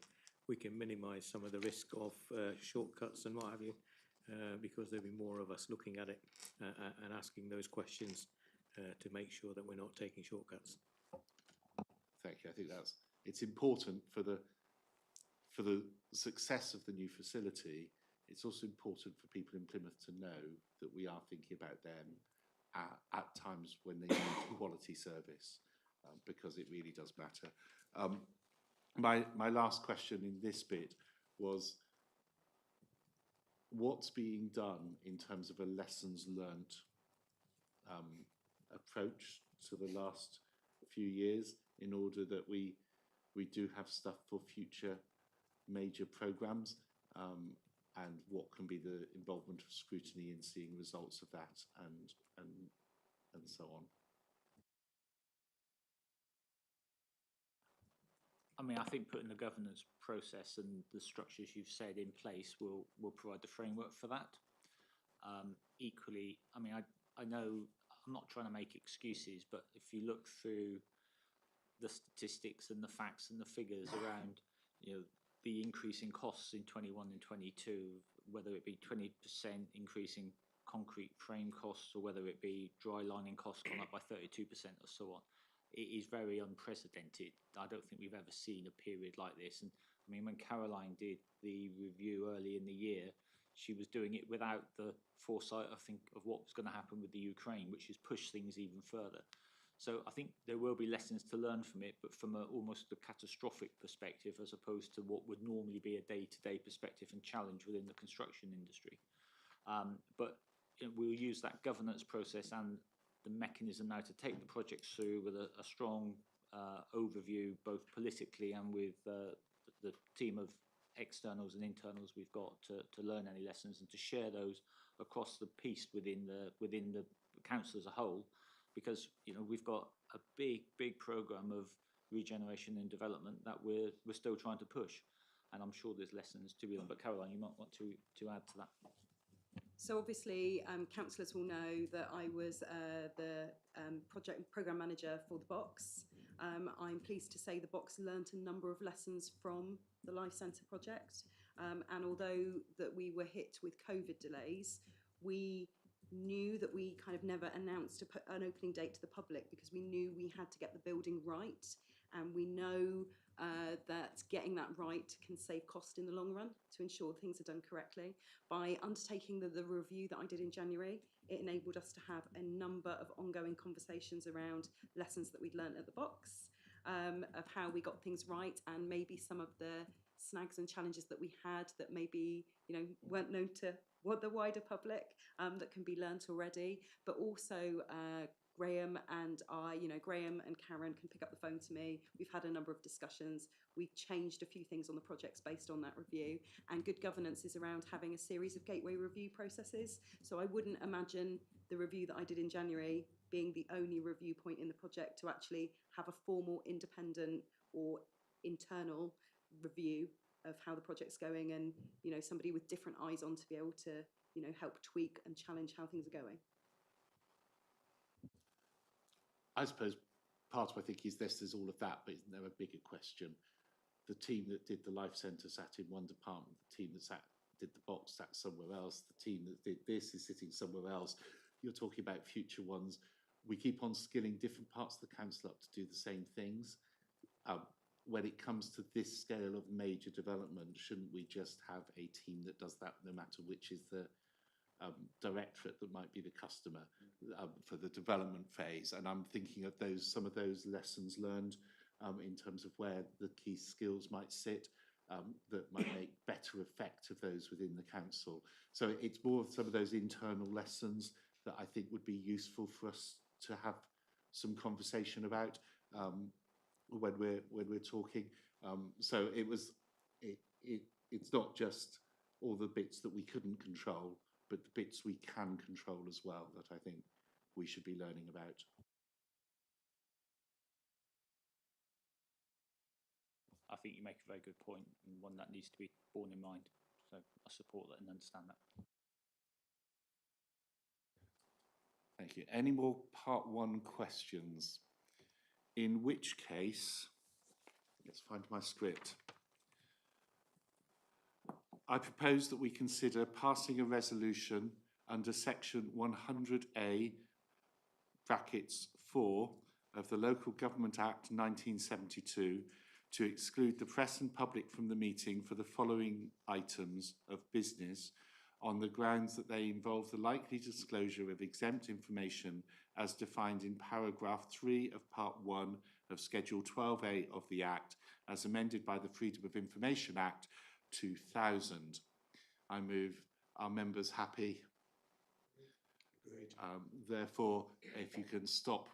we can minimise some of the risk of shortcuts and what have you, because there'll be more of us looking at it and asking those questions to make sure that we're not taking shortcuts. Thank you. I think it's important for the success of the new facility. It's also important for people in Plymouth to know that we are thinking about them at times when they need quality service, because it really does matter. My last question in this bit was, what's being done in terms of a lessons learnt approach to the last few years in order that we do have stuff for future major programmes, and what can be the involvement of scrutiny in seeing results of that and so on? I mean, I think putting the governance process and the structures you've said in place will provide the framework for that. Equally, I mean, I know I'm not trying to make excuses, but if you look through the statistics and the facts and the figures around, the increase in costs in 21 and 22, whether it be 20% increase in concrete frame costs or whether it be dry lining costs gone up by 32% or so on, it is very unprecedented. I don't think we've ever seen a period like this. And I mean, when Caroline did the review early in the year, she was doing it without the foresight, I think, of what was going to happen with the Ukraine, which has pushed things even further. So I think there will be lessons to learn from it, but from almost a catastrophic perspective, as opposed to what would normally be a day-to-day perspective and challenge within the construction industry. But we'll use that governance process and the mechanism now to take the projects through with a strong overview, both politically and with the team of externals and internals we've got to learn any lessons and to share those across the piece within the council as a whole, because we've got a big program of regeneration and development that we're still trying to push, and I'm sure there's lessons to be learned. But Caroline, you might want to add to that. So obviously, councillors will know that I was the programme manager for the box. I'm pleased to say the box learnt a number of lessons from the Life Centre project. And although that we were hit with COVID delays, we knew that we kind of never announced an opening date to the public because we knew we had to get the building right. And we know that getting that right can save cost in the long run to ensure things are done correctly. By undertaking the review that I did in January, it enabled us to have a number of ongoing conversations around lessons that we'd learned at the box, of how we got things right, and maybe some of the snags and challenges that we had that maybe weren't known to the wider public, that can be learnt already. But also Graham and Graham and Karen can pick up the phone to me. We've had a number of discussions. We've changed a few things on the projects based on that review. And good governance is around having a series of gateway review processes. So I wouldn't imagine the review that I did in January being the only review point in the project to actually have a formal, independent or internal review of how the project's going, and somebody with different eyes on to be able to help tweak and challenge how things are going. I suppose part of I think is there's all of that, but isn't there a bigger question the team that did the life centre sat in one department, the team that did the box sat somewhere else, the team that did this is sitting somewhere else. You're talking about future ones. We keep on skilling different parts of the council up to do the same things. When it comes to this scale of major development, shouldn't we just have a team that does that, no matter which is the directorate that might be the customer for the development phase? And I'm thinking of some of those lessons learned in terms of where the key skills might sit, that might make better effect of those within the council. So it's more of some of those internal lessons that I think would be useful for us to have some conversation about when we're talking. So it's not just all the bits that we couldn't control, but the bits we can control as well, that I think we should be learning about. I think you make a very good point, and one that needs to be borne in mind. So I support that and understand that. Thank you. Any more part one questions? In which case, let's find my script. I propose that we consider passing a resolution under section 100A brackets 4 of the Local Government Act 1972 to exclude the press and public from the meeting for the following items of business on the grounds that they involve the likely disclosure of exempt information as defined in paragraph 3 of part 1 of Schedule 12A of the Act, as amended by the Freedom of Information Act 2000. I move. Are members happy? Therefore, if you can stop